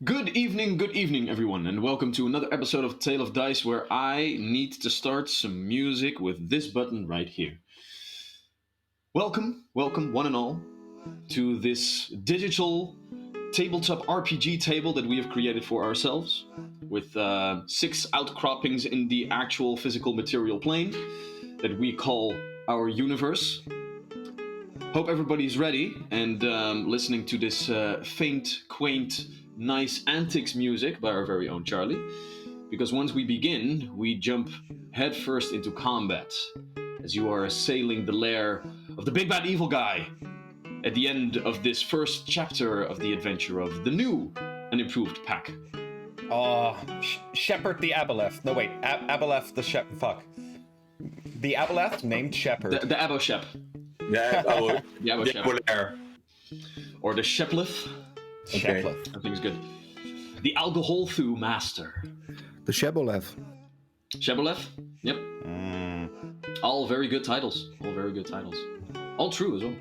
Good evening, everyone, and welcome to another episode of Tale of Dice, where I need to start some music with this button right here. Welcome, one and all, to this digital tabletop RPG table that we have created for ourselves, with six outcroppings in the actual physical material plane that we call our universe. Hope everybody's ready and listening to this faint, quaint, nice antics music by our very own Charlie. Because once we begin, we jump headfirst into combat as you are assailing the lair of the big bad evil guy at the end of this first chapter of the adventure of the new and improved pack. Shepherd the Abolair. No, wait. Abolair the Fuck. The Abolair named Shepherd. The Aboshep. Yeah, The Aboshep. Abolair. Or the Shepleth. Okay. Shepherd. I think it's good. The Alcoholthu Master. The Shebolev. Shebolev? Yep. All very good titles. All true as well.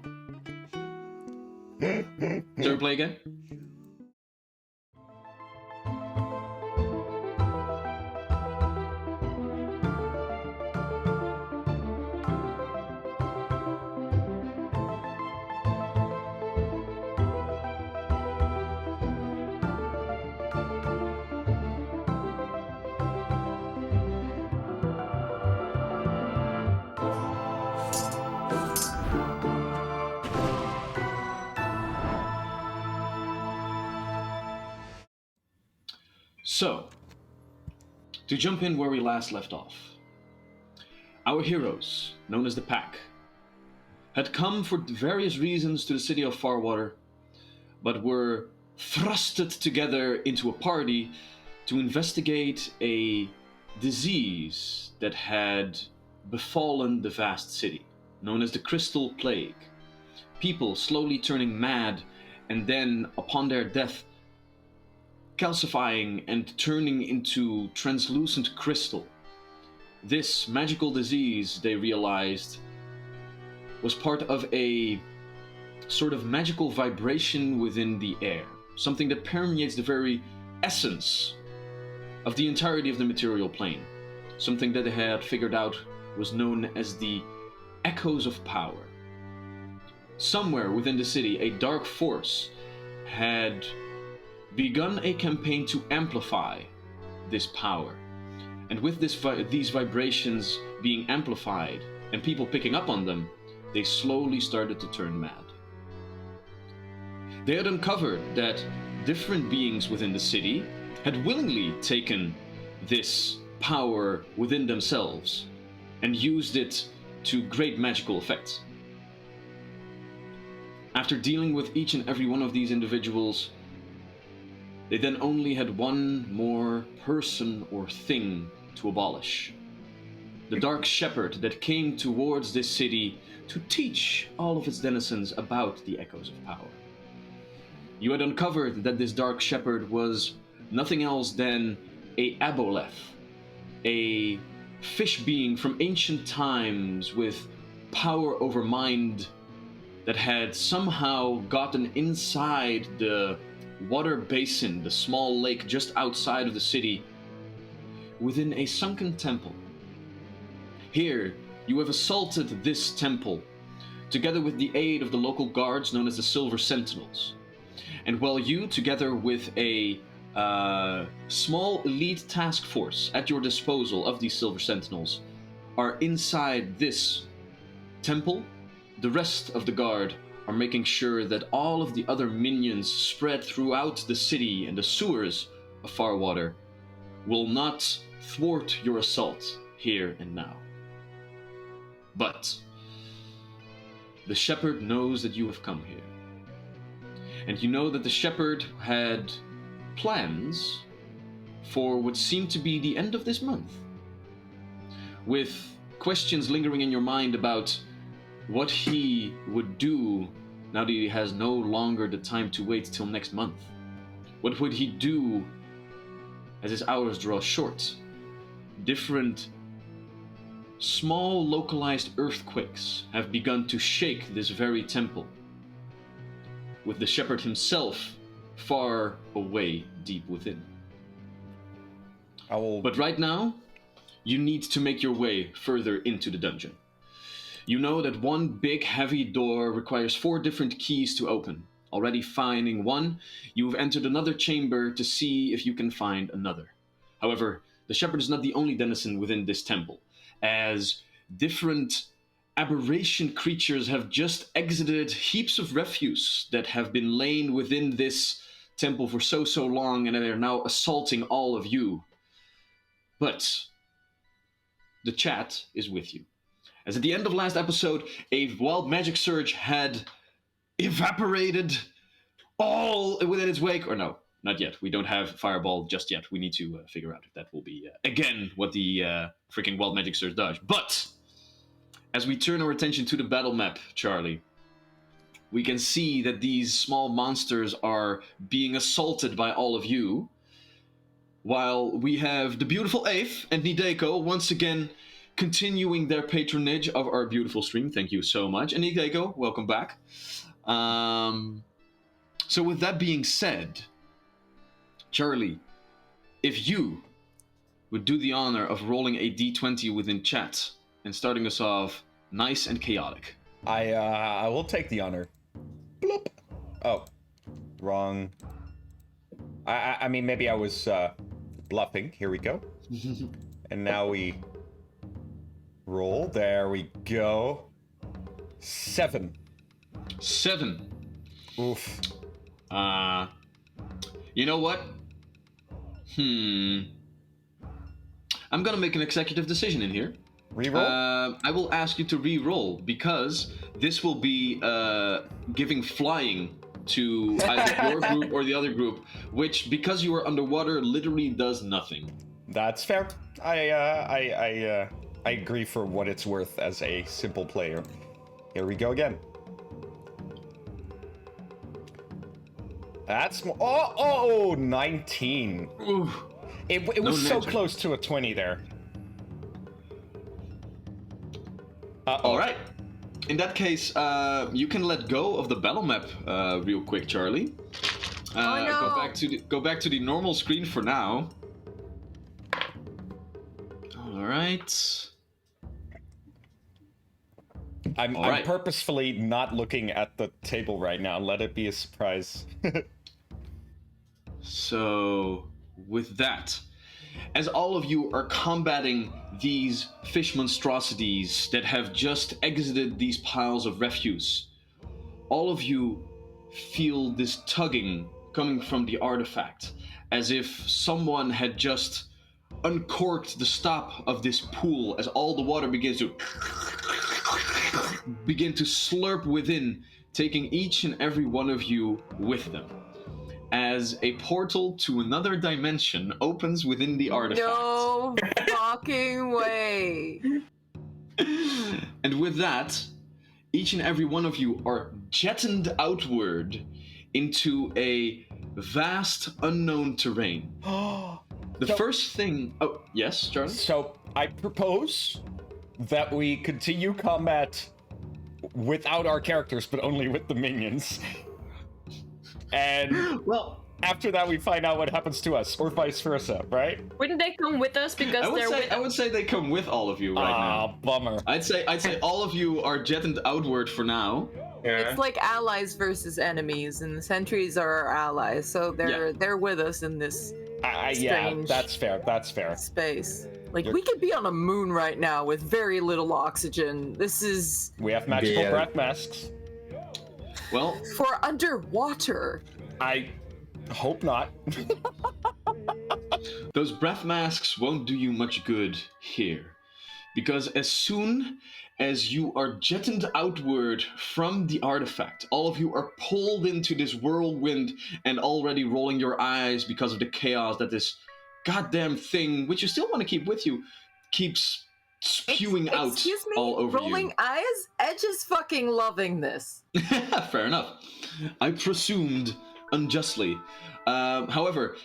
Shall we play again? So, to jump in where we last left off, our heroes, known as the Pack, had come for various reasons to the city of Farwater, but were thrusted together into a party to investigate a disease that had befallen the vast city, known as the Crystal Plague. People slowly turning mad, and then, upon their death, calcifying and turning into translucent crystal. This magical disease, they realized, was part of a sort of magical vibration within the air, something that permeates the very essence of the entirety of the material plane, something that they had figured out was known as the echoes of power. Somewhere within the city, a dark force had begun a campaign to amplify this power. And with these vibrations being amplified and people picking up on them, they slowly started to turn mad. They had uncovered that different beings within the city had willingly taken this power within themselves and used it to great magical effect. After dealing with each and every one of these individuals, they then only had one more person or thing to abolish. The Dark Shepherd that came towards this city to teach all of its denizens about the echoes of power. You had uncovered that this Dark Shepherd was nothing else than a Abolair, a fish being from ancient times with power over mind that had somehow gotten inside the water basin, the small lake just outside of the city, within a sunken temple. Here, you have assaulted this temple, together with the aid of the local guards known as the Silver Sentinels. And while you, together with a small elite task force at your disposal of these Silver Sentinels, are inside this temple, the rest of the guard are making sure that all of the other minions spread throughout the city and the sewers of Farwater will not thwart your assault here and now. But the shepherd knows that you have come here. And you know that the shepherd had plans for what seemed to be the end of this month, with questions lingering in your mind about what he would do now that he has no longer the time to wait till next month. What would he do as his hours draw short? Different small localized earthquakes have begun to shake this very temple, with the shepherd himself far away deep within. But right now, you need to make your way further into the dungeon. You know that one big heavy door requires 4 different keys to open. Already finding one, you've entered another chamber to see if you can find another. However, the shepherd is not the only denizen within this temple, as different aberration creatures have just exited heaps of refuse that have been laying within this temple for so long, and they are now assaulting all of you. But the chat is with you. As at the end of last episode, a wild magic surge had evaporated all within its wake. Or no, not yet. We don't have Fireball just yet. We need to figure out if that will be, again, what the freaking wild magic surge does. But as we turn our attention to the battle map, Charlie, we can see that these small monsters are being assaulted by all of you, while we have the beautiful Aif and Nideko once again continuing their patronage of our beautiful stream. Thank you so much. And Nideko, welcome back. So with that being said, Charlie, if you would do the honor of rolling a d20 within chat and starting us off nice and chaotic. I will take the honor. Bloop. Oh, wrong. I mean, maybe I was bluffing. Here we go. And now we roll. There we go. 7. 7. Oof. You know what? I'm gonna make an executive decision in here. Reroll? I will ask you to re-roll, because this will be giving flying to either your group or the other group, which, because you are underwater, literally does nothing. That's fair. I agree for what it's worth as a simple player. Here we go again. That's 19. Ooh. It was so close to a 20 there. All right. In that case, you can let go of the battle map real quick, Charlie. No. Go back to the normal screen for now. All right. I'm purposefully not looking at the table right now. Let it be a surprise. So, with that, as all of you are combating these fish monstrosities that have just exited these piles of refuse, all of you feel this tugging coming from the artifact, as if someone had just uncorked the stop of this pool, as all the water begins to slurp within, taking each and every one of you with them, as a portal to another dimension opens within the artifact. No fucking way. And with that, each and every one of you are jettisoned outward into a vast unknown terrain. First thing... Oh, yes, Charlie? So, I propose that we continue combat without our characters, but only with the minions. And well, after that, we find out what happens to us, or vice versa, right? Wouldn't they come with us because I would say they come with all of you right now. Bummer. I'd say all of you are jetted outward for now. Yeah. It's like allies versus enemies, and the sentries are our allies, so they're with us in this Yeah, strange that's fair. That's fair. space. Like, we could be on a moon right now with very little oxygen. This is... We have magical Yeah. breath masks. Well, for underwater. I hope not. those breath masks won't do you much good here, because as soon as you are jetted outward from the artifact, all of you are pulled into this whirlwind and already rolling your eyes because of the chaos that this goddamn thing, which you still want to keep with you, keeps spewing out Excuse me? all over Rolling you. eyes? Edge is fucking loving this. Fair enough. I presumed unjustly. However,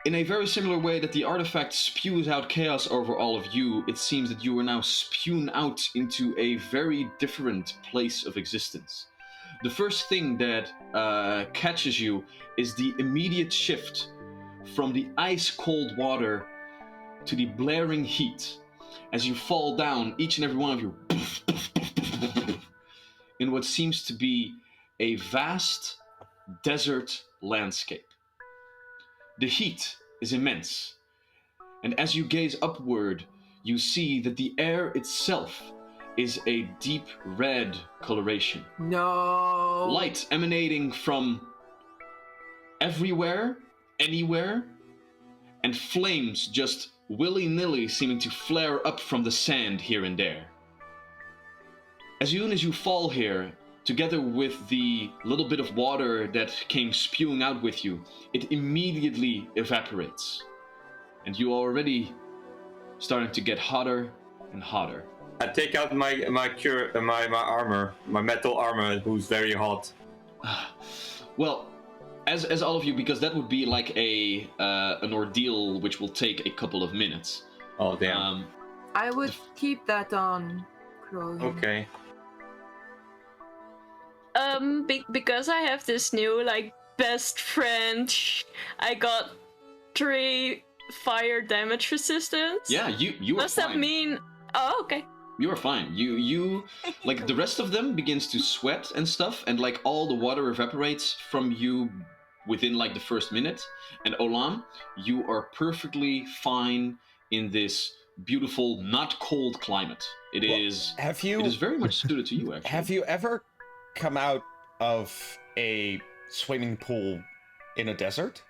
in a very similar way that the artifact spews out chaos over all of you, it seems that you are now spewed out into a very different place of existence. The first thing that catches you is the immediate shift from the ice-cold water to the blaring heat. As you fall down, each and every one of you, in what seems to be a vast desert landscape. The heat is immense, and as you gaze upward, you see that the air itself is a deep red coloration. No. Light emanating from everywhere, anywhere, and flames just willy-nilly seeming to flare up from the sand here and there. As soon as you fall here, together with the little bit of water that came spewing out with you, it immediately evaporates. And you are already starting to get hotter and hotter. I take out my armor, my metal armor, who's very hot. Well, as all of you, because that would be like an ordeal which will take a couple of minutes. Oh damn. I would keep that on, Chloe. Okay. Because I have this new best friend, I got 3 fire damage resistance. Yeah, you are Does fine. that mean? Oh, okay. You are fine. You like the rest of them begins to sweat and stuff, and like all the water evaporates from you within like the first minute. And Olam, you are perfectly fine in this beautiful, not cold climate. It is very much suited to you, actually. Have you ever come out of a swimming pool in a desert?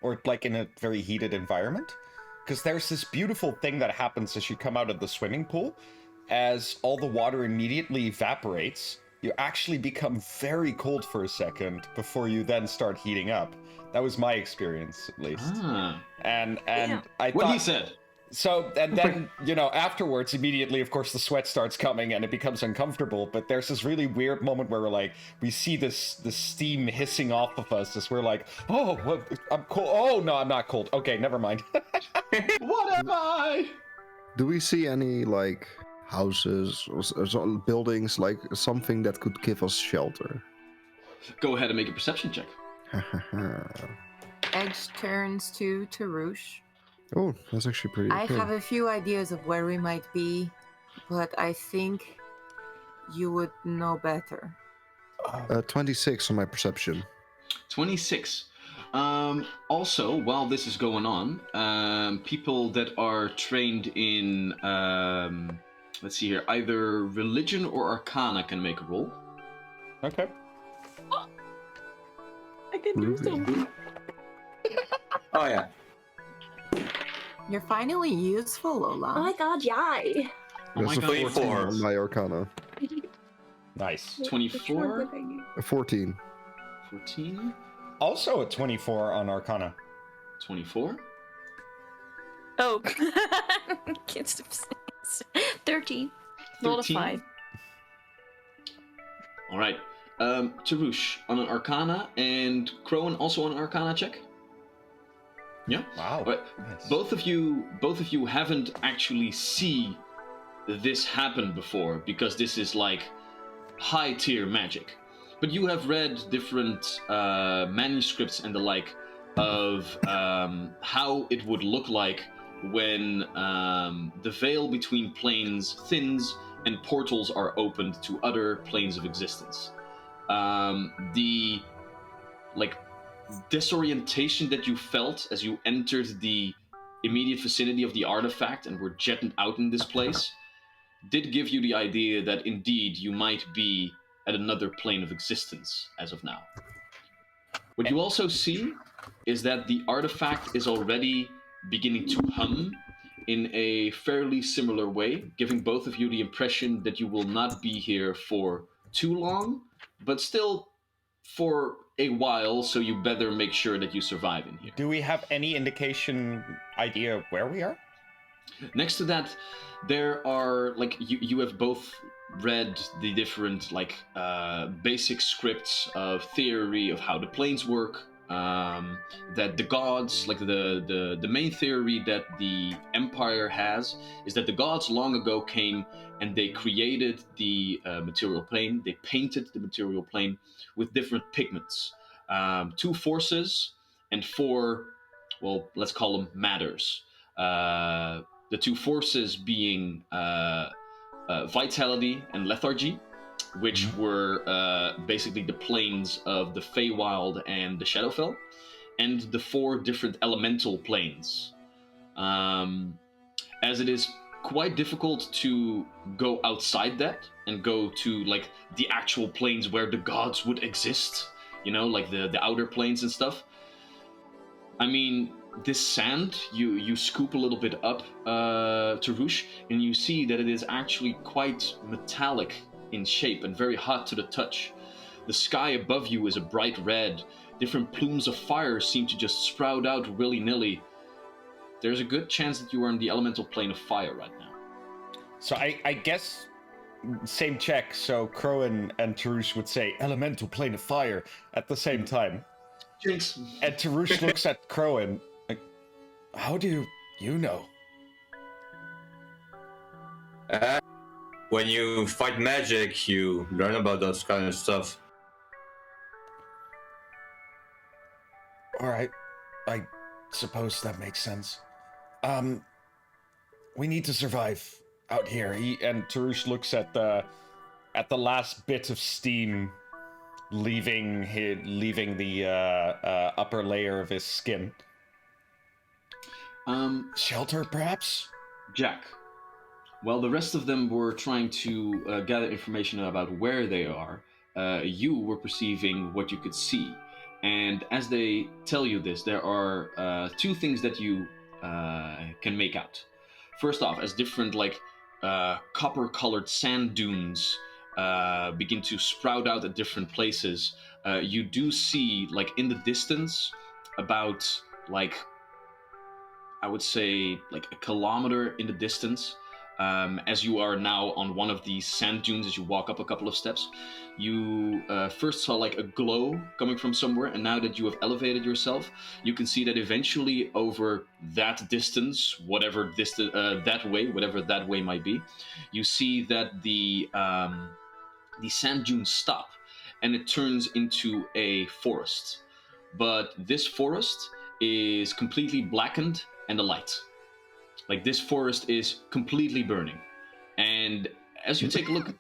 Or like in a very heated environment? Because there's this beautiful thing that happens as you come out of the swimming pool. As all the water immediately evaporates, you actually become very cold for a second before you then start heating up. That was my experience, at least. And Yeah. I What thought... he said. So, and then, afterwards, immediately, of course, the sweat starts coming and it becomes uncomfortable. But there's this really weird moment where we see this steam hissing off of us as we're like, oh, what, I'm cold. Oh, no, I'm not cold. Okay, never mind. What am I? Do we see any, houses or buildings, something that could give us shelter? Go ahead and make a perception check. Edge turns to Tarush. Oh, that's actually pretty I good. have a few ideas of where we might be, but I think you would know better. 26 on my perception. 26. Also, while this is going on, people that are trained in, let's see here, either religion or arcana can make a roll. Okay. I can do Ruby. something. Oh yeah. You're finally useful, Ola. Oh my god, yay! Oh my That's a god. 14 24. on my arcana. Nice. 24? A 14. 14? Also a 24 on Arcana. 24? Oh. Can't stop saying 13. Not a 13? 5. Alright. Tarush on an arcana, and Crowan also on an arcana check? Yeah? Wow. But Nice. both of you haven't actually see this happen before, because this is like high tier magic. But you have read different manuscripts and the like of how it would look like when the veil between planes thins and portals are opened to other planes of existence. The disorientation that you felt as you entered the immediate vicinity of the artifact and were jetted out in this place did give you the idea that indeed you might be at another plane of existence as of now. What you also see is that the artifact is already beginning to hum in a fairly similar way, giving both of you the impression that you will not be here for too long, but still for a while, so you better make sure that you survive in here. Do we have any idea where we are? Next to that, there are, you have both read the different, basic scripts of theory of how the planes work. that the gods, like the main theory that the Empire has, is that the gods long ago came and they created the material plane. They painted the material plane with different pigments, 2 forces and 4, well, let's call them matters. The 2 forces being vitality and lethargy, which were basically the planes of the Feywild and the Shadowfell, and the 4 different elemental planes. As it is quite difficult to go outside that and go to like the actual planes where the gods would exist, you know, like the outer planes and stuff. I mean, this sand, you scoop a little bit up, Tarush, and you see that it is actually quite metallic in shape and very hot to the touch. The sky above you is a bright red. Different plumes of fire seem to just sprout out willy-nilly. There's a good chance that you are in the elemental plane of fire right now. So I guess, same check, so Crow and Tarush would say elemental plane of fire at the same time. Jinx. And Tarush looks at Crow and like, how do you know? When you fight magic, you learn about those kind of stuff. All right, I suppose that makes sense. We need to survive out here. And Tarush looks at the last bit of steam leaving the upper layer of his skin. Shelter, perhaps? Jack. While the rest of them were trying to gather information about where they are, you were perceiving what you could see. And as they tell you this, there are 2 things that you can make out. First off, as different like copper-colored sand dunes begin to sprout out at different places, you do see, like in the distance, about like, I would say like a kilometer in the distance, as you are now on one of these sand dunes, as you walk up a couple of steps, you first saw like a glow coming from somewhere, and now that you have elevated yourself, you can see that eventually over that distance, whatever that way might be, you see that the sand dunes stop, and it turns into a forest. But this forest is completely blackened and alight. Like, this forest is completely burning. And as you take a look,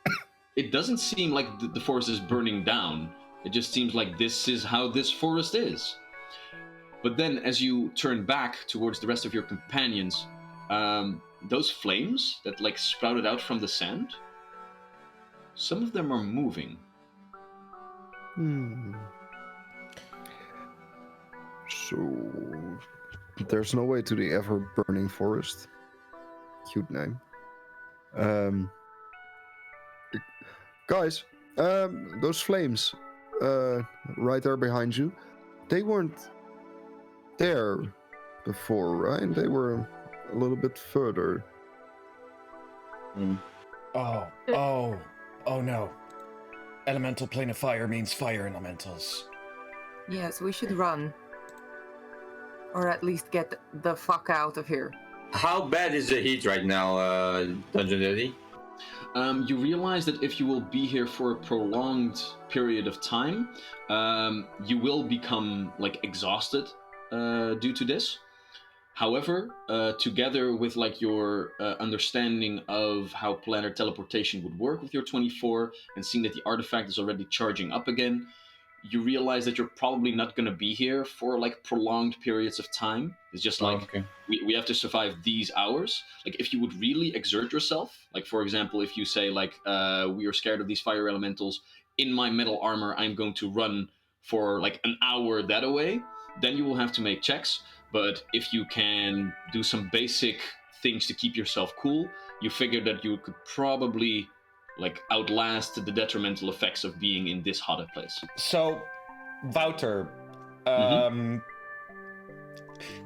it doesn't seem like the forest is burning down. It just seems like this is how this forest is. But then as you turn back towards the rest of your companions, those flames that like sprouted out from the sand, some of them are moving. So there's no way to the ever-burning forest. Cute name. Guys, those flames right there behind you, they weren't there before, right? They were a little bit further. Oh no. Elemental plane of fire means fire elementals. Yes, we should run. Or at least get the fuck out of here. How bad is the heat right now, Dungeon Daddy? You realize that if you will be here for a prolonged period of time, you will become like exhausted due to this. However, together with like your understanding of how planar teleportation would work with your 24, and seeing that the artifact is already charging up again, you realize that you're probably not going to be here for like prolonged periods of time. It's just like, okay. we have to survive these hours. Like, if you would really exert yourself, like for example, if you say like, we are scared of these fire elementals, in my metal armor I'm going to run for like an hour that away, then you will have to make checks. But if you can do some basic things to keep yourself cool, you figure that you could probably like outlast the detrimental effects of being in this hot a place. So, Wouter,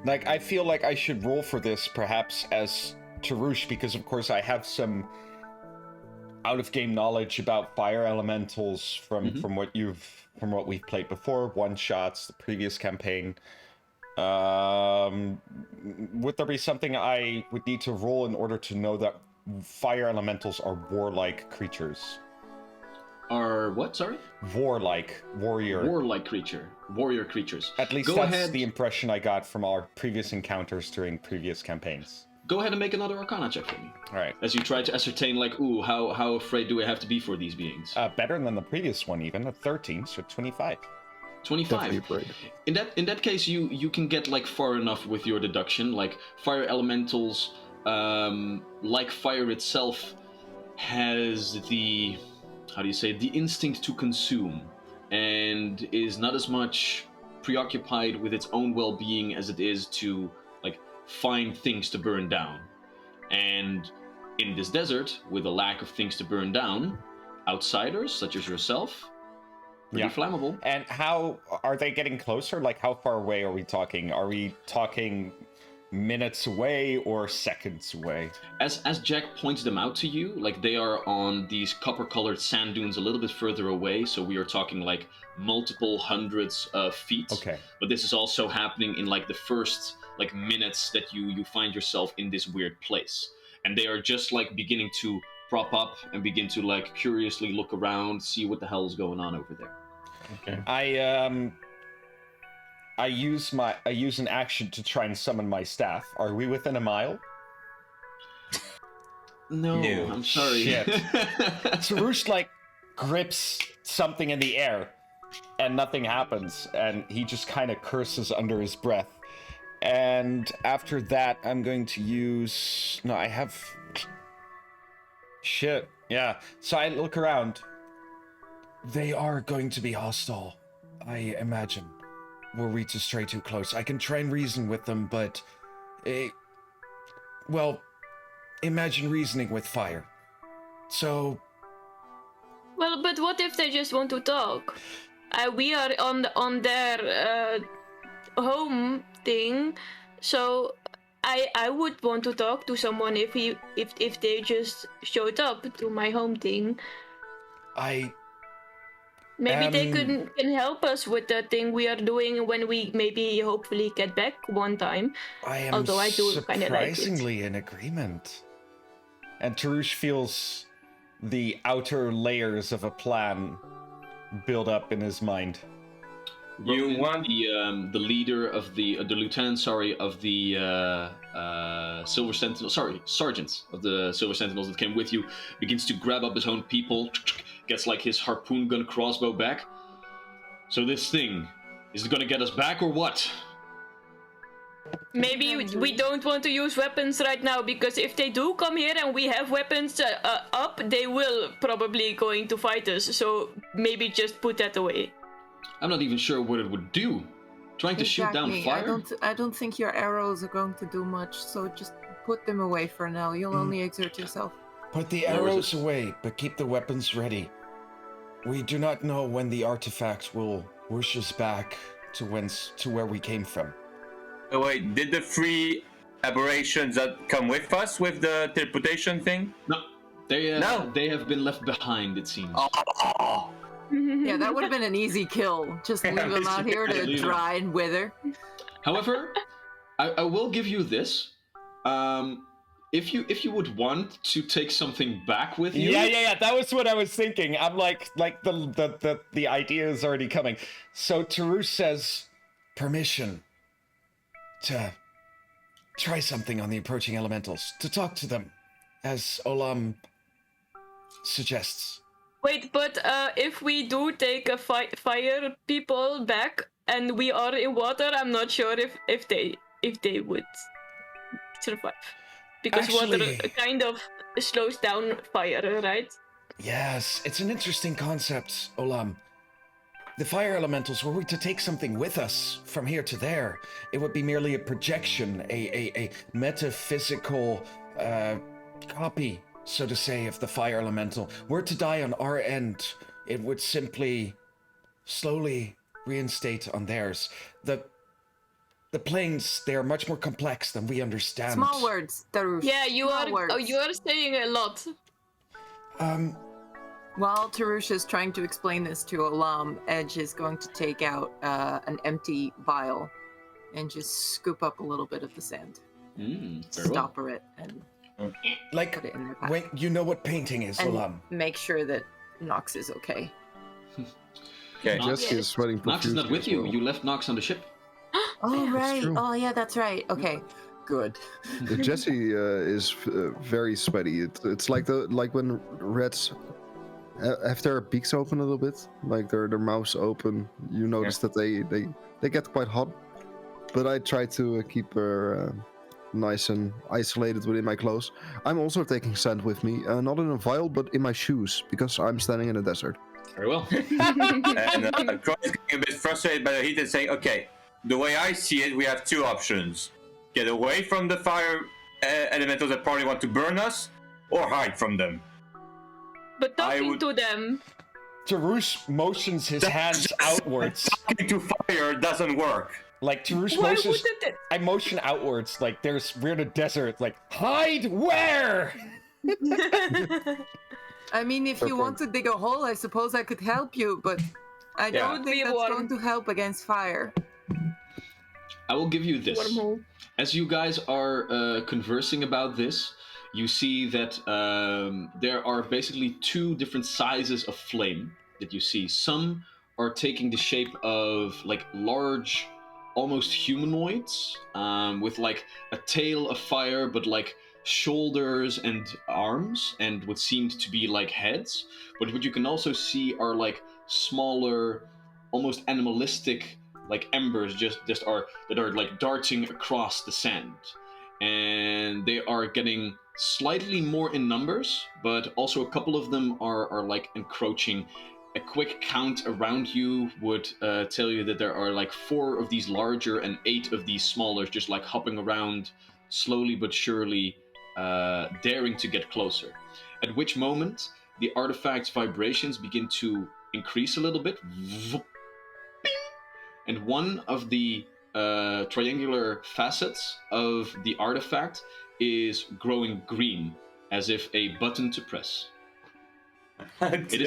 like, I feel like I should roll for this perhaps as Tarush, because of course I have some out-of-game knowledge about fire elementals from what we've played before, one-shots, the previous campaign. Would there be something I would need to roll in order to know that fire elementals are warlike creatures? Are what? Sorry. Warlike, warrior. Warrior creatures. At least Go that's ahead. the impression I got from our previous encounters during previous campaigns. Go ahead and make another Arcana check for me. All right. As you try to ascertain, like, ooh, how afraid do I have to be for these beings? Better than the previous one, even a 13, so 25. 25. Definitely afraid. In that case, you can get like far enough with your deduction. Like fire elementals, like fire itself, has the the instinct to consume, and is not as much preoccupied with its own well-being as it is to like find things to burn down. And in this desert, with a lack of things to burn down, outsiders such as yourself, pretty flammable. And how are they getting closer? Like, how far away are we talking? Are we talking minutes away or seconds away? As Jack points them out to you, like they are on these copper-colored sand dunes a little bit further away, so we are talking like multiple hundreds of feet. Okay. But this is also happening in like the first like minutes that you find yourself in this weird place. And they are just like beginning to prop up and begin to like curiously look around, see what the hell is going on over there. Okay. I use an action to try and summon my staff. Are we within a mile? No, I'm sorry. Shit. Sarush like grips something in the air and nothing happens, and he just kind of curses under his breath. And after that, I'm going to use... No, I have... Shit. Yeah. So I look around. They are going to be hostile, I imagine. Were we to stray too close. I can try and reason with them, but... well, imagine reasoning with fire. So... Well, but what if they just want to talk? We are on their home thing, so I would want to talk to someone if they just showed up to my home thing. Maybe they can help us with the thing we are doing when we maybe hopefully get back one time. I am Although I do kind of like it. surprisingly in agreement. And Tarush feels the outer layers of a plan build up in his mind. You want the leader of the lieutenant, of the Silver Sentinels, sergeants of the Silver Sentinels that came with you, begins to grab up his own people, gets like his harpoon gun crossbow back. So this thing, is it gonna get us back or what? Maybe we don't want to use weapons right now, because if they do come here and we have weapons up, they will probably going to fight us. So maybe just put that away. I'm not even sure what it would do. Trying to shoot down fire? I don't think your arrows are going to do much, so just put them away for now. You'll only exert yourself. Put the arrows away, but keep the weapons ready. We do not know when the artifact will whoosh us back to where we came from. Oh wait, did the three aberrations that come with us with the teleportation thing? No. They have been left behind, it seems. Oh. Yeah, that would have been an easy kill. Just leave them out here to dry and wither. However, I will give you this. If you would want to take something back with you. Yeah. That was what I was thinking. I'm like the idea is already coming. So Tarush says, permission to try something on the approaching elementals, to talk to them, as Olam suggests. Wait, but if we do take a fire people back and we are in water, I'm not sure if they would survive, because water kind of slows down fire, right? Yes, it's an interesting concept, Olam. The fire elementals, were we to take something with us from here to there, it would be merely a projection, a metaphysical copy, so to say, if the fire elemental were to die on our end, it would simply slowly reinstate on theirs. The planes, they are much more complex than we understand. Small words, Tarush. Yeah, you Words. are saying a lot. While Tarush is trying to explain this to Olam, Edge is going to take out an empty vial and just scoop up a little bit of the sand, Very well. stopper it, and Like, put it in their pack. when you know what painting is, And Olam. make sure that Nox is okay. Okay. Nox- Jesse is sweating Nox is not profusely with as you. well. You left Nox on the ship. Oh, right. true. Oh, yeah, that's right. Okay, good. Jesse is very sweaty. It's like when rats have their beaks open a little bit, like their mouths open. You notice that they get quite hot. But I try to keep her nice and isolated within my clothes. I'm also taking sand with me, not in a vial, but in my shoes, because I'm standing in a desert. Very well. And Croy is getting a bit frustrated by the heat and saying, okay, the way I see it, we have two options. Get away from the fire elementals that probably want to burn us, or hide from them. But talking would- to them. Tarush motions his hands outwards. Talking to fire doesn't work. Like, Tarush Why motions... wouldn't it? I motion outwards, like, we're in a desert, like, hide where? I mean, if you want to dig a hole, I suppose I could help you, but I Yeah. don't think Be that's warm. going to help against fire. I will give you this. Wormhole. As you guys are conversing about this, you see that there are basically two different sizes of flame that you see. Some are taking the shape of like large, almost humanoids, with like a tail of fire, but like shoulders and arms, and what seemed to be like heads. But what you can also see are like smaller, almost animalistic, like embers that are like darting across the sand, and they are getting slightly more in numbers, but also a couple of them are like encroaching. A quick count around you would tell you that there are like 4 of these larger and 8 of these smaller, just like hopping around slowly but surely, daring to get closer. At which moment the artifact's vibrations begin to increase a little bit, and one of the triangular facets of the artifact is growing green, as if a button to press. It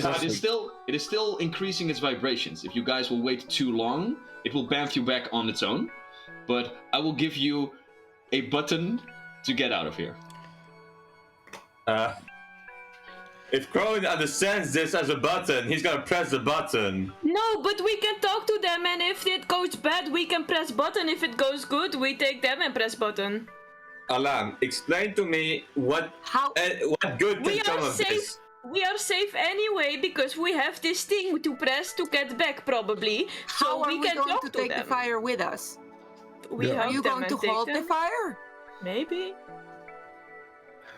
is still increasing its vibrations. If you guys will wait too long, it will bamf you back on its own. But I will give you a button to get out of here. If Crow understands this as a button, he's gonna press the button. No, but we can talk to them, and if it goes bad, we can press button. If it goes good, we take them and press button. Alam, explain to me what good can We come are of safe. this. We are safe anyway because we have this thing to press to get back, probably. So How are we we can going talk to to take them. the fire with us? We Yeah. Are hug you them going and to take hold them. the fire? Maybe.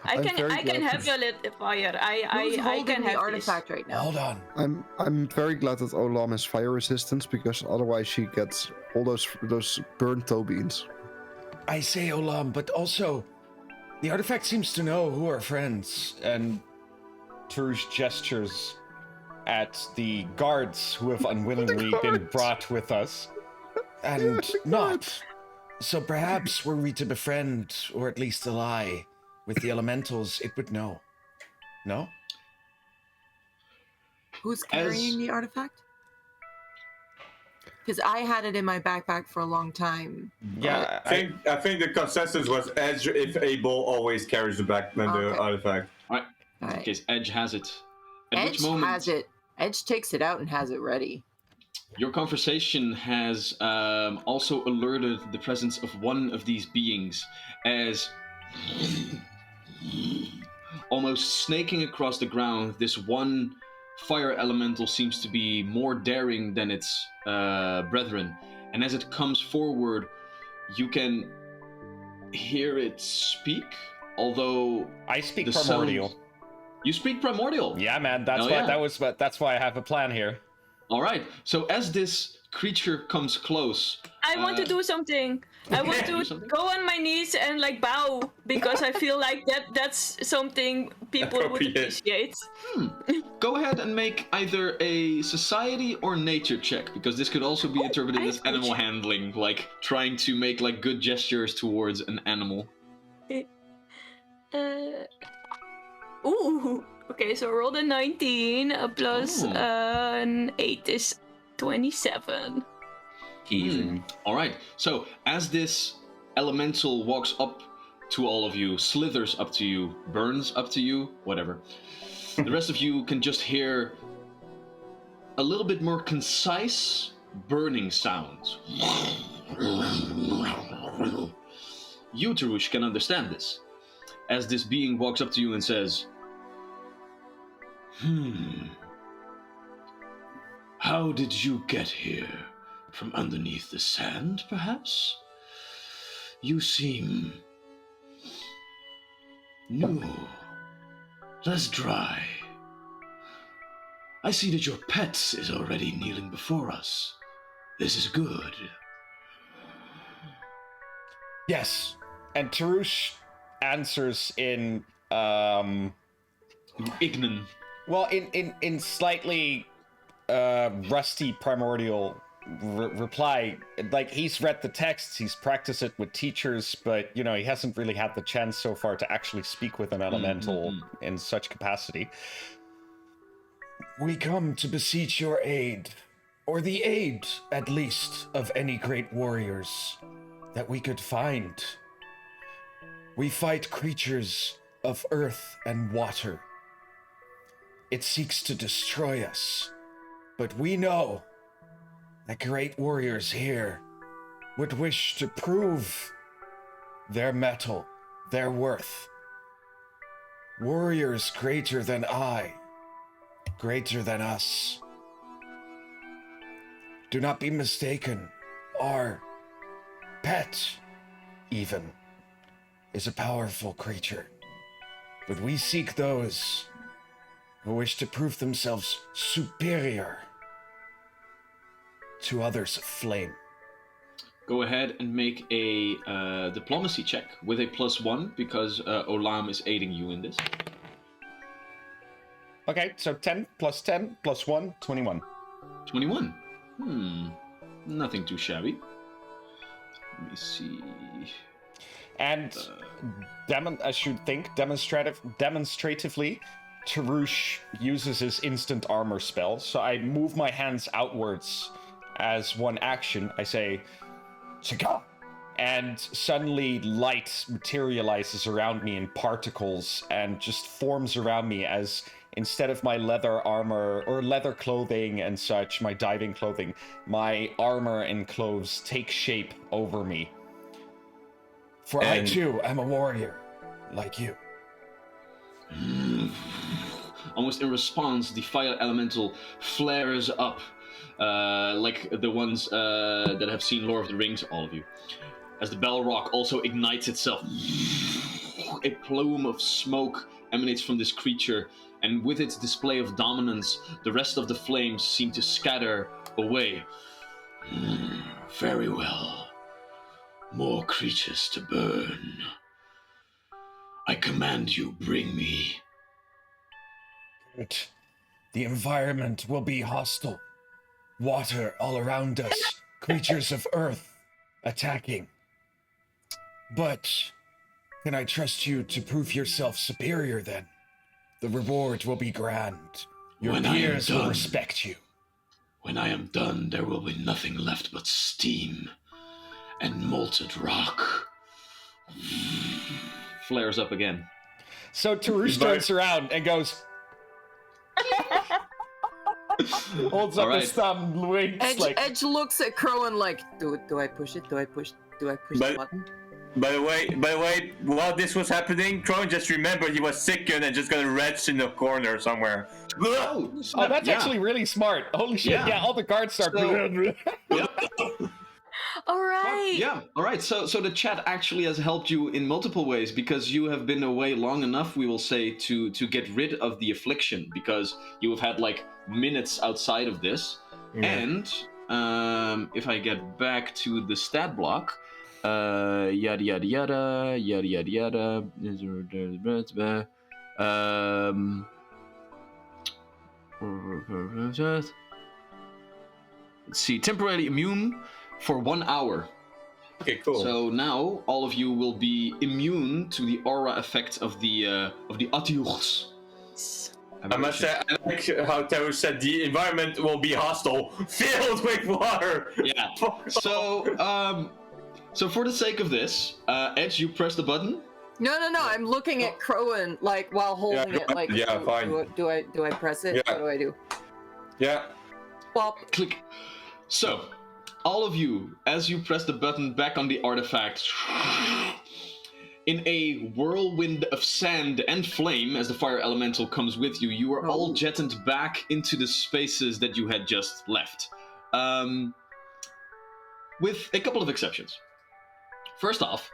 I'm very I can glad help to- you lit the fire. Who's I holding can the have artifact right now? Hold on. I'm very glad that Olam has fire resistance, because otherwise she gets all those burnt toe beans. I say Olam, but also, the artifact seems to know who are friends, and Tarush gestures at the guards who have unwillingly been brought with us, and not. So perhaps were we to befriend, or at least ally, with the elementals, it would know. No? Who's carrying the artifact? Because I had it in my backpack for a long time. Yeah, I think the consensus was Edge, if able, always carries the the Okay. artifact. Alright, in Alright. case Edge has it. At Edge which moment has it. Edge takes it out and has it ready. your conversation has also alerted the presence of one of these beings, as almost snaking across the ground, this one fire elemental seems to be more daring than its brethren. And as it comes forward, you can hear it speak, although I speak the primordial. sound- You speak primordial? Yeah, man, that's Hell why yeah. that's why I have a plan here. All right. So as this creature comes close, I want to do something. I want Do to something? go on my knees and like bow because I feel like that's something people would Appropriate. appreciate. go ahead and make either a society or nature check, because this could also be interpreted I as animal nature. handling, like trying to make like good gestures towards an animal. Ooh. Okay, so rolled a 19 plus Ooh. an 8 is 27. Heathen. All right. So as this elemental walks up to all of you, slithers up to you, burns up to you, whatever, the rest of you can just hear a little bit more concise burning sounds. You, Tarush, can understand this, as this being walks up to you and says, how did you get here? From underneath the sand, perhaps? You seem new, less dry. I see that your pet is already kneeling before us. This is good. Yes. And Tarush answers in Ignan. well, in slightly rusty primordial reply. Like, he's read the texts, he's practiced it with teachers, but he hasn't really had the chance so far to actually speak with an elemental in such capacity. We come to beseech your aid, or the aid, at least, of any great warriors that we could find. We fight creatures of earth and water. It seeks to destroy us, but we know that great warriors here would wish to prove their mettle, their worth. Warriors greater than I, greater than us. Do not be mistaken, our pet, even, is a powerful creature. But we seek those who wish to prove themselves superior to others of flame. Go ahead and make a diplomacy check with a +1, because Olam is aiding you in this. Okay, so 10 plus 10 plus 1, 21. 21. Nothing too shabby. Let me see. And I should think demonstratively, Tarush uses his instant armor spell. So I move my hands outwards as one action. I say, Chika! And suddenly light materializes around me in particles and just forms around me, as instead of my leather armor or leather clothing and such, my diving clothing, my armor and clothes take shape over me. For I too am a warrior, like you. Almost in response, the fire elemental flares up, like the ones that have seen Lord of the Rings, all of you. As the Balrog also ignites itself, a plume of smoke emanates from this creature, and with its display of dominance, the rest of the flames seem to scatter away. Very well. More creatures to burn. I command you, bring me. Good. The environment will be hostile. Water all around us. Creatures of earth attacking. But can I trust you to prove yourself superior then? The reward will be grand. Your peers will respect you. When I am done, there will be nothing left but steam and molten rock. Flares up again. So Tarush turns around and goes, holds up his thumb, winks like... Edge looks at Crow and like, do I push it? Do I push the button? By the way, while this was happening, Crone just remembered he was sickened and just got a retch in the corner somewhere. Oh, that's actually really smart. Holy shit, yeah, all the guards start... All right. All right. So the chat actually has helped you in multiple ways, because you have been away long enough, we will say, to get rid of the affliction, because you have had like minutes outside of this. And if I get back to the stat block, yada yada yada yada yada yada. Let's see. Temporarily immune for 1 hour. Okay, cool. So now all of you will be immune to the aura effect of the Atiuchs. I must say, I like how Teru said the environment will be hostile, filled with water. Yeah. So for the sake of this, Edge, you press the button. No. I'm looking at Crowan like while holding go it. Like, ahead. Yeah, fine. Do I press it? Yeah. What do I do? Yeah. Plop. Click. So, all of you, as you press the button back on the artifact, in a whirlwind of sand and flame, as the fire elemental comes with you, you are all jetted back into the spaces that you had just left. With a couple of exceptions. First off,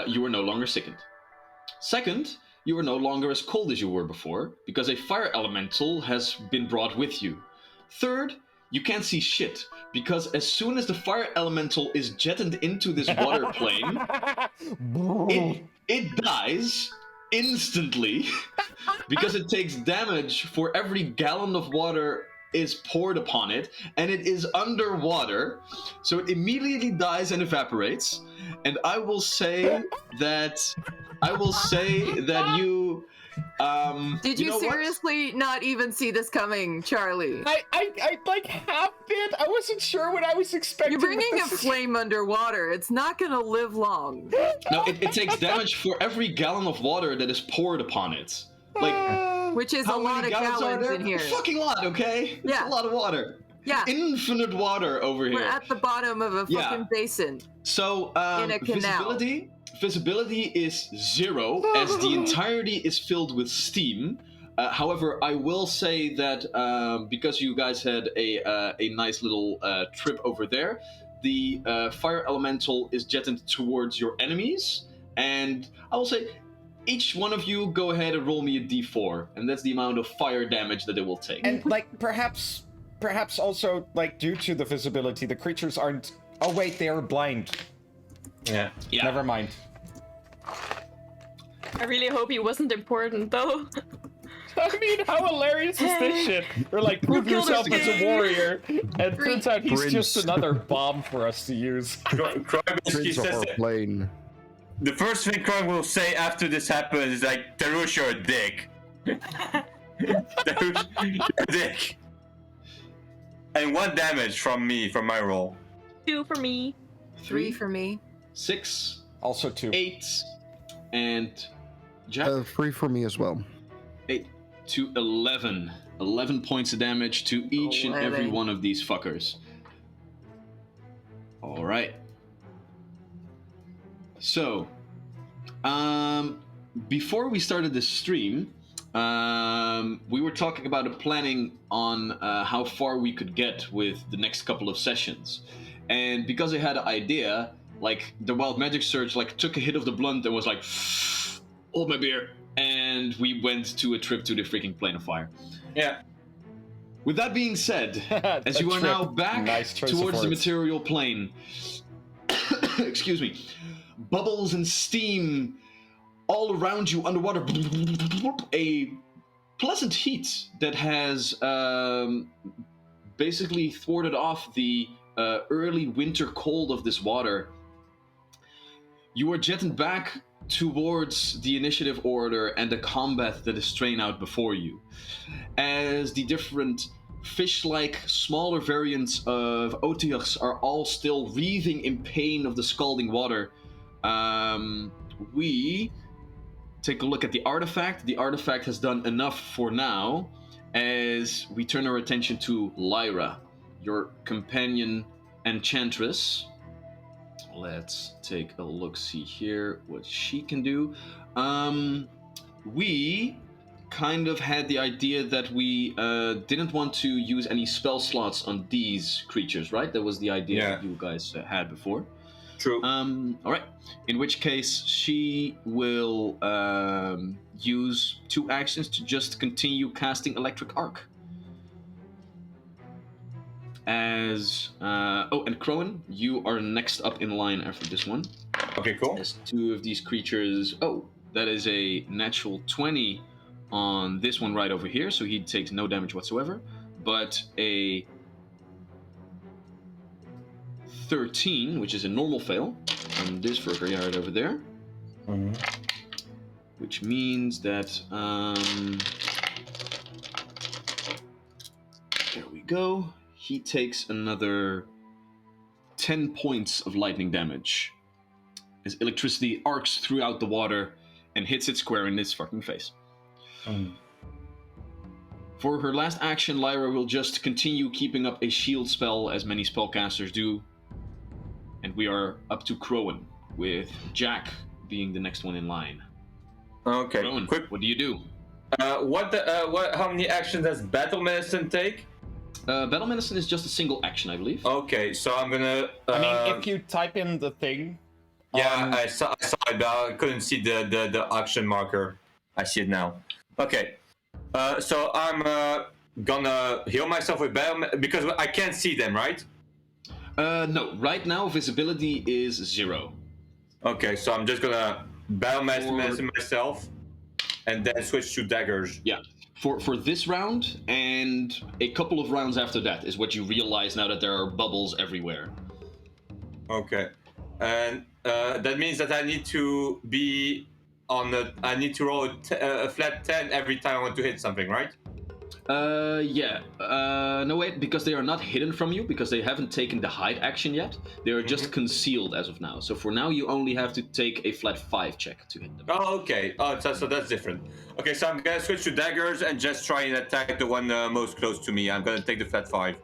you are no longer sickened. Second, you are no longer as cold as you were before, because a fire elemental has been brought with you. Third, you can't see shit, because as soon as the fire elemental is jetted into this water plane, it dies instantly, because it takes damage for every gallon of water is poured upon it, and it is underwater, so it immediately dies and evaporates. And I will say that you. Did you seriously not even see this coming, Charlie? I like half it. I wasn't sure what I was expecting. You're bringing a flame underwater. It's not gonna live long. No, it takes damage for every gallon of water that is poured upon it. Like, which is a how lot many of gallons are gallons there? in here. A fucking lot, okay? Yeah. It's a lot of water. Yeah. Infinite water over here. We're at the bottom of a fucking basin. So, in a canal. Visibility is 0, as the entirety is filled with steam. However, I will say that because you guys had a nice little trip over there, the fire elemental is jetted towards your enemies, and I will say, each one of you go ahead and roll me a d4, and that's the amount of fire damage that it will take. And like perhaps also like due to the visibility, the creatures aren't. Oh wait, they are blind. Yeah. Never mind. I really hope he wasn't important, though. I mean, how hilarious is this shit? They're like, prove yourself as a warrior, and turns out he's just another bomb for us to use. Prince of our plane. The first thing Krog will say after this happens is like, Tarush, you're a dick. Tarush, you're a dick. And 1 damage from me, from my roll. 2 for me. 3 for me. 6. Also 2. 8. And Jack? 3 for me as well. 8 to 11. 11 points of damage to each and every one of these fuckers. Alright. So, before we started this stream, we were talking about planning on how far we could get with the next couple of sessions. And because I had an idea, like, the Wild Magic Surge, like, took a hit of the blunt and was like, hold my beer. And we went to a trip to the freaking Plane of Fire. Yeah. With that being said, as you are now back towards the material plane, excuse me, bubbles and steam all around you underwater, a pleasant heat that has basically thwarted off the early winter cold of this water. You are jetted back towards the initiative order and the combat that is straying out before you. As the different fish-like, smaller variants of Otiachs are all still wreathing in pain of the scalding water, we take a look at the artifact. The artifact has done enough for now, as we turn our attention to Lyra, your companion enchantress. Let's take a look-see here, what she can do. We kind of had the idea that we didn't want to use any spell slots on these creatures, right? That was the idea that you guys had before. True. All right. In which case, she will use 2 actions to just continue casting Electric Arc. As and Crowan, you are next up in line after this one. Okay, cool. As 2 of these creatures. Oh, that is a natural 20 on this one right over here, so he takes no damage whatsoever. But a 13, which is a normal fail, on this Furker Yard over there. Mm-hmm. Which means that go, he takes another 10 points of lightning damage as electricity arcs throughout the water and hits it square in his fucking face. For her last action, Lyra will just continue keeping up a shield spell as many spellcasters do. And we are up to Crowan, with Jack being the next one in line. Okay. Crowan, Quick. what do you do? How many actions does Battle Medicine take? Battle Medicine is just a single action, I believe. Okay, so I'm gonna. I mean, if you type in the thing. Yeah, I saw it, but I couldn't see the action marker. I see it now. Okay. So I'm gonna heal myself with battle because I can't see them, right? No, right now visibility is 0. Okay, so I'm just gonna battle medicine myself, and then switch to daggers. Yeah. For this round and a couple of rounds after that is what you realize now that there are bubbles everywhere. Okay, and that means that I need to be on the. I need to roll a flat 10 every time I want to hit something, right? Yeah. No, wait, because they are not hidden from you, because they haven't taken the hide action yet. They are just concealed as of now. So for now, you only have to take a flat 5 check to hit them. Oh, okay. Oh, so that's different. Okay, so I'm gonna switch to daggers and just try and attack the one most close to me. I'm gonna take the flat 5.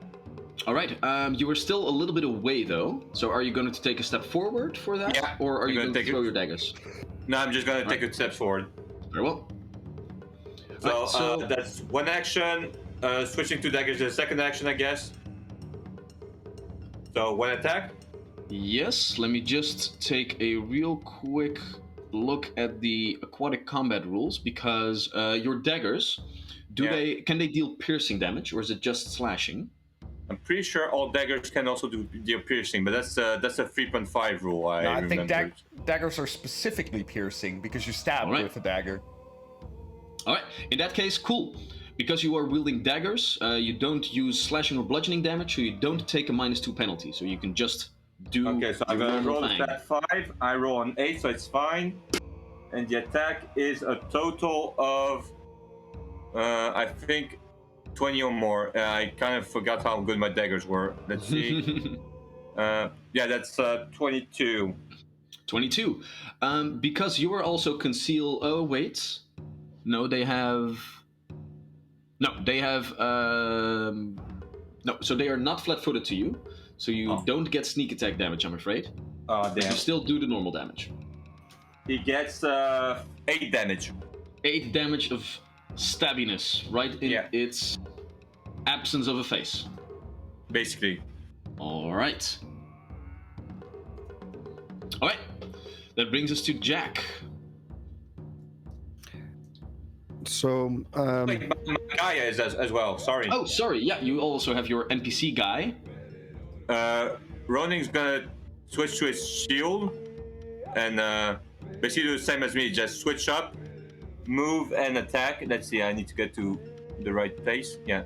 All right. You are still a little bit away, though. So are you going to take a step forward for that? Yeah, Or are I'm you gonna going to take throw it. your daggers? No, I'm just gonna take a step forward. Very well. So, Alright, that's one action. Switching to daggers is the second action, I guess. So one attack. Yes, let me just take a real quick look at the aquatic combat rules, because your daggers, can they deal piercing damage, or is it just slashing? I'm pretty sure all daggers can also do piercing, but that's a 3.5 rule. I think remember. daggers are specifically piercing because you stab Alright. with a dagger. All right, in that case, cool. Because you are wielding daggers, you don't use slashing or bludgeoning damage, so you don't take a -2 penalty. So you can just do. Okay, so I'm your gonna normal roll a thing. flat 5. I roll an 8, so it's fine. And the attack is a total of, I think, 20 or more. I kind of forgot how good my daggers were. Let's see. Yeah, that's 22. 22. Because you are also conceal. Oh wait, no, they have. No, they have. No, so they are not flat-footed to you. So you don't get sneak attack damage, I'm afraid. Oh, But you damn. still do the normal damage. He gets 8 damage. 8 damage of stabbiness, right in its absence of a face. Basically. All right. All right. That brings us to Jack. So, Like, my guy is as well, sorry. Oh, sorry. Yeah, you also have your NPC guy. Roning's gonna switch to his shield and basically do the same as me, just switch up, move and attack. Let's see, I need to get to the right place. Yeah,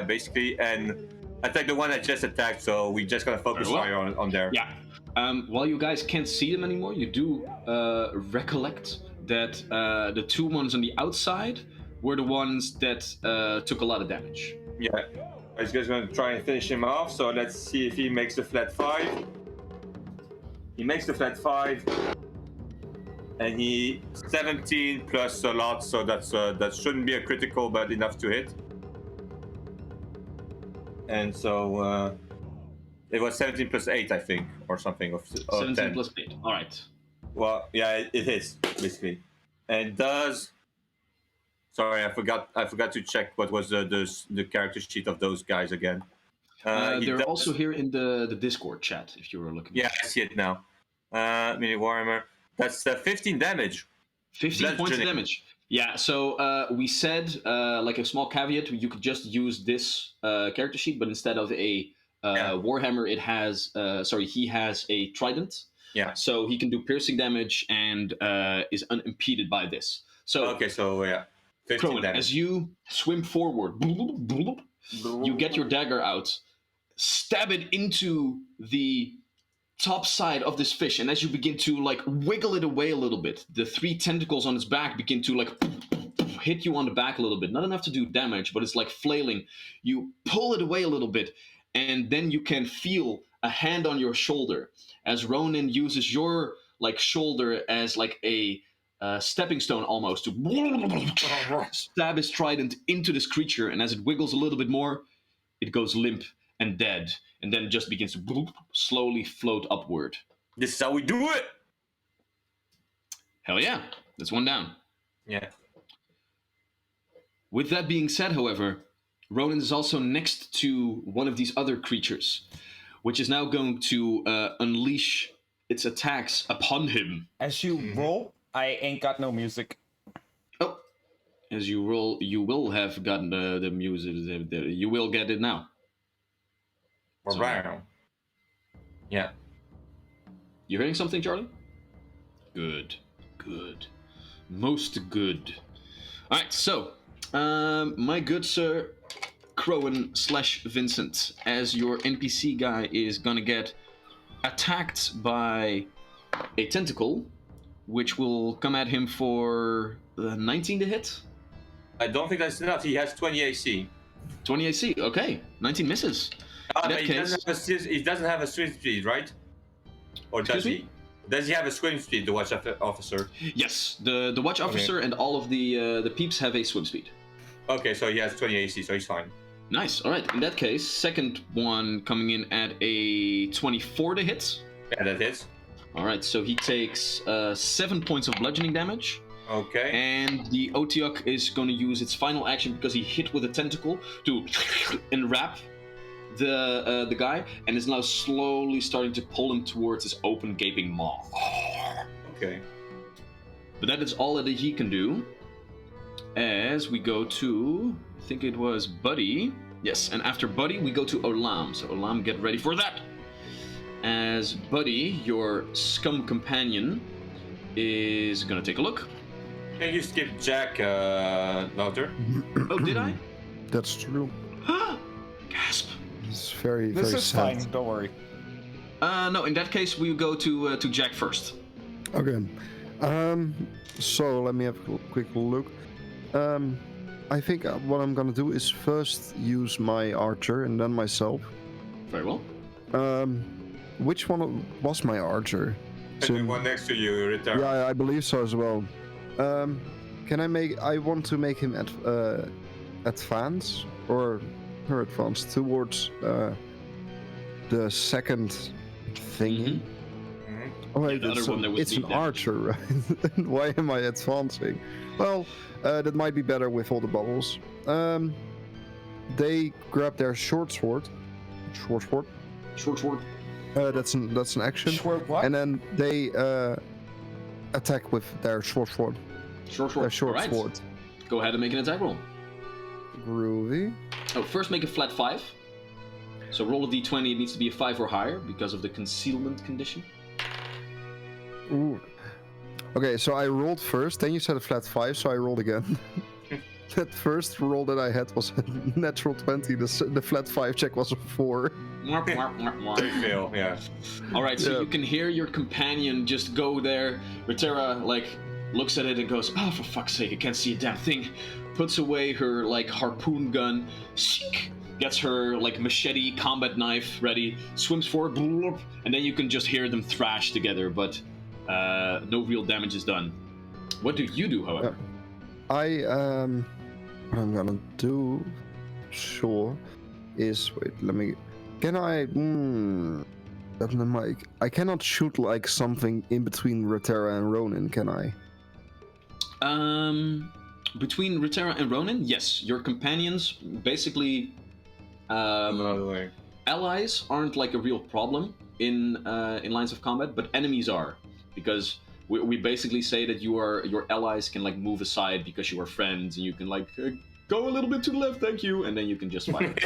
basically, and attack the one I just attacked, so we just gonna focus Very well. fire on there. Yeah. While you guys can't see them anymore, you do recollect that the 2 ones on the outside were the ones that took a lot of damage. Yeah. I was just gonna try and finish him off, so let's see if he makes the flat 5. He makes the flat 5. And he 17 plus a lot, so that shouldn't be a critical, but enough to hit. And so it was 17 plus 8, I think, or something of 17 10. plus 8. All right. Well, yeah, it hits basically, and does. Sorry, I forgot to check what was the character sheet of those guys again. They're also here in the Discord chat if you were looking. Yeah, I see it now. Mini Warhammer. That's 15 damage. 15 points of Bludgeoning. damage. Yeah, so we said, like a small caveat, you could just use this character sheet, but instead of a Warhammer, it has, he has a trident. Yeah. So he can do piercing damage and is unimpeded by this. So, Okay, so yeah, 15 Crowan, damage. as you swim forward, you get your dagger out, stab it into the top side of this fish, and as you begin to like wiggle it away a little bit, the 3 tentacles on its back begin to like hit you on the back a little bit. Not enough to do damage, but it's like flailing. You pull it away a little bit, and then you can feel a hand on your shoulder as Ronan uses your like shoulder as like a stepping stone almost to stab his trident into this creature. And as it wiggles a little bit more, it goes limp and dead, and then just begins to slowly float upward. This is how we do it. Hell yeah, that's one down. Yeah. With that being said, however, Ronan is also next to one of these other creatures, which is now going to unleash its attacks upon him. As you roll, I ain't got no music. Oh, as you roll, you will have gotten the music. You will get it now. So, yeah. You hearing something, Charlie? Good. Most good. Alright, so, my good sir, Crowan / Vincent, as your NPC guy is gonna get attacked by a tentacle, which will come at him for 19 to hit. I don't think that's enough. He has 20 AC. 20 AC, okay. 19 misses. In that He doesn't have a swim speed, right? Or does Excuse he? me? Does he have a swim speed, the watch officer? Yes, the watch officer and all of the peeps have a swim speed. Okay, so he has 20 AC, so he's fine. Nice. All right. In that case, second one coming in at a 24 to hit. Yeah, that hits. All right. So he takes 7 points of bludgeoning damage. Okay. And the Otiok is going to use its final action because he hit with a tentacle to enwrap the guy, and is now slowly starting to pull him towards his open, gaping maw. Okay. But that is all that he can do. As we go to, I think it was Buddy. Yes, and after Buddy, we go to Olam. So Olam, get ready for that. As Buddy, your scum companion, is gonna take a look. Can you skip Jack, Louter? Oh, did I? That's true. Gasp. It's very, This very is sad. fine, don't worry. No, in that case, we go to Jack first. Okay. So let me have a quick look. I think what I'm gonna do is first use my archer and then myself. Very well. Which one was my archer? The one next to you, return. Yeah, I believe so as well. Can I make? I want to make him advance or her advance towards the second thingy. Oh wait, the other one that was it's an beat down. archer, right? Why am I advancing? Well, that might be better with all the bubbles. They grab their short sword. Short sword. That's an action. Short what? And then they attack with their short sword. Their short Alright. sword. Go ahead and make an attack roll. Groovy. Oh, first make a flat 5. So roll a d20, it needs to be a 5 or higher because of the concealment condition. Ooh. Okay, so I rolled first, then you said a flat 5, so I rolled again. That first roll that I had was a natural 20, the flat 5 check was a 4. They fail, yeah. Alright, so Yeah. you can hear your companion just go there. Rotera, looks at it and goes, oh, for fuck's sake, I can't see a damn thing. Puts away her, harpoon gun. Shink! Gets her, machete, combat knife ready. Swims forward, bloop, and then you can just hear them thrash together, but no real damage is done. What do you do, however? What I'm gonna do, sure, is can I? I cannot shoot something in between Rotera and Ronin, can I? Between Rotera and Ronin, yes, your companions basically. Allies aren't a real problem in lines of combat, but enemies are, because we basically say that your allies can move aside because you are friends, and you can go a little bit to the left, thank you, and then you can just fight.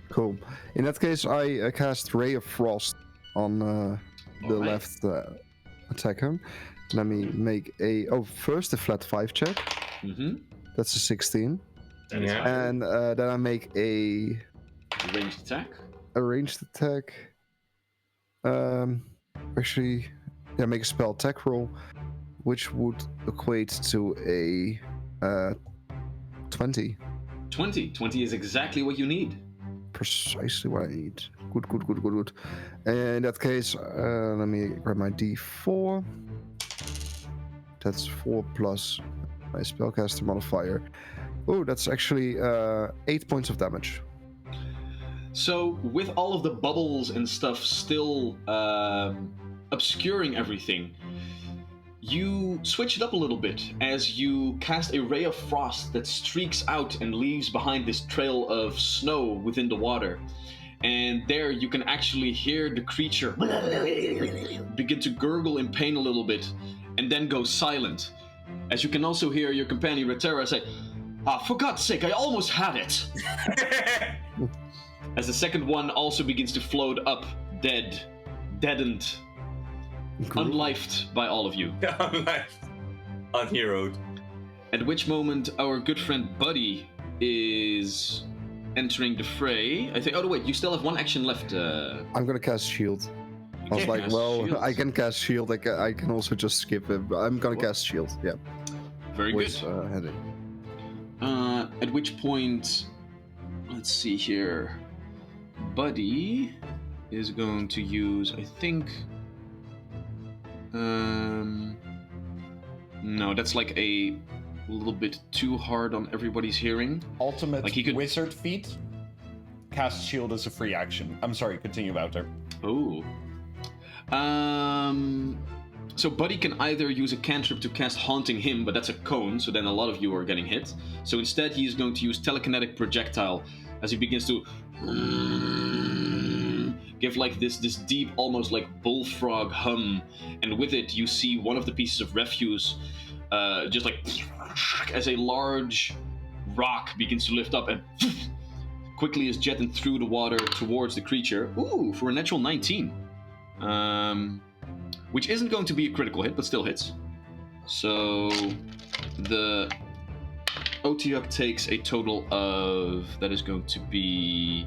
Cool. In that case, I cast Ray of Frost on the Alright. left attacker. Let me make first a flat 5 check. Mm-hmm. That's a 16. Yeah. And then I make a Ranged attack. ranged attack. Actually, make a spell attack roll, which would equate to a 20. 20. 20 is exactly what you need. Precisely what I need. Good. In that case, let me grab my D4. That's 4 plus my spellcaster modifier. Oh, that's actually 8 points of damage. So, with all of the bubbles and stuff still obscuring everything, you switch it up a little bit as you cast a ray of frost that streaks out and leaves behind this trail of snow within the water. And there you can actually hear the creature begin to gurgle in pain a little bit and then go silent. As you can also hear your companion Retera say, for God's sake, I almost had it! As the second one also begins to float up, deadened, unlifed by all of you. Unlifed. Unheroed. At which moment our good friend Buddy is entering the fray. I think. Oh wait, you still have one action left. I'm gonna cast shield. I was like, cast well, shield. I can cast shield. I can also just skip it. But I'm gonna cast shield. Yeah. Very With, good. heading. At which point, let's see here. Buddy is going to use, I think. No, that's like a little bit too hard on everybody's hearing. Ultimate Like he could- wizard feat. Cast shield as a free action. I'm sorry, continue, Wouter. Oh. So Buddy can either use a cantrip to cast Haunting Him, but that's a cone, so then a lot of you are getting hit. So instead he is going to use Telekinetic Projectile as he begins to give like this deep, almost like bullfrog hum, and with it you see one of the pieces of refuse just like as a large rock begins to lift up and quickly is jetting through the water towards the creature. Ooh, for a natural 19. Which isn't going to be a critical hit, but still hits. So the Otiuk takes a total of, that is going to be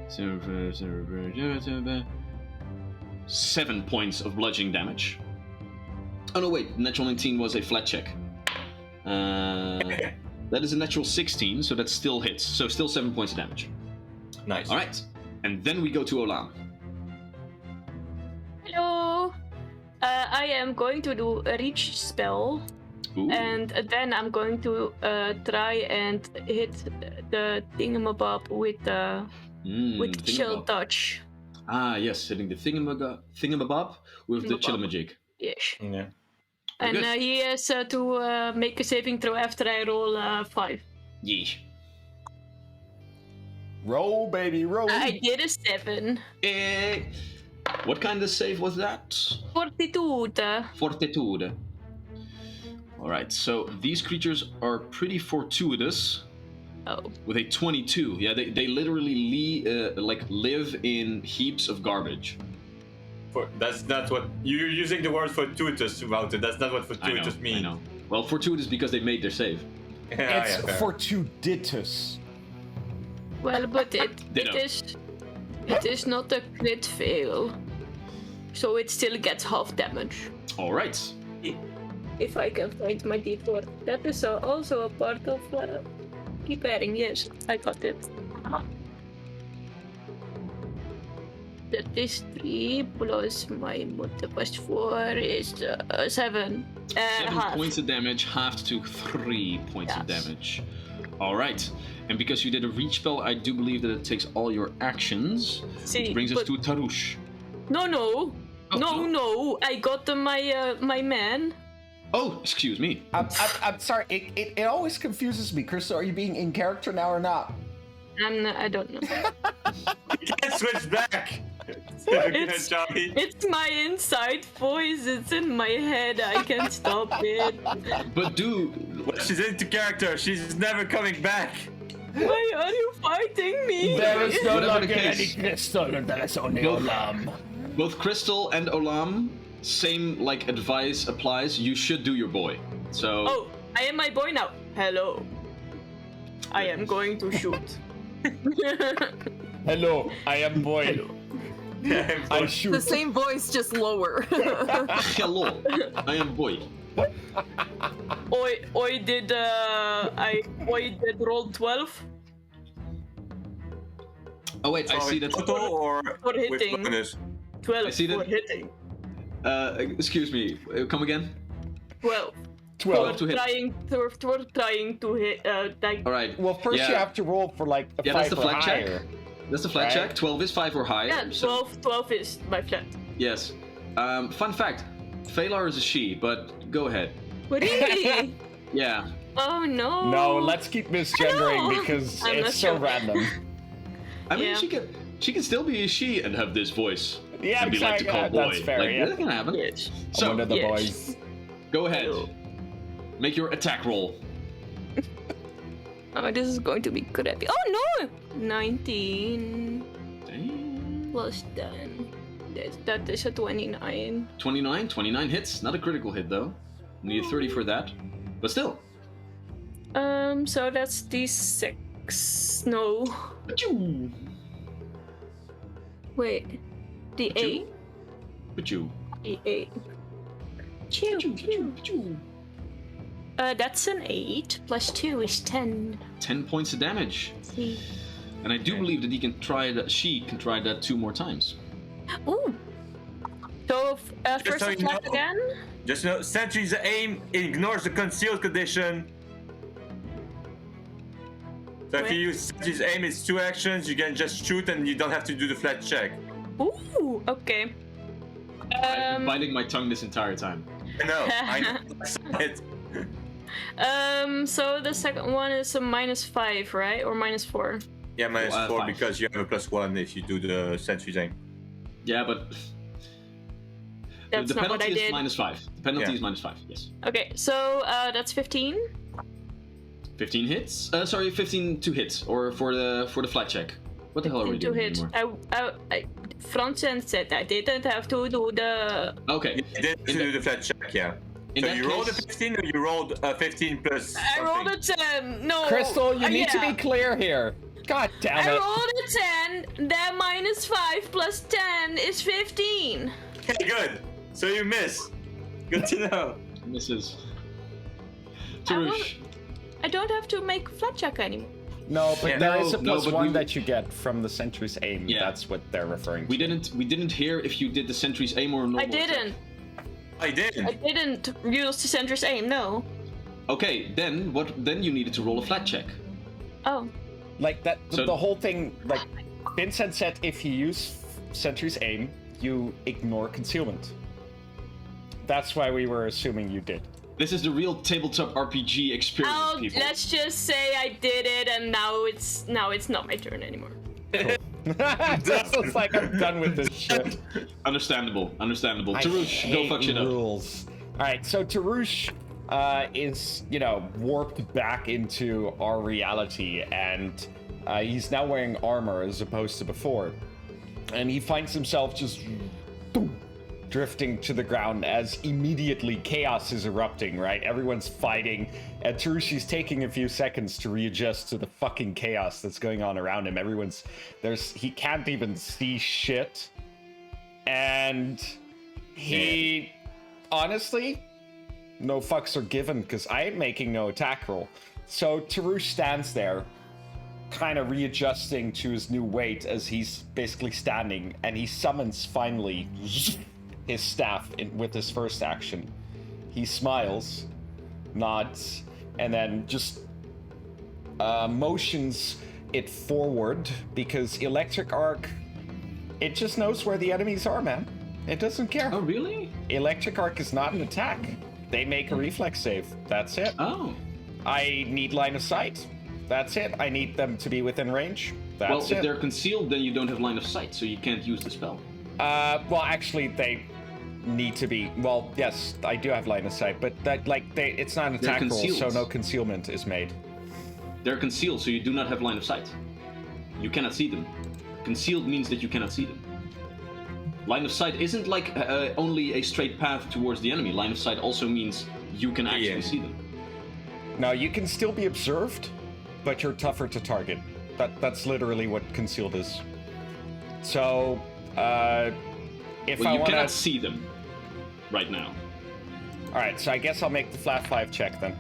7 points of bludgeoning damage. Oh no, wait, natural 19 was a flat check. That is a natural 16, so that still hits. So still 7 points of damage. Nice. All right, and then we go to Olam. Hello. I am going to do a reach spell, Ooh. and then I'm going to try and hit the thingamabob with chill Thingamabob. touch. Ah, yes, hitting the thingamabob with the Thingamabob. chillamajig. Yes. Yeah. And good. he has to make a saving throw after I roll 5. Yeesh. Roll, baby, roll. I did a 7. What kind of save was that? Fortitude. Fortitude. Alright, so these creatures are pretty fortuitous Oh. with a 22. Yeah, they literally live in heaps of garbage. That's not what you're using the word fortuitous about it. That's not what I fortuitous know, means. I know. Well, fortuitous because they made their save. Yeah, It's fair. fortuitous. Well, but Ditto. it is not a crit fail, so it still gets half damage. Alright. If I can find my D4, that is also a part of preparing. Yes, I got it. That is 3 plus my multiple 4 is 7. 7 Half. points of damage, halved to 3 points of Yes. damage. Alright. And because you did a reach spell, I do believe that it takes all your actions. See, Which brings us but- to Tarush. No. Oh, No, I got my man. Oh, excuse me. I'm sorry. It always confuses me. Crystal, are you being in character now or not? I don't know. You can't switch back. It's- Johnny. It's my inside voice. It's in my head. I can't stop it. But dude, Well, she's into character. She's never coming back. Why are you fighting me? There is no Whatever longer the case. any crystal, and there is only Both- Olam. both Crystal and Olam, same like advice applies. You should do your boy. So Oh, I am my boy now. Hello. I am going to shoot. Hello, I am boy. I The shoot. same voice, just lower. hello, I am boy. I did roll 12 Oh wait, I see that. Total or for with hitting. bonus? 12 I see that- for hitting. Excuse me. Come again. 12. 12 to hit. We're trying to hit. Like, All right. Well, first Yeah. you have to roll for like a Yeah, 5 that's the or flat check. higher. That's the flat Right. check. 12 is 5 or higher. yeah, so- 12 is my flat. Yes. Fun fact: Phalar is a she, but go ahead. Really? Yeah. Oh no. No, let's keep misgendering know. because I'm not it's so sure. random. I mean, Yeah. she can still be a she and have this voice. Yeah, and be like to exactly. call Yeah, boy. that's fair, Like, yeah. that can happen. Yes. So One of the yes. boys. go ahead. Make your attack roll. Oh, this is going to be crappy. Oh no! 19 Damn. plus 10. That is a 29. 29. 29 hits. Not a critical hit though. Need a 30 for that. But still. So that's D6. No. Achoo. Wait. D8. Achoo. D8. Chew, chew. That's an 8 plus 2 is 10. 10 points of damage. See. And I do believe that she can try that 2 more times. Ooh. So first so you attack know. again. Just know, Sentry's aim ignores the concealed condition. So if you use Sentry's aim, it's 2 actions. You can just shoot, and you don't have to do the flat check. Ooh. Okay. I've been biting my tongue this entire time. I know. I know. I saw it. So the second one is a -5, right? Or -4? Yeah, minus 4 5. because you have a +1 if you do the Sentry's aim. Yeah, but That's the not what penalty I is did. -5. The penalty Yeah. is -5. Yes. Okay, so that's 15. 15 hits. Sorry, 15 to hit, or for the flat check. What the hell are we 15 to doing hit. anymore? Franzen said I didn't have to do the. Okay. You did In to the- do the flat check, yeah. in So that you rolled a case- 15 or you rolled a 15 plus I rolled a something? 10. No. Crystal, you need to yeah. be clear here. God damn I it. rolled a 10. That -5 plus 10 is 15. Okay, good. So you miss. Good to know. Mrs. I won't- Tarush. I don't have to make flat check anymore. No, but Yeah. there is a No, plus but 1 we- that you get from the sentry's aim. Yeah. That's what they're referring to. We didn't hear if you did the sentry's aim or a normal I didn't. attack. I didn't. I didn't use the center's aim. No. Okay, then what? Then you needed to roll a flat check. Oh. Like that, So- the whole thing, like, Vincent said if you use sentry's aim, you ignore concealment. That's why we were assuming you did. This is the real tabletop RPG experience, people. Let's just say I did it, and now it's not my turn anymore. This is like, I'm done with this shit. Understandable. I Tarush, go hate fuck shit up. rules. Alright, so Tarush is, warped back into our reality, and he's now wearing armor as opposed to before. And he finds himself just drifting to the ground as immediately chaos is erupting, right? Everyone's fighting, and Tarushi's taking a few seconds to readjust to the fucking chaos that's going on around him. He can't even see shit. And he, honestly, no fucks are given, because I ain't making no attack roll. So Tarush stands there, kind of readjusting to his new weight as he's basically standing, and he summons finally his staff with his first action. He smiles, nods, and then just motions it forward, because Electric Arc, it just knows where the enemies are, man. It doesn't care. Oh, really? Electric Arc is not an attack. They make a reflex save. That's it. Oh. I need line of sight. That's it. I need them to be within range. That's Well, it. if they're concealed, then you don't have line of sight, so you can't use the spell. Well, actually, they need to be. Well, yes, I do have line of sight, but it's not an They're attack roll, so concealed. no concealment is made. They're concealed, so you do not have line of sight. You cannot see them. Concealed means that you cannot see them. Line of sight isn't like only a straight path towards the enemy. Line of sight also means you can actually see them. Now, you can still be observed, but you're tougher to target. That's literally what concealed is. So, if Well, I you want cannot to... see them right now. All right, so I guess I'll make the flat 5 check then.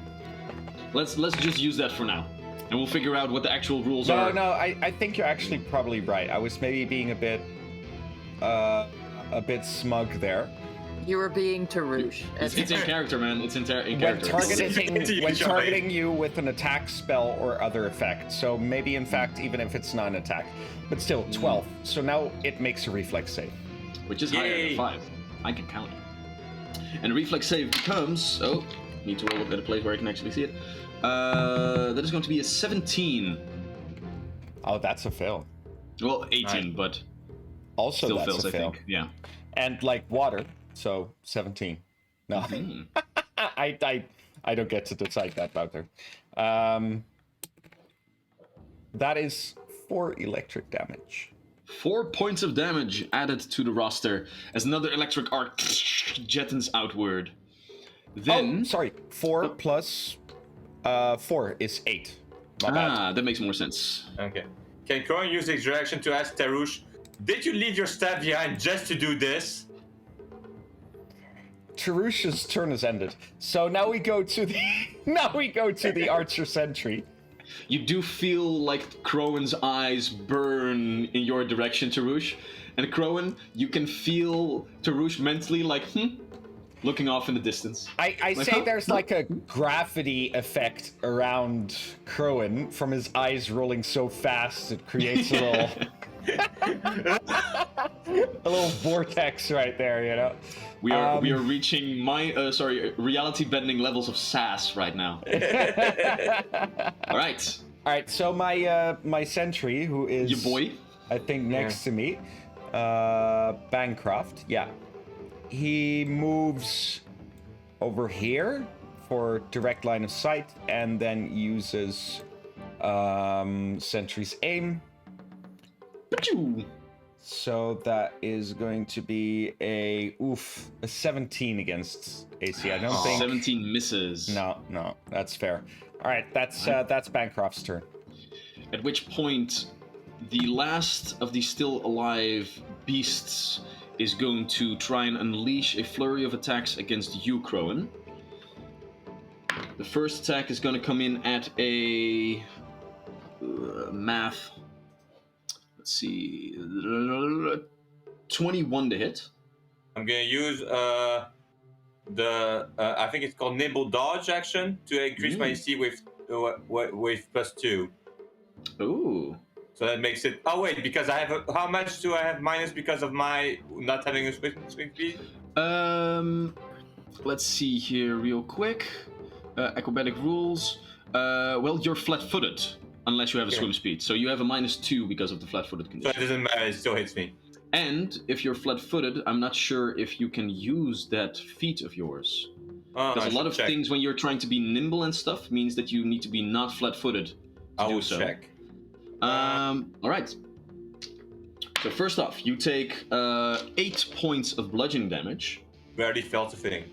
Let's just use that for now, and we'll figure out what the actual rules No, are. no, I think you're actually probably right. I was maybe being a bit smug there. You were being Tarouche. It's in character, man. It's in When character. targeting you with an attack spell or other effect. So maybe, in fact, even if it's not an attack. But still, 12. So now it makes a reflex save. Which is higher than 5. I can count. And the reflex save becomes... Oh, need to roll up at a place where I can actually see it. That is going to be a 17. Oh, that's a fail. Well, 18, Right. but Also, still that's fails, a I fail. think. Yeah. And like water, so 17. No, Mhm. I don't get to decide that, Wouter. That is 4 electric damage. 4 points of damage added to the roster as another electric arc jettons outward. Then... Oh, sorry. 4 plus 4 is 8. My bad. that makes more sense. Okay. Can Corin use his reaction to ask Tarouche, did you leave your staff behind just to do this? Tarouche's turn has ended. So now we go to the Archer Sentry. You do feel like Crowan's eyes burn in your direction, Tarouche. And Crowan, you can feel Tarouche mentally like, looking off in the distance. I Like, say huh? there's like a gravity effect around Crowan from his eyes rolling so fast it creates a little vortex right there, you know. We are reaching reality bending levels of sass right now. All right, All right, so my sentry, who is your boy. I think next to me, Bancroft. Yeah, he moves over here for direct line of sight, and then uses Sentry's aim. Pachoo! So that is going to be a 17 against AC. I don't think 17 misses. No, that's fair. All right, that's Bancroft's turn. At which point, the last of the still alive beasts is going to try and unleash a flurry of attacks against you, Crowan. The first attack is going to come in at a math. Let's see, 21 to hit. I'm gonna use I think it's called Nimble Dodge action to increase my AC with +2. Ooh. So that makes it. Oh wait, because I have how much do I have minus because of my not having a swing speed? Let's see here real quick. Acrobatic rules. Well, you're flat-footed unless you have a swim speed. So you have a -2 because of the flat-footed So condition. it doesn't matter. It still hits me. And if you're flat-footed, I'm not sure if you can use that feat of yours. Because a lot of things when you're trying to be nimble and stuff means that you need to be not flat-footed to I do will so. check. All right. So first off, you take 8 points of bludgeoning damage. Barely felt a thing.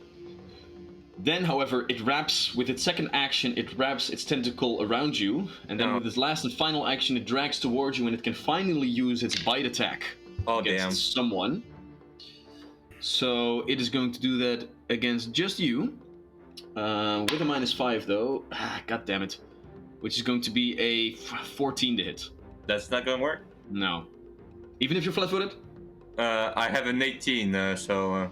Then, however, it wraps, with its second action, it wraps its tentacle around you, and then with its last and final action, it drags towards you, and it can finally use its bite attack against someone. So it is going to do that against just you, with a -5 though. God damn it. Which is going to be a 14 to hit. That's not gonna work. No. Even if you're flat-footed? I have an 18, so.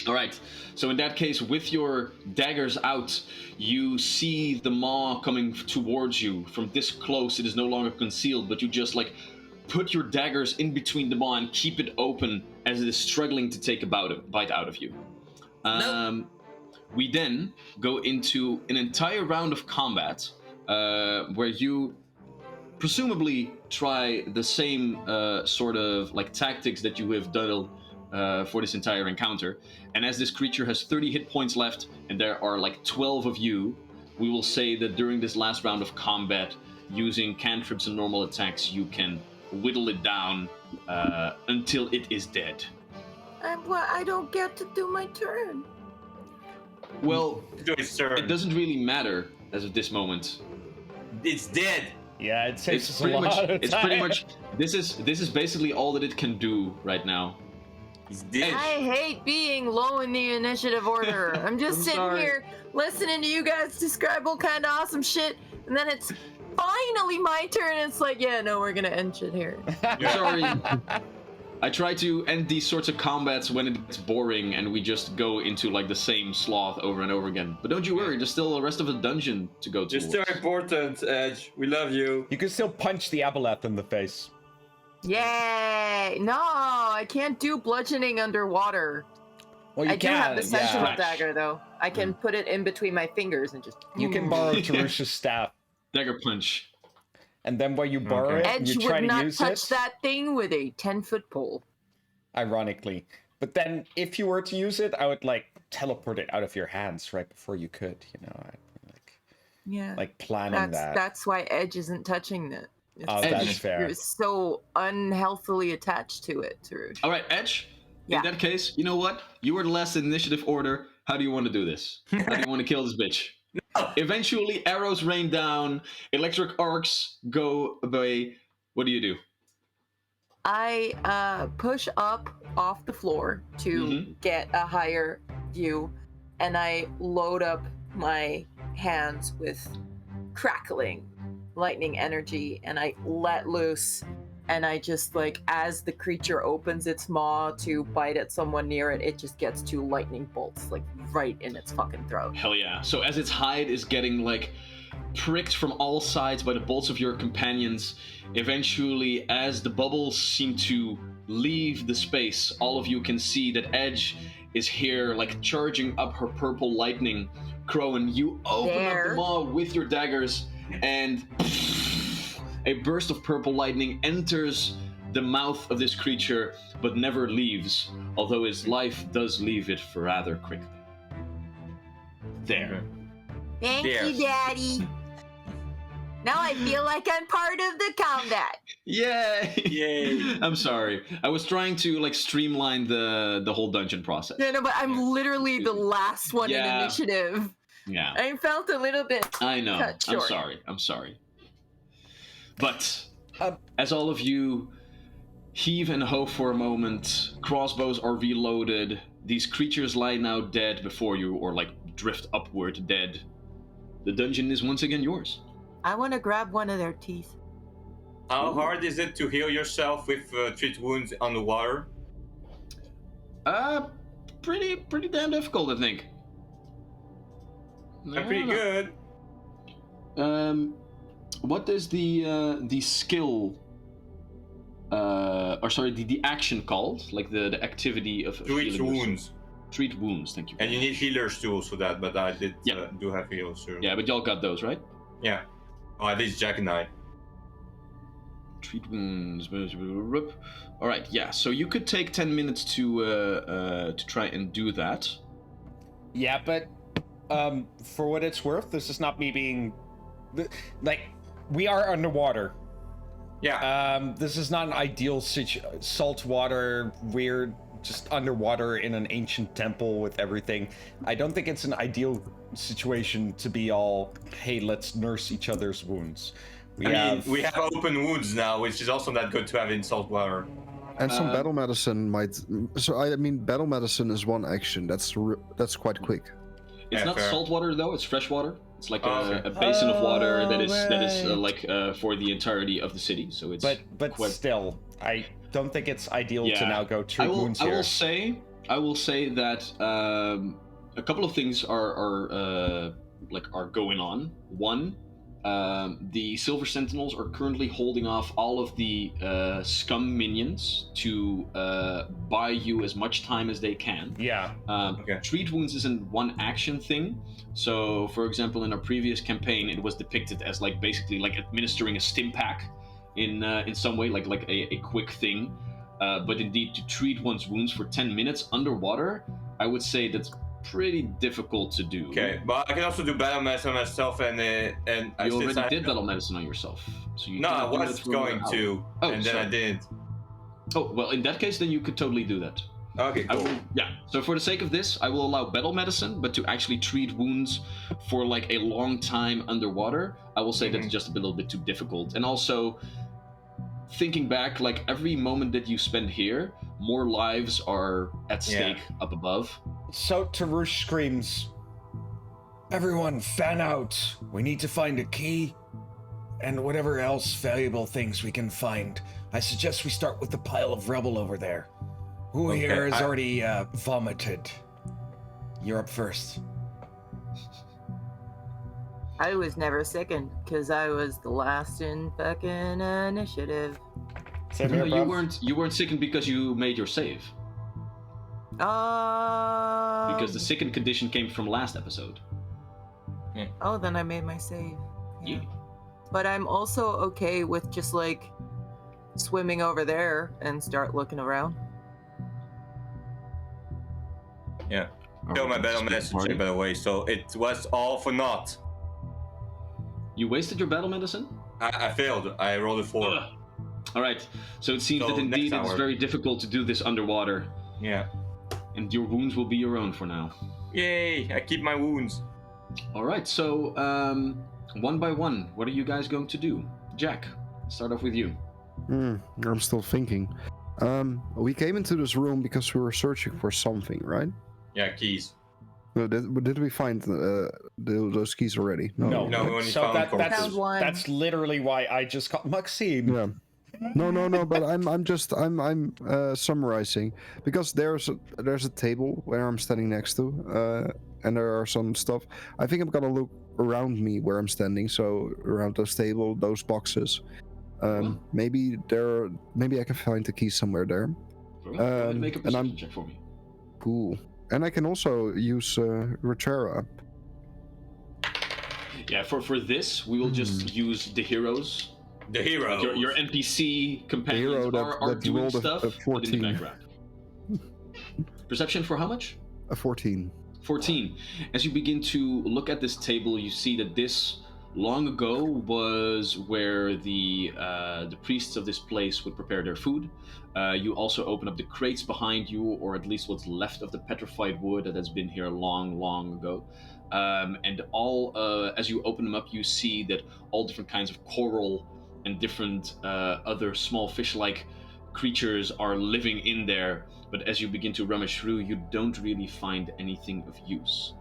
All right. So in that case, with your daggers out, you see the maw coming towards you. From this close, it is no longer concealed, but you just like put your daggers in between the maw and keep it open as it is struggling to take a bite out of you. We then go into an entire round of combat where you presumably try the same sort of like tactics that you have done for this entire encounter. And as this creature has 30 hit points left, and there are like 12 of you, we will say that during this last round of combat, using cantrips and normal attacks, you can whittle it down until it is dead. I don't get to do my turn. Well, Do its turn. it doesn't really matter as of this moment. It's dead. Yeah, it takes us a It's lot of pretty time. much. This is basically all that it can do right now. He's dead. I hate being low in the initiative order. I'm just I'm sitting sorry. here listening to you guys describe all kind of awesome shit, and then it's finally my turn. And it's like, yeah, no, we're gonna end shit here. I'm sorry. I try to end these sorts of combats when it gets boring and we just go into like the same sloth over and over again. But don't you worry, there's still the rest of the dungeon to go to. You're still important, Edge. We love you. You can still punch the Abolair in the face. Yay! No, I can't do bludgeoning underwater. Well, you I do have the sentinel yeah. dagger though. I can put it in between my fingers and just. You can borrow Tarusha's staff, Dagger punch. and then when you borrow it, Edge you try would to not use touch it. that thing with a 10-foot pole. Ironically, but then if you were to use it, I would like teleport it out of your hands right before you could. You know, Yeah. like planning that. That's why Edge isn't touching it. Oh, Edge. that's fair. You're so unhealthily attached to it, Tarush. All right, Edge. Yeah. In that case, you know what? You were the last in initiative order. How do you want to do this? How do you want to kill this bitch? Eventually, arrows rain down. Electric arcs go away. What do you do? I push up off the floor to get a higher view, and I load up my hands with crackling lightning energy, and I let loose, and I just like, as the creature opens its maw to bite at someone near it, it just gets two lightning bolts like right in its fucking throat. Hell yeah. So as its hide is getting like pricked from all sides by the bolts of your companions, eventually as the bubbles seem to leave the space, all of you can see that Edge is here like charging up her purple lightning. Crowin, you open up the maw with your daggers, and a burst of purple lightning enters the mouth of this creature but never leaves, although his life does leave it rather quickly. There. Thank There. you, Daddy. Now I feel like I'm part of the combat. Yay! Yay. I'm sorry. I was trying to like streamline the whole dungeon process. No, but I'm literally the last one in Yeah. initiative. Yeah. I felt a little bit. I know. Cut I'm short. sorry. I'm sorry. But as all of you heave and ho for a moment, crossbows are reloaded. These creatures lie now dead before you, or like drift upward dead. The dungeon is once again yours. I want to grab one of their teeth. How hard is it to heal yourself with treat wounds on the water? Pretty damn difficult, I think. I'm pretty good. What is the skill? Or sorry, the action called? Like the activity of Treat healing yourself? wounds. Treat wounds. Thank you. And you need healer's tools for that, but I did Yeah. do have healers too. Yeah, but y'all got those, right? Yeah. Oh, at least Jack and I. Treat wounds. All right. Yeah. So you could take 10 minutes to try and do that. Yeah, but for what it's worth, this is not me being like, we are underwater. Yeah. This is not an ideal saltwater, weird, just underwater in an ancient temple with everything. I don't think it's an ideal situation to be all, hey, let's nurse each other's wounds. we have open wounds now, which is also not good to have in salt water. And some battle medicine might. So I mean, battle medicine is one action. That's quite quick. It's Yeah, not fair. salt water though. It's fresh water. It's like Oh, a basin of water that is right. like for the entirety of the city. So it's But quite... Still, I don't think it's ideal to Yeah. now go treat wounds I here. will say that a couple of things are going on. One, the Silver Sentinels are currently holding off all of the scum minions to buy you as much time as they can. Yeah. Okay. Treat wounds isn't one action thing. So, for example, in our previous campaign, it was depicted as like basically like administering a stim pack in some way, like a quick thing. But indeed, to treat one's wounds for 10 minutes underwater, I would say that's pretty difficult to do. Okay, but I can also do battle medicine on myself, and I You already since I- did battle medicine on yourself. So you No, I cannot do was it for going another to, hour. Oh, and then sorry. I didn't. Oh, well, in that case, then you could totally do that. Okay, I cool. will, yeah. So for the sake of this, I will allow battle medicine, but to actually treat wounds for like a long time underwater, I will say that's just a little bit too difficult. And also, thinking back, like every moment that you spend here, more lives are at stake up above. So Tarush screams, "Everyone, fan out! We need to find a key, and whatever else valuable things we can find. I suggest we start with the pile of rubble over there. Who here has already vomited? You're up first." I was never sickened because I was the last in fucking initiative. Same No, here, you bruv. weren't sickened because you made your save. Because the sickened condition came from last episode. Oh, then I made my save. Yeah. But I'm also okay with just like swimming over there and start looking around. Yeah. Kill my battle medicine check, by the way, so it was all for naught. You wasted your battle medicine? I failed. I rolled a 4. Ugh. All right. So it seems So that indeed next it's hour. very difficult to do this underwater, Yeah. and your wounds will be your own for now. Yay! I keep my wounds. All right. So one by one, what are you guys going to do? Jack, start off with you. I'm still thinking. We came into this room because we were searching for something, right? Yeah, keys. No, did we find those keys already? No, No, we only so found corpses. Found one. that's literally why I just called Maxime. Yeah. No. But I'm summarizing because there's a table where I'm standing next to, and there are some stuff. I think I'm gonna look around me where I'm standing. So around those table, those boxes. Maybe I can find the key somewhere there. Go ahead and make a and I'm- perception check for me. Cool. And I can also use Retera. Yeah, for this, we will just use the heroes. The hero. Like your NPC companions hero are that doing rolled a stuff but in the 14. background. Perception for how much? A 14. 14. As you begin to look at this table, you see that this long ago was where the priests of this place would prepare their food. You also open up the crates behind you, or at least what's left of the petrified wood that has been here long ago. And all as you open them up, you see that all different kinds of coral and different other small fish-like creatures are living in there. But as you begin to rummage through, you don't really find anything of use.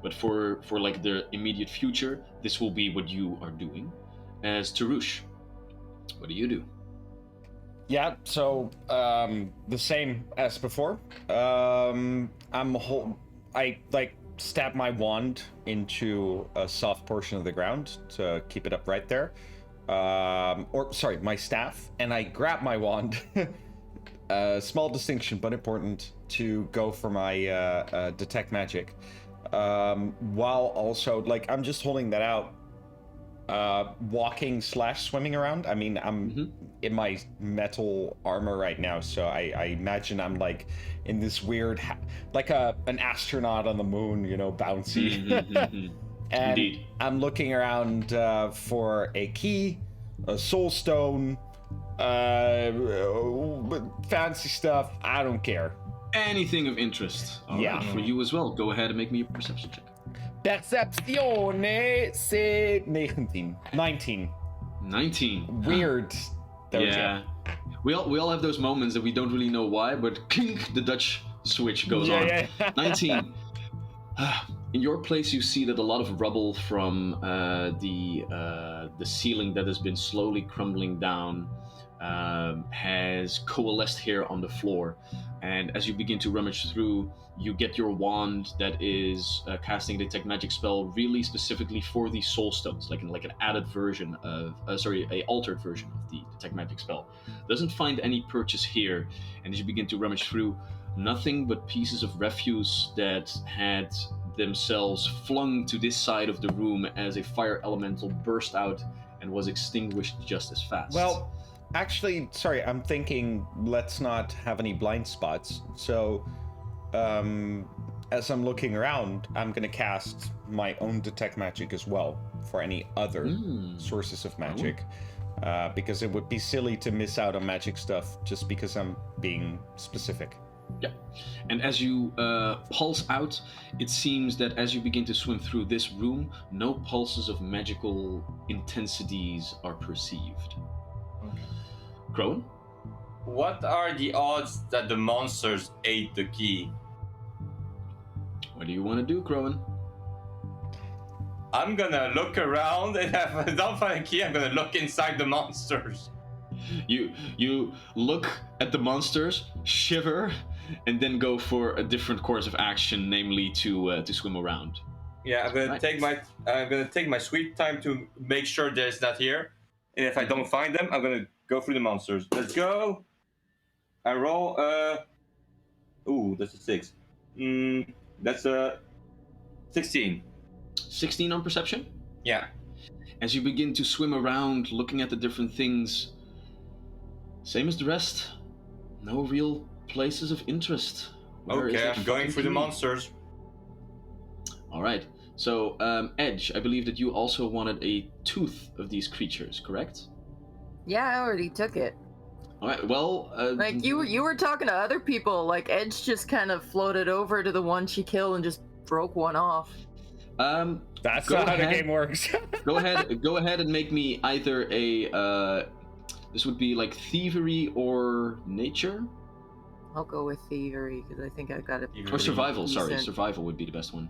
But for like the immediate future, this will be what you are doing. As Tarush, what do you do? Yeah, so the same as before. I like stab my wand into a soft portion of the ground to keep it upright there. My staff, and I grab my wand. Small distinction, but important, to go for my detect magic. While also, like, I'm just holding that out, walking/swimming around. I mean, I'm in my metal armor right now, so I imagine I'm like in this weird, like an astronaut on the moon, you know, bouncy. And Indeed. I'm looking around for a key, a soul stone, fancy stuff. I don't care. Anything of interest. All Yeah. right, for you as well. Go ahead and make me a perception check. Percepzione, c'est 19. 19. Weird. There we go. Yeah. We all have those moments that we don't really know why, but clink, the Dutch switch goes on. Yeah. 19. In your place, you see that a lot of rubble from the ceiling that has been slowly crumbling down has coalesced here on the floor. And as you begin to rummage through, you get your wand that is casting a detect magic spell really specifically for the soul stones, like an added version of, a altered version of the detect magic spell. Doesn't find any purchase here. And as you begin to rummage through, nothing but pieces of refuse that had themselves flung to this side of the room as a fire elemental burst out and was extinguished just as fast. Well, actually, sorry, I'm thinking let's not have any blind spots. So, as I'm looking around, I'm gonna cast my own detect magic as well for any other sources of magic. Because it would be silly to miss out on magic stuff just because I'm being specific. Yeah. And as you pulse out, it seems that as you begin to swim through this room, no pulses of magical intensities are perceived. Crone? What are the odds that the monsters ate the key? What do you want to do, Crone? I'm gonna look around, and if I don't find a key, I'm gonna look inside the monsters. You look at the monsters, shiver, and then go for a different course of action, namely to swim around. Yeah, I'm gonna Right. take my sweet time to make sure there's not here, and if I don't find them, I'm gonna go through the monsters. Let's go. I roll. Ooh, that's a 6. That's a 16. 16 on perception? Yeah. As you begin to swim around, looking at the different things, same as the rest, no real places of interest. Where is Okay, that I'm going fucking through the key? monsters. All right. So, Edge, I believe that you also wanted a tooth of these creatures, correct? Yeah, I already took it. All right. Well, Like you were talking to other people. Like Edge just kind of floated over to the one she killed and just broke one off. That's Go not how the ahead. game works. Go ahead and make me either a this would be like thievery or nature I'll go with thievery because I think I got it. or survival. Sorry, Decent. survival would be the best one.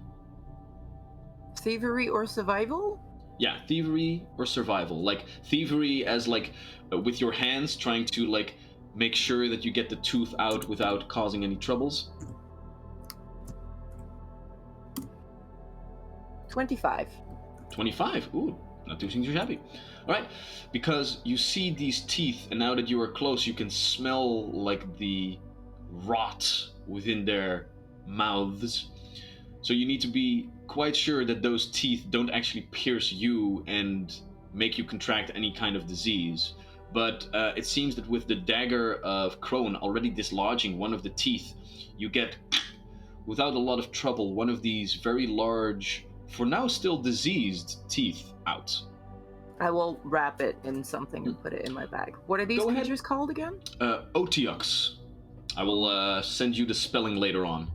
Thievery or survival? Yeah, thievery or survival. Like thievery as like with your hands trying to like make sure that you get the tooth out without causing any troubles. 25. 25. Ooh, not too shabby. All right, because you see these teeth, and now that you are close, you can smell like the rot within their mouths. So you need to be quite sure that those teeth don't actually pierce you and make you contract any kind of disease. But it seems that with the dagger of Crone already dislodging one of the teeth, you get, without a lot of trouble, one of these very large, for now still diseased, teeth out. I will wrap it in something and put it in my bag. What are these Go ahead. creatures called again? Otyux. I will send you the spelling later on.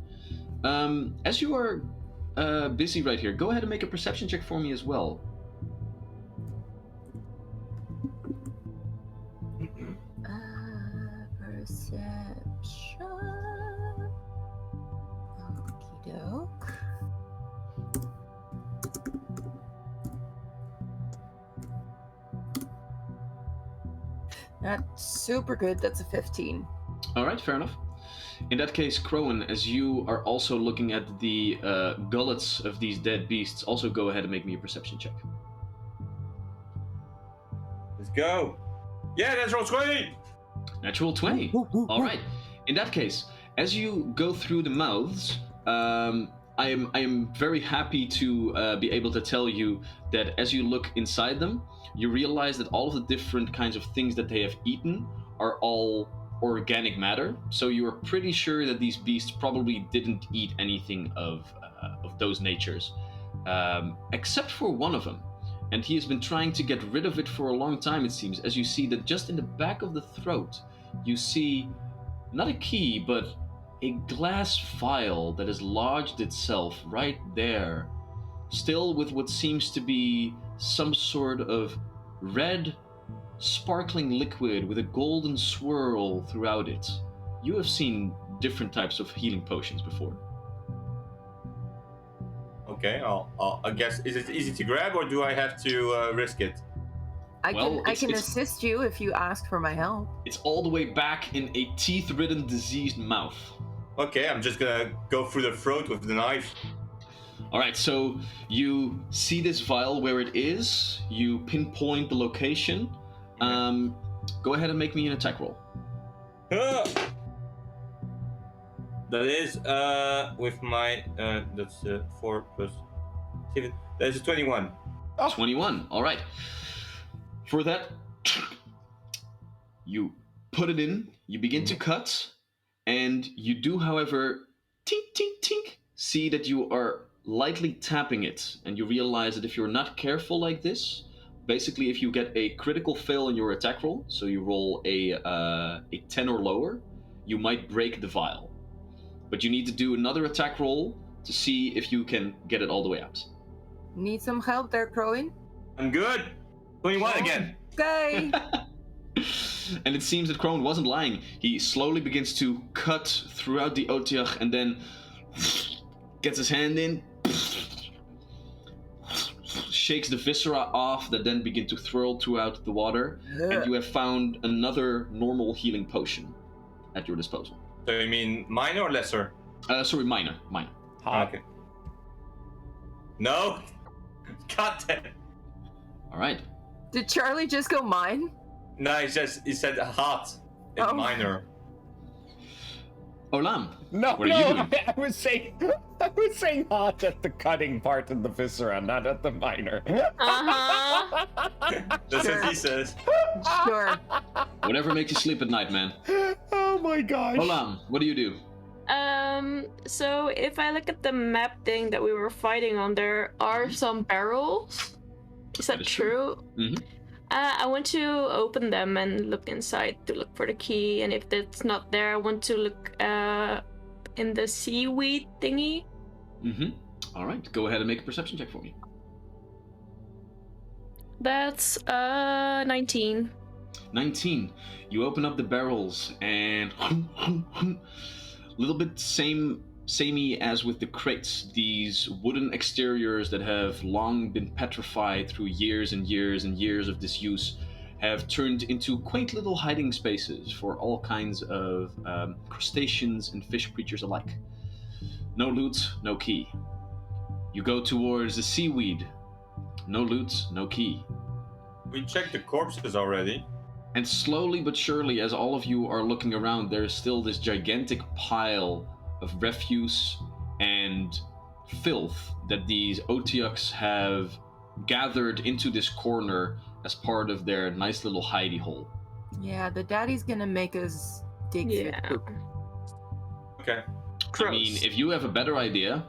As you are busy right here, go ahead and make a perception check for me as well. Perception. Okie doke. That's super good. That's a 15. All right, fair enough. In that case, Crone, as you are also looking at the gullets of these dead beasts, also go ahead and make me a perception check. Let's go. Yeah, that's roll 20. Natural 20. All right. In that case, as you go through the mouths, I am very happy to be able to tell you that as you look inside them, you realize that all of the different kinds of things that they have eaten are all organic matter. So you are pretty sure that these beasts probably didn't eat anything of those natures, except for one of them. And he has been trying to get rid of it for a long time, it seems, as you see that just in the back of the throat, you see not a key, but a glass vial that has lodged itself right there, still with what seems to be some sort of red, sparkling liquid with a golden swirl throughout it. You have seen different types of healing potions before. Okay, I guess, is it easy to grab, or do I have to risk it? I Well, can it's- assist you if you ask for my help. It's all the way back in a teeth-ridden, diseased mouth. Okay, I'm just gonna go through the throat with the knife. All right, so you see this vial where it is. You pinpoint the location. Go ahead and make me an attack roll. Ah! That is with my that's 4 plus 7. That is a 21. 21. All right. For that, you put it in. You begin to cut, and you do, however, tink tink tink, see that you are lightly tapping it, and you realize that if you're not careful like this, basically if you get a critical fail in your attack roll, so you roll a 10 or lower, you might break the vial. But you need to do another attack roll to see if you can get it all the way out. Need some help there, Crowing? I'm good. 21 again. Okay. And it seems that Crone wasn't lying. He slowly begins to cut throughout the Otiach and then gets his hand in, shakes the viscera off that then begin to swirl throughout the water, and you have found another normal healing potion at your disposal. So you mean minor or lesser? Sorry, minor. Okay. No. God damn. All right. Did Charlie just go mine? No, he said hot in Oh. minor. Olam. No, What are you doing? I was saying hot at the cutting part in the viscera, not at the minor. Uh-huh. That's what he says. Sure. Whatever makes you sleep at night, man. Oh my gosh. Olam, what do you do? So if I look at the map thing that we were fighting on, there are some barrels. Is that That is true. true? Mhm. I want to open them and look inside to look for the key, and if that's not there, I want to look in the seaweed thingy. Mm-hmm. All right, go ahead and make a perception check for me. That's 19. 19. You open up the barrels and little bit samey as with the crates. These wooden exteriors that have long been petrified through years and years and years of disuse have turned into quaint little hiding spaces for all kinds of crustaceans and fish creatures alike. No loot, no key. You go towards the seaweed. No loot, no key. We checked the corpses already. And slowly but surely, as all of you are looking around, there is still this gigantic pile of refuse and filth that these Otiaks have gathered into this corner as part of their nice little hidey hole. Yeah, the daddy's gonna make us dig through Yeah. poop. Okay. I mean, if you have a better idea,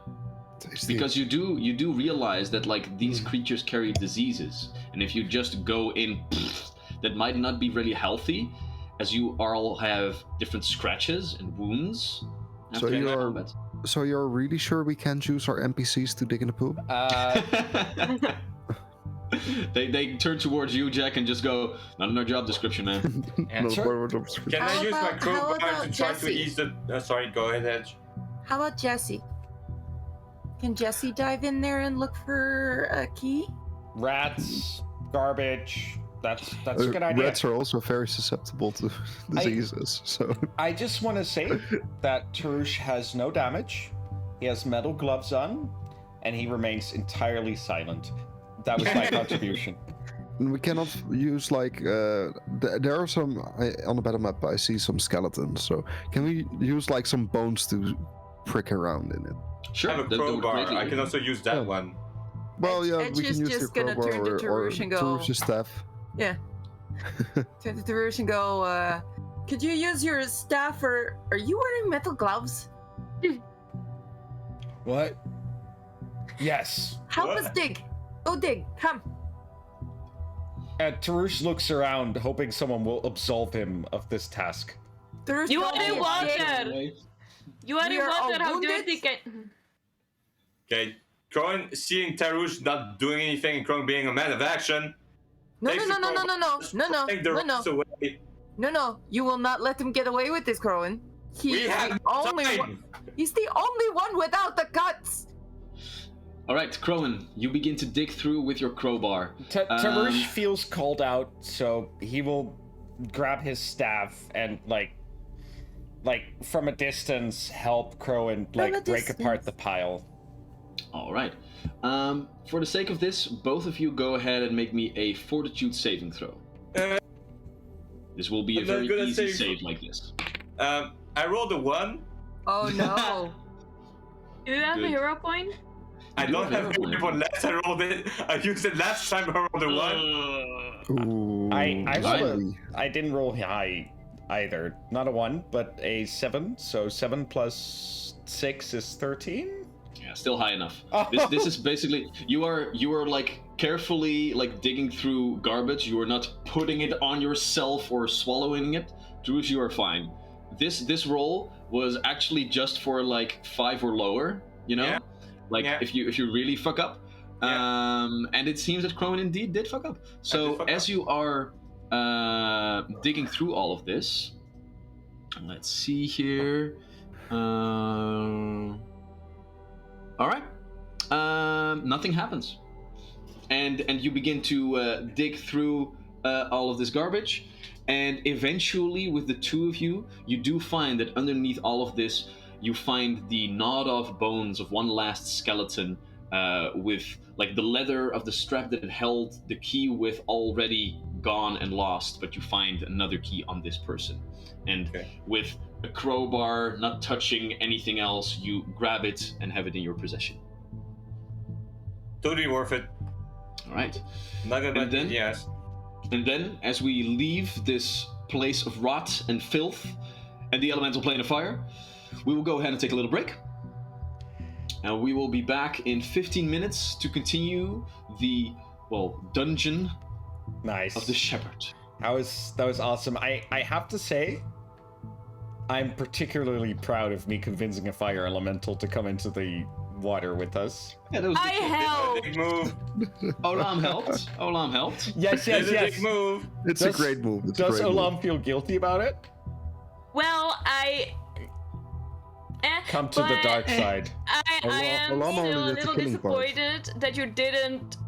Tasty. because you do realize that like these creatures carry diseases, and if you just go in, that might not be really healthy, as you all have different scratches and wounds. So after you are- combat. So you're really sure we can't use our NPCs to dig in the poop? They turn towards you, Jack, and just go, not in our job description, man. No, Answer? part of the description. Can I How use my about- how crowbar about to try to Jesse? ease the... sorry, go ahead, Edge. How about Jesse? Can Jesse dive in there and look for a key? Rats, garbage. That's a good idea. Rats are also very susceptible to diseases, so I just want to say that Tarush has no damage. He has metal gloves on, and he remains entirely silent. That was my contribution. we cannot use like there are some on the battle map. I see some skeletons. So can we use like some bones to prick around in it? Sure. I have a that would crowbar. greatly I can aid. also use that Yeah. one. Well, yeah, Edge we can is use just your gonna crowbar turn to or Tarush and go- Tarush's staff. Yeah. Turn to Tarush and go, could you use your staff or are you wearing metal gloves? What? Yes. Help What? us dig. Go dig. Come. Tarush looks around, hoping someone will absolve him of this task. Tarush, You go are in dig. water. You are We in are all water. How wounded? dirty can... Okay. Krohn seeing Tarush not doing anything and Krohn being a man of action. No, takes no, the no, no, no, no, crowbar, no, no, take the no, no, rocks away. no. You will not let him get away with this, Crowan. We He's have the only time. one. He's the only one without the guts. All right, Crowan, you begin to dig through with your crowbar. Tarush feels called out, so he will grab his staff and like from a distance help Crowan From a break apart distance. the pile. All right. For the sake of this, both of you go ahead and make me a Fortitude saving throw. This will be a I'm not very good at easy saving save like this. I rolled a 1. Oh no. Do you have a Good. hero point? I You don't have have a a weapon left. I rolled it. I used it last time I rolled a 1. Ooh, I really? I didn't roll high either. Not a 1, but a 7. So 7 plus 6 is 13. Yeah, still high enough. Oh. This is basically you are like carefully like digging through garbage. You are not putting it on yourself or swallowing it. Drews, you are fine. This roll was actually just for like 5 or lower. You know, Yeah. like Yeah. if you really fuck up. Yeah. And it seems that Crowan indeed did fuck up. So fuck as up. you are digging through all of this, let's see here. All right. Nothing happens, and you begin to dig through all of this garbage, and eventually, with the two of you, you do find that underneath all of this, you find the gnawed-off bones of one last skeleton, with like the leather of the strap that it held the key with already gone and lost, but you find another key on this person, and with a crowbar, not touching anything else, you grab it and have it in your possession. Totally worth it. All right. Not gonna then- yes. And then, as we leave this place of rot and filth and the elemental plane of fire, we will go ahead and take a little break. And we will be back in 15 minutes to continue the, dungeon Nice. of the shepherd. That was awesome. I have to say, I'm particularly proud of me convincing a fire elemental to come into the water with us. Yeah, that was I helped. Big move. Olam helped. Olam helped. Yes, yes, It's a yes. big move. It's a great move. It's a Does great Olam move. feel guilty about it? Well, Come to the but dark side. I am Olam only still a did the little killing part. disappointed that you didn't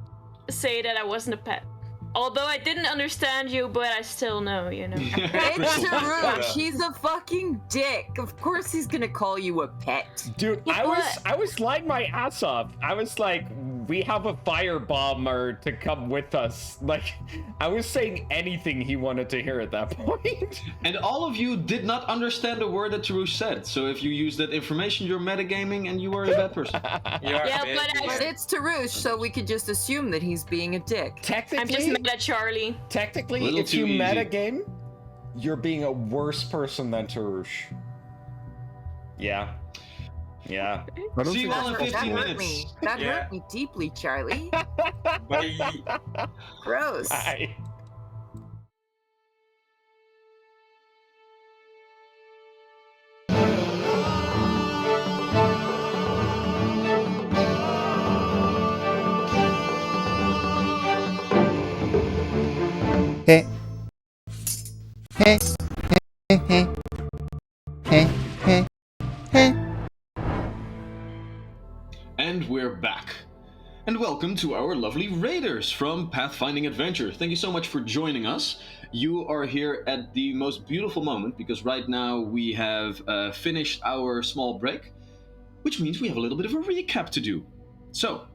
say that I wasn't a pet. Although I didn't understand you, but I still know, you know. It's Tarush. He's a fucking dick. Of course he's gonna call you a pet. Dude, Yeah, I was lying my ass off. I was like, we have a firebomber to come with us. Like, I was saying anything he wanted to hear at that point. And all of you did not understand a word that Tarush said. So if you use that information, you're metagaming and you are a bad person. Yeah, but But it's Tarush, so we could just assume that he's being a dick. I'm just mad at Charlie. Technically, Little if you too easy. metagame, you're being a worse person than Tarush. Yeah. Yeah. I don't See you think all in that's 15 possible. hurt me. minutes. That Yeah. hurt me deeply, Charlie. Bye. Gross. Bye. Hey. Hey. Hey. Hey. Hey. Hey. Hey. And we're back. And welcome to our lovely raiders from Pathfinding Adventure. Thank you so much for joining us. You are here at the most beautiful moment because right now we have finished our small break, which means we have a little bit of a recap to do. So,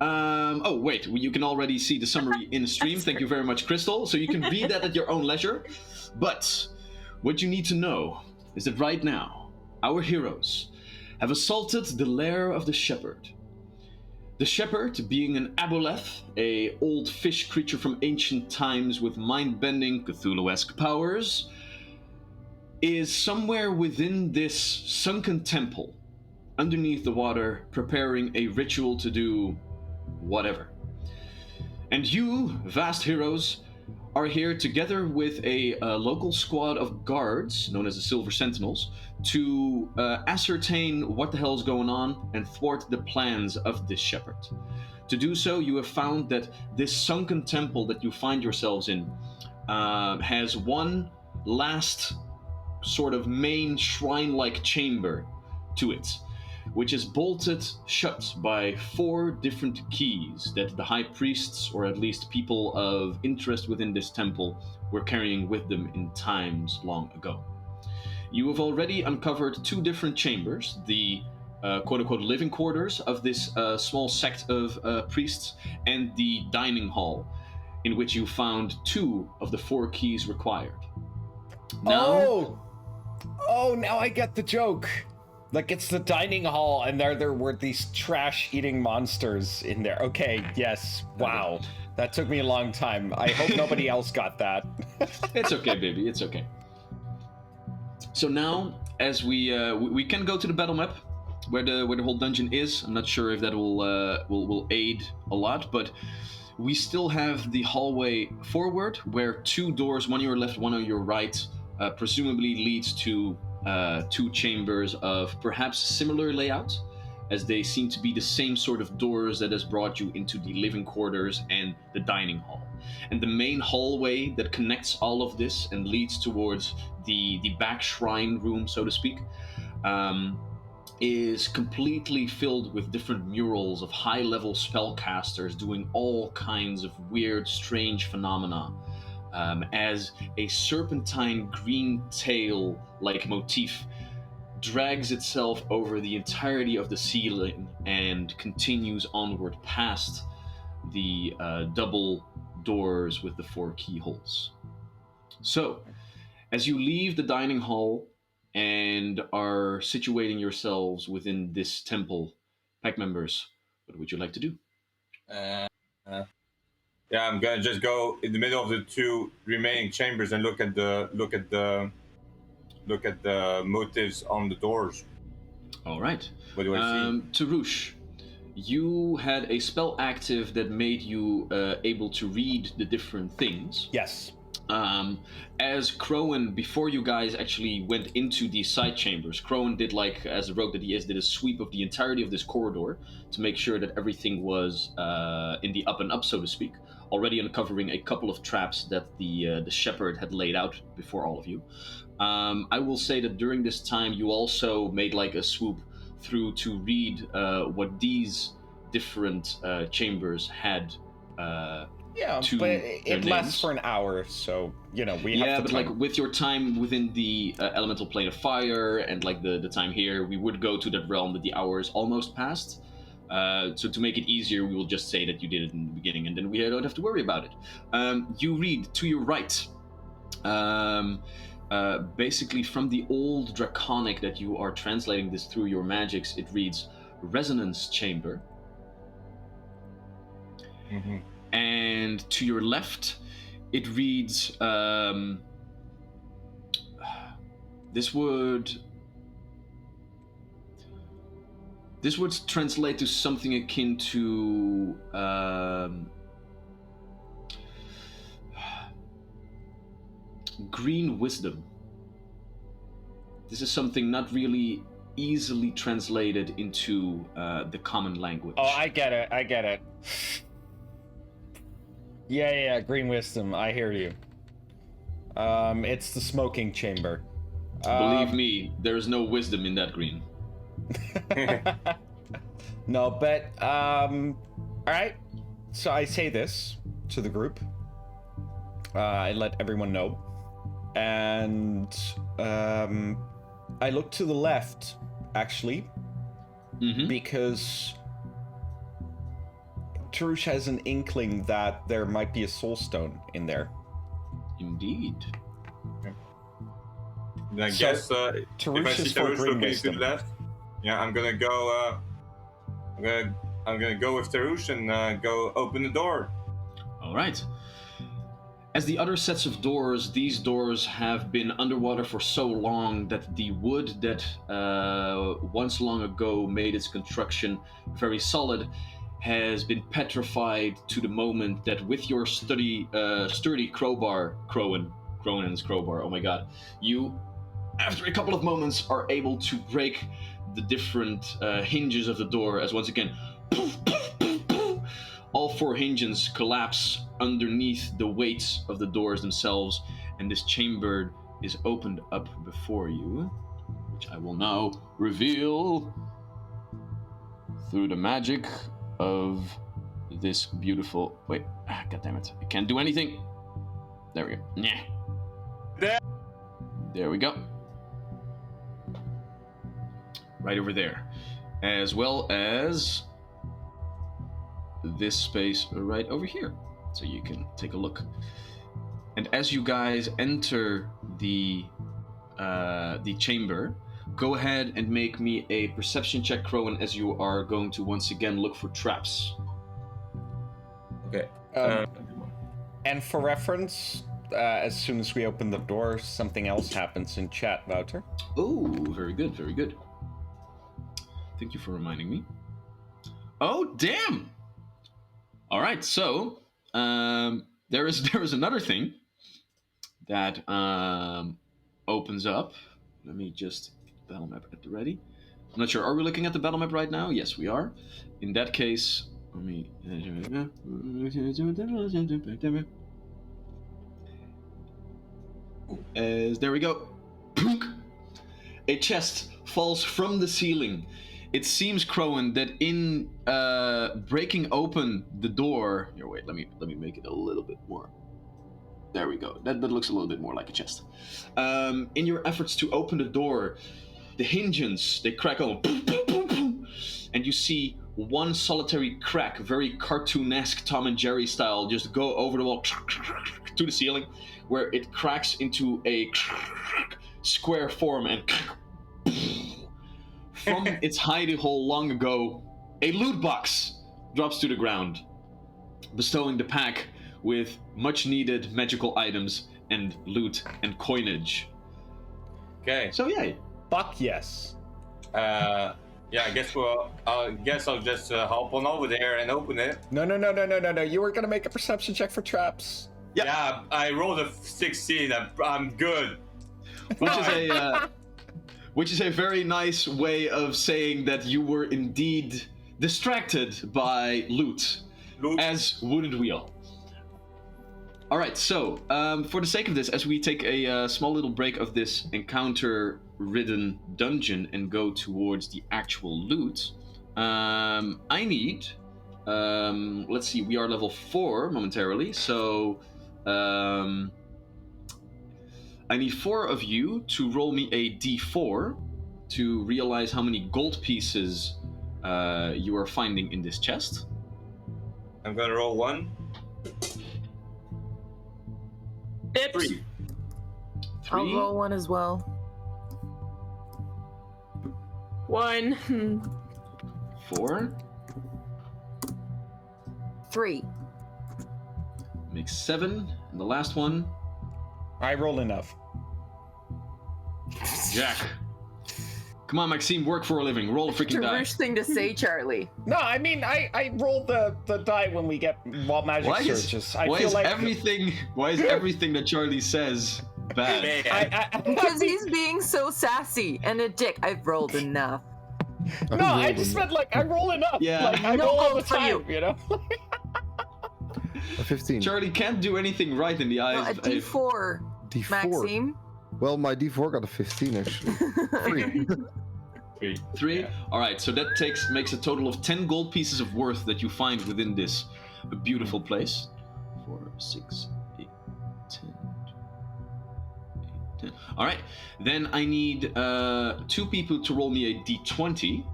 oh wait, you can already see the summary in stream. Thank you very much, Crystal. So you can read that at your own leisure. But what you need to know is that right now, our heroes have assaulted the lair of the shepherd. The shepherd, being an Abolair, a old fish creature from ancient times with mind-bending Cthulhu-esque powers, is somewhere within this sunken temple, underneath the water, preparing a ritual to do whatever. And you, vast heroes, are here together with a local squad of guards, known as the Silver Sentinels, to ascertain what the hell is going on and thwart the plans of this shepherd. To do so, you have found that this sunken temple that you find yourselves in has one last sort of main shrine-like chamber to it, which is bolted shut by 4 different keys that the high priests, or at least people of interest within this temple, were carrying with them in times long ago. You have already uncovered 2 different chambers, the quote-unquote living quarters of this small sect of priests, and the dining hall, in which you found 2 of the 4 keys required. Now, Oh, now I get the joke. Like, it's the dining hall, and there were these trash-eating monsters in there. Okay, yes. Wow. That took me a long time. I hope nobody else got that. it's okay, baby. It's okay. So now, as we can go to the battle map, where the whole dungeon is. I'm not sure if that will aid a lot, but we still have the hallway forward, where 2 doors, one on your left, one on your right, presumably leads to 2 chambers of perhaps similar layout, as they seem to be the same sort of doors that has brought you into the living quarters and the dining hall. And the main hallway that connects all of this and leads towards the back shrine room, so to speak, is completely filled with different murals of high-level spellcasters doing all kinds of weird, strange phenomena, as a serpentine green tail-like motif drags itself over the entirety of the ceiling and continues onward past the double doors with the 4 keyholes. So, as you leave the dining hall and are situating yourselves within this temple, pack members, what would you like to do? Yeah, I'm gonna just go in the middle of the 2 remaining chambers and look at the motives on the doors. All right. What do I see? Tarush, you had a spell active that made you able to read the different things. Yes. As Crowan, before you guys actually went into these side chambers, Crowan did, like, as the rogue that he is, did a sweep of the entirety of this corridor to make sure that everything was in the up and up, so to speak, already uncovering a couple of traps that the shepherd had laid out before all of you. I will say that during this time, you also made, like, a swoop through to read what these different chambers had. Yeah, but it lasts for an hour, so, you know, we have to. Yeah, but, like, with your time within the elemental plane of fire and, like, the time here, we would go to that realm that the hour is almost past. So to make it easier, we will just say that you did it in the beginning, and then we don't have to worry about it. You read to your right. Basically, from the old Draconic that you are translating this through your magics, it reads Resonance Chamber. Mm-hmm. And to your left, it reads, this would translate to something akin to, Green Wisdom. This is something not really easily translated into the common language. Oh, I get it. Yeah, Green Wisdom, I hear you. It's the smoking chamber. Believe me, there's no wisdom in that green. No, but, alright. So I say this to the group. I let everyone know. And, I look to the left, actually. Mm-hmm. Because Tarush has an inkling that there might be a soul stone in there. Indeed. I So, guess if Tarush I see is for Tarush Green looking to Wisdom. the left, yeah, I'm gonna go. I'm gonna go with Tarush and go open the door. All right. As the other sets of doors, these doors have been underwater for so long that the wood that once long ago made its construction very solid has been petrified to the moment that with your sturdy crowbar, Cronin's crowbar, oh my god, you, after a couple of moments, are able to break the different hinges of the door as once again, poof, poof, poof, poof, all 4 hinges collapse underneath the weight of the doors themselves, and this chamber is opened up before you, which I will now reveal through the magic of this beautiful... Wait, god damn it. I can't do anything. There we go. Yeah. There we go. Right over there. As well as this space right over here. So you can take a look. And as you guys enter the chamber, go ahead and make me a perception check, Crowan, as you are going to once again look for traps. Okay. And for reference, as soon as we open the door, something else happens in chat, Wouter. Oh, very good, very good. Thank you for reminding me. Oh, damn! All right, so there is another thing that opens up. Let me just get the battle map at the ready. I'm not sure. Are we looking at the battle map right now? Yes, we are. In that case, let me. There we go. A chest falls from the ceiling. It seems, Crowan, that in breaking open the door. Here, wait. Let me make it a little bit more. There we go. That looks a little bit more like a chest. In your efforts to open the door, the hinges, they crack open. And you see one solitary crack, very cartoonesque Tom and Jerry style, just go over the wall to the ceiling, where it cracks into a square form, and from its hidey hole long ago, a loot box drops to the ground, bestowing the pack with much needed magical items and loot and coinage. Okay. So yay. Fuck yes. Yeah, I guess I'll just hop on over there and open it. No. You were gonna make a perception check for traps. Yep. Yeah, I rolled a 16. I'm good. Which is a very nice way of saying that you were indeed distracted by loot. As wouldn't we all? All right, so for the sake of this, as we take a small little break of this encounter-ridden dungeon and go towards the actual loot, I need, let's see, we are level 4 momentarily, so I need 4 of you to roll me a d4 to realize how many gold pieces you are finding in this chest. I'm gonna roll 1. 3. I'll roll 1 as well. 1. 4 3. makes 7, and the last one, I roll enough. Jack. Come on, Maxime, work for a living. Roll a freaking die. It's a thing to say, Charlie. No, I mean I roll the die when we get wild magic surges. I feel like why is everything that Charlie says bad? Because he's being so sassy and a dick. I've rolled enough. No, I just meant like I roll enough. Yeah. Like, I No roll all the gold for time, you. you know? A 15. Charlie can't do anything right in the No, eyes a of D4. D4. Maxime. Well, my D4 got a 15 actually. 3. 3. Yeah. All right, so that makes a total of 10 gold pieces of worth that you find within this beautiful place. 4, 6, 8, 10. 10. All right, then I need 2 people to roll me a d20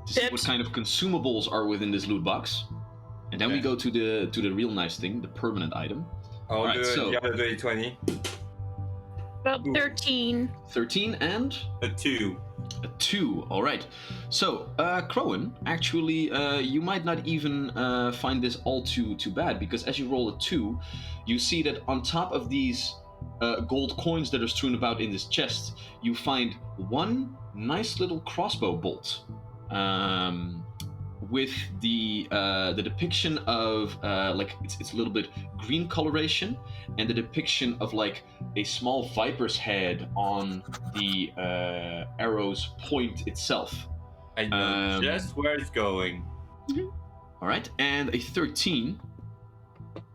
to see what kind of consumables are within this loot box, and then we go to the real nice thing, the permanent item. I'll Alright, do so- the other day 20. About 13. 13 and A 2. a 2. All right. So, Crowan, actually, you might not even find this all too bad, because as you roll a 2, you see that on top of these gold coins that are strewn about in this chest, you find one nice little crossbow bolt with the depiction of like it's a little bit green coloration, and the depiction of like a small viper's head on the arrow's point itself. I know just where it's going. All right, and a 13.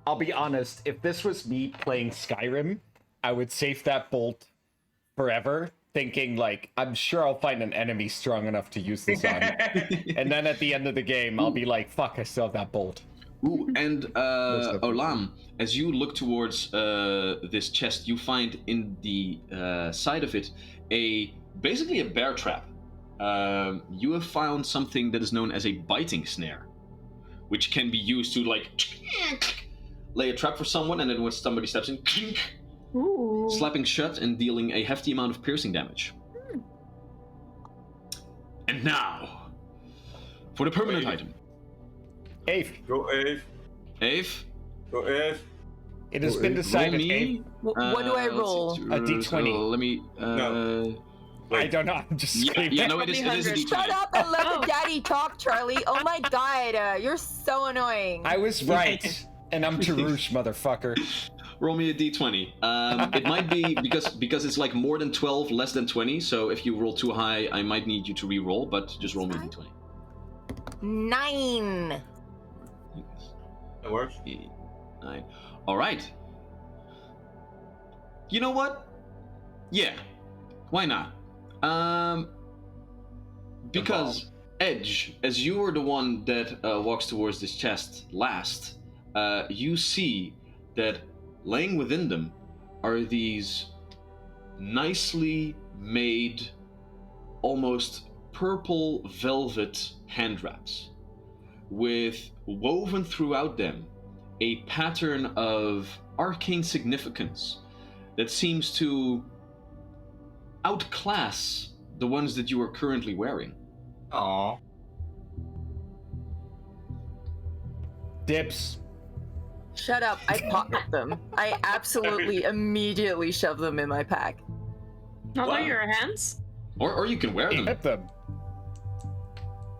I'll be honest, if this was me playing Skyrim, I would save that bolt forever, thinking like, I'm sure I'll find an enemy strong enough to use this on. And then at the end of the game, I'll be like, fuck, I still have that bolt. Ooh, and Olam, as you look towards this chest, you find in the side of it basically a bear trap. You have found something that is known as a biting snare, which can be used to like lay a trap for someone, and then when somebody steps in, Ooh. slapping shut and dealing a hefty amount of piercing damage. And now, for the permanent item. Ave, Go Ave. Ave, Go Ave. it has Roll been me. decided, Ave. What do I roll? A D20. let me. No. I don't know, I'm just screaming. Yeah, no, it is a D20. Shut up and let the daddy talk, Charlie. Oh my god, you're so annoying. I was right, and I'm Tarouche, motherfucker. Roll me a d20. It might be because it's like more than 12, less than 20. So if you roll too high, I might need you to re-roll. But just roll me a d20. 9. That works. 9. All right. You know what? Yeah. Why not? Because Edge, as you are the one that walks towards this chest last, you see that laying within them are these nicely made, almost purple velvet hand wraps, with woven throughout them a pattern of arcane significance that seems to outclass the ones that you are currently wearing. Aww. Dibs. Shut up. I pocket them. I absolutely immediately shove them in my pack. Not Wow. on your hands? Or you can wear them. Equip them.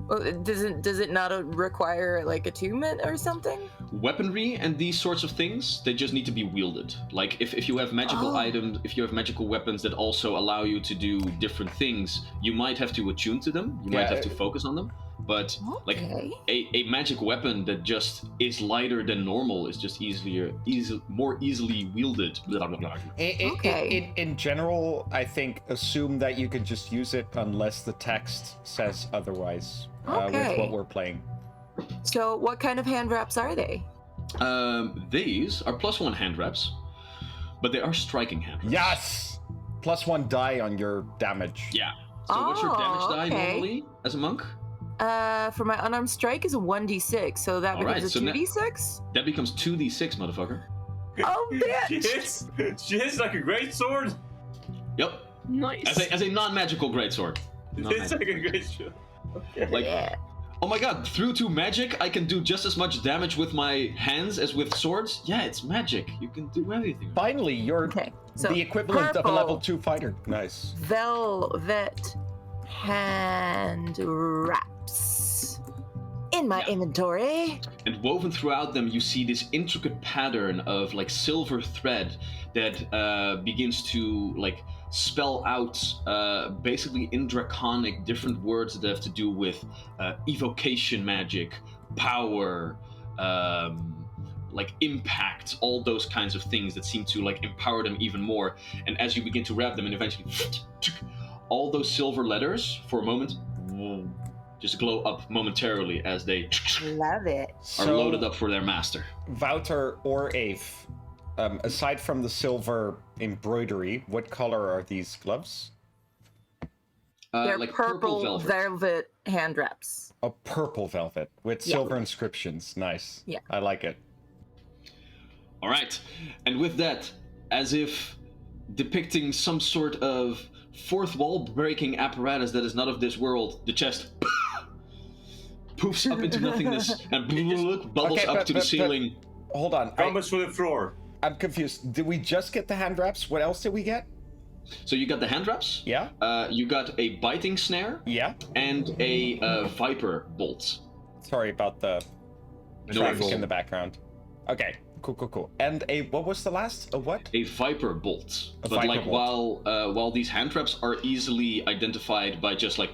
Well, does it not require like attunement or something? Weaponry and these sorts of things, they just need to be wielded. Like if you have magical items, if you have magical weapons that also allow you to do different things, you might have to attune to them. You might have to focus on them. But like Okay. a magic weapon that just is lighter than normal is just more easily wielded. Blah, blah, blah. Okay. In general, I think assume that you can just use it unless the text says otherwise with Okay. what we're playing. So what kind of hand wraps are they? These are +1 hand wraps, but they are striking hand wraps. Yes! +1 die on your damage. Yeah. So what's your damage die okay. normally as a monk? For my unarmed strike is a 1d6, so that Alright, becomes a so 2d6? That becomes 2d6, motherfucker. Oh, bitch! She hits like a great sword. Yep. Nice. As a non-magical greatsword. It's like a great sword. Like, Yeah. oh my god, through to magic, I can do just as much damage with my hands as with swords? Yeah, it's magic. You can do everything. Finally, you're Okay, so the equivalent of a purple. level 2 fighter. Nice. Velvet hand wraps in my inventory. And woven throughout them, you see this intricate pattern of like silver thread that begins to like spell out basically in Draconic different words that have to do with evocation magic, power, like impact, all those kinds of things that seem to like empower them even more. And as you begin to wrap them, and eventually all those silver letters for a moment just glow up momentarily as they Love it. are So, loaded up for their master. Wouter or Ave, aside from the silver embroidery, what color are these gloves? They're Like purple velvet hand wraps. A purple velvet with Yeah. silver inscriptions. Nice. Yeah. I like it. All right, and with that, as if depicting some sort of fourth wall breaking apparatus that is not of this world, the chest poofs up into nothingness and bubbles Okay, up but- to the but- ceiling. Hold on. Promise for the floor. I'm confused. Did we just get the hand wraps? What else did we get? So you got the hand wraps, Yeah? you got a biting snare, Yeah? and a viper bolt. Sorry about the No traffic worries. in the background. Okay. Cool. And what was the last? A what? A viper bolt. A But viper like bolt. while these hand traps are easily identified by just like,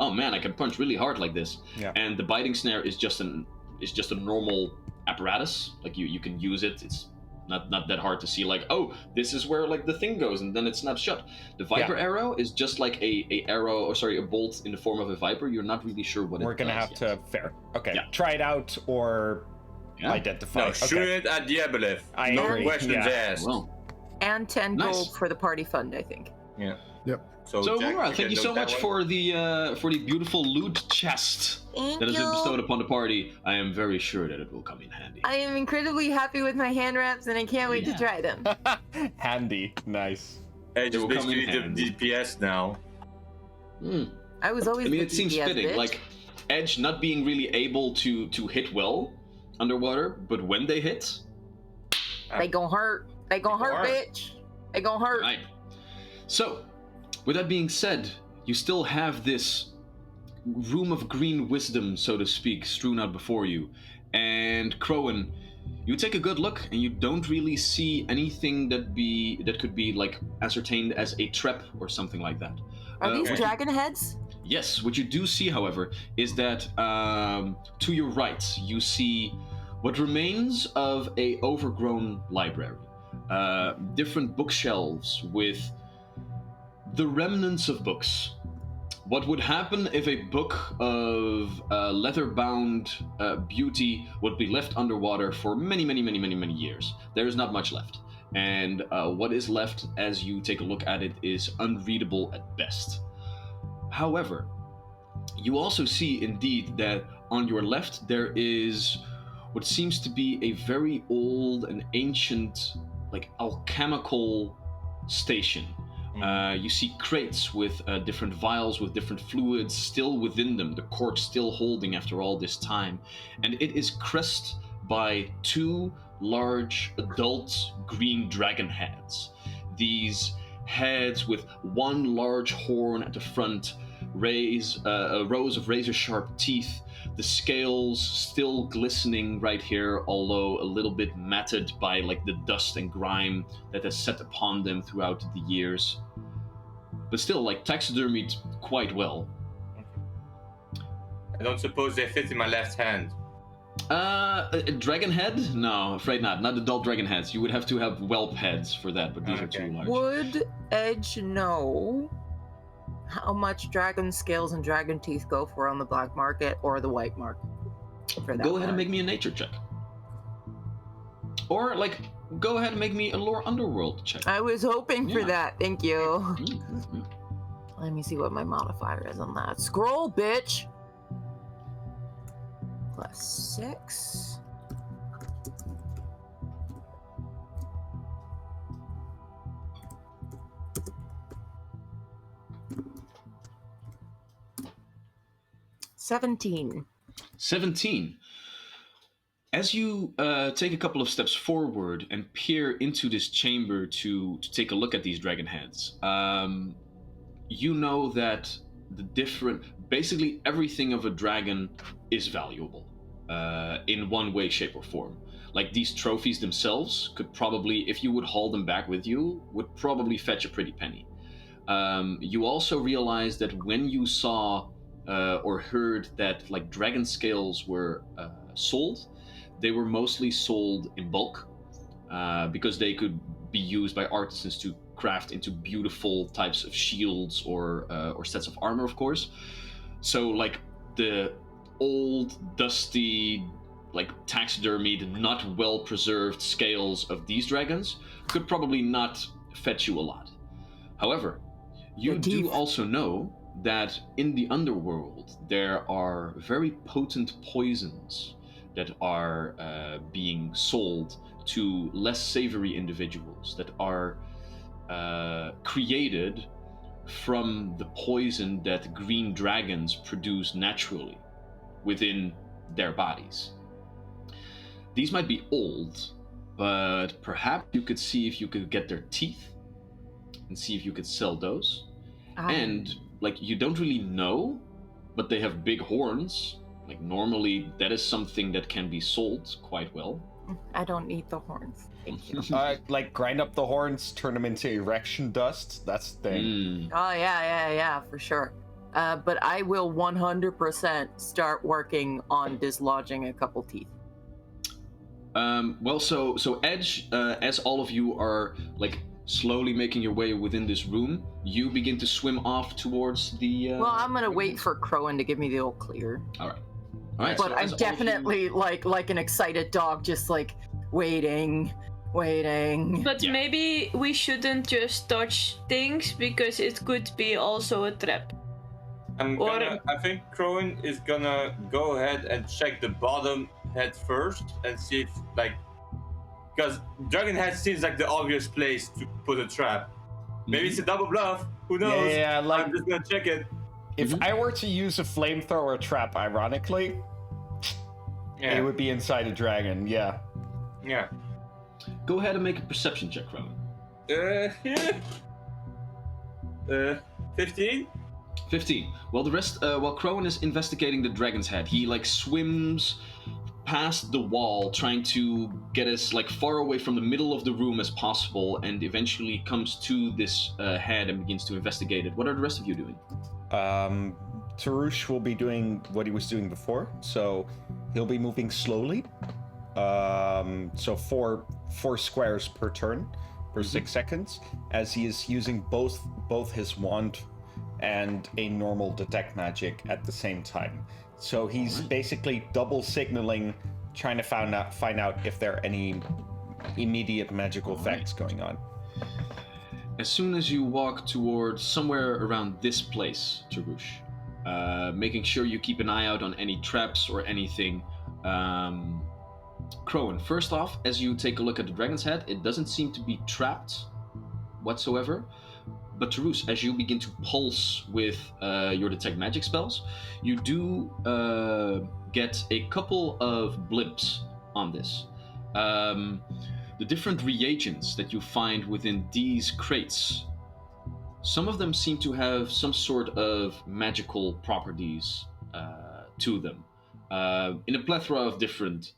oh man, I can punch really hard like this. Yeah. And the biting snare is just a normal apparatus. Like you can use it. It's not that hard to see. Like, oh, this is where like the thing goes, and then it snaps shut. The viper arrow is just like a bolt in the form of a viper. You're not really sure what We're it gonna does have yet. to fair. Okay. Yeah. Try it out or Yeah. identify. No, Okay. shoot it at the Abolair. I No agree, questions yeah. asked. Well, And 10 Nice. gold for the party fund, I think. Yeah. Yep. so Jack, Laura, can thank you note so that much one? for the beautiful loot chest Thank that has been you. bestowed upon the party. I am very sure that it will come in handy. I am incredibly happy with my hand wraps and I can't wait to try them. Handy. Nice. Hey, It just will come basically in the handy. DPS now. I was always I mean, the it seems DPS fitting. bitch. Like Edge not being really able to hit well underwater, but when they hit, They gon' hurt. They gon' hurt, hurt. bitch. They gon' hurt. right. So, with that being said, you still have this room of green wisdom, so to speak, strewn out before you. And Crowan, You take a good look, and you don't really see anything that could be like ascertained as a trap or something like that. Are these what dragon heads? Yes, what you do see, however, is that to your right you see what remains of a overgrown library. Different bookshelves with the remnants of books. What would happen if a book of leather-bound beauty would be left underwater for many years? There is not much left. And what is left as you take a look at it is unreadable at best. However, you also see indeed that on your left there is what seems to be a very old and ancient, like alchemical station. You see crates with different vials with different fluids still within them, the cork still holding after all this time. And it is crested by 2 large adult green dragon heads. These heads with 1 large horn at the front, rows of razor-sharp teeth, the scales still glistening right here, although a little bit matted by like the dust and grime that has set upon them throughout the years. But still, like, taxidermied quite well. I don't suppose they fit in my left hand. A dragon head? No, afraid not. Not adult dragon heads. You would have to have whelp heads for that, but these are too large. Would Edge know how much dragon scales and dragon teeth go for on the black market or the white market? Go ahead and make me a nature check. Or, like, go ahead and make me a lore underworld check. I was hoping for Yeah. that. Thank you. Mm-hmm. Let me see what my modifier is on that. Scroll, bitch! +6. $17. 17. As you take a couple of steps forward and peer into this chamber to take a look at these dragon heads, you know that basically everything of a dragon is valuable in one way, shape, or form. Like, these trophies themselves could probably, if you would haul them back with you, would probably fetch a pretty penny. You also realize that when you saw or heard that like dragon scales were sold, they were mostly sold in bulk because they could be used by artisans to craft into beautiful types of shields or sets of armor, of course. So like the old, dusty, like taxidermied, not well preserved scales of these dragons could probably not fetch you a lot. However, you do also know that in the underworld there are very potent poisons that are being sold to less savory individuals that are created from the poison that green dragons produce naturally within their bodies. These might be old, but perhaps you could see if you could get their teeth and see if you could sell those. And like, you don't really know, but they have big horns. Like, normally that is something that can be sold quite well. I don't need the horns. Thank you. Like, grind up the horns, turn them into erection dust. That's the thing. Oh, yeah, for sure. But I will 100% start working on dislodging a couple teeth. Well, so Edge, as all of you are like slowly making your way within this room, you begin to swim off towards the. Well, I'm gonna wait for Crowan to give me the old clear. All right. But so I'm as all of definitely like an excited dog, just like waiting. But Yeah. maybe we shouldn't just touch things because it could be also a trap. I think Crowan is gonna go ahead and check the bottom head first and see if, like, because dragon head seems like the obvious place to put a trap. Maybe it's a double bluff. Who knows? Yeah, like, I'm just gonna check it. if I were to use a flamethrower trap, ironically, Yeah. it would be inside a dragon. Yeah. Yeah. Go ahead and make a perception check, Rowan. 15? 15. Well, the rest, while Crowan is investigating the dragon's head, he like swims past the wall, trying to get as like far away from the middle of the room as possible, and eventually comes to this head and begins to investigate it. What are the rest of you doing? Tarush will be doing what he was doing before, so he'll be moving slowly. So four squares per turn for 6 seconds, as he is using both his wand and a normal detect magic at the same time. So he's basically double signaling, trying to find out if there are any immediate magical effects going on. As soon as you walk towards somewhere around this place, Tarush, making sure you keep an eye out on any traps or anything. Crowan, first off, as you take a look at the dragon's head, it doesn't seem to be trapped whatsoever. But Tarush, as you begin to pulse with your detect magic spells, you do get a couple of blimps on this. The different reagents that you find within these crates, some of them seem to have some sort of magical properties to them, in a plethora of different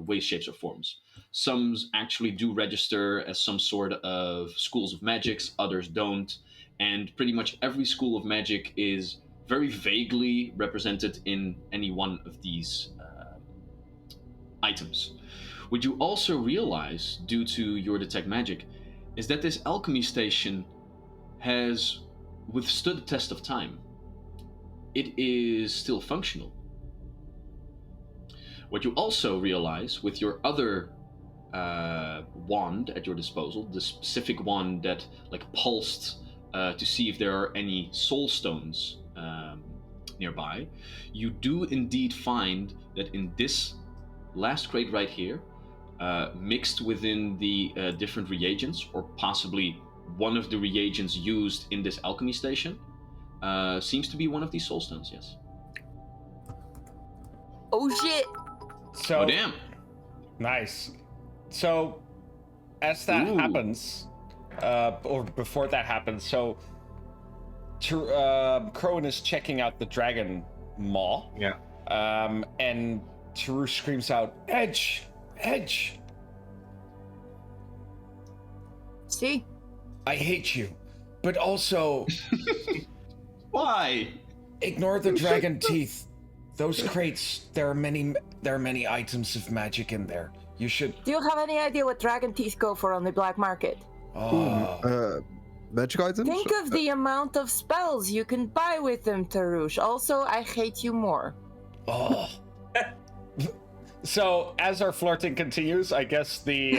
ways, shapes, or forms. Some actually do register as some sort of schools of magics, others don't, and pretty much every school of magic is very vaguely represented in any one of these items. What you also realize, due to your detect magic, is that this alchemy station has withstood the test of time. It is still functional. What you also realize with your other wand at your disposal, the specific wand that like pulsed to see if there are any soul stones nearby, you do indeed find that in this last crate right here, mixed within the different reagents, or possibly one of the reagents used in this alchemy station, seems to be one of these soul stones, yes. Oh shit! So, Oh damn! Nice. So, as that happens, or before that happens, so Crowan is checking out the dragon maw. Yeah. And Tarush screams out, "Edge! Edge! See? I hate you, but also Why? ignore the dragon teeth. Those crates, there are many items of magic in there. You should." Do you have any idea what dragon teeth go for on the black market? Magic items? Think of the amount of spells you can buy with them, Tarush. Also, I hate you more. Oh. So, as our flirting continues, I guess the...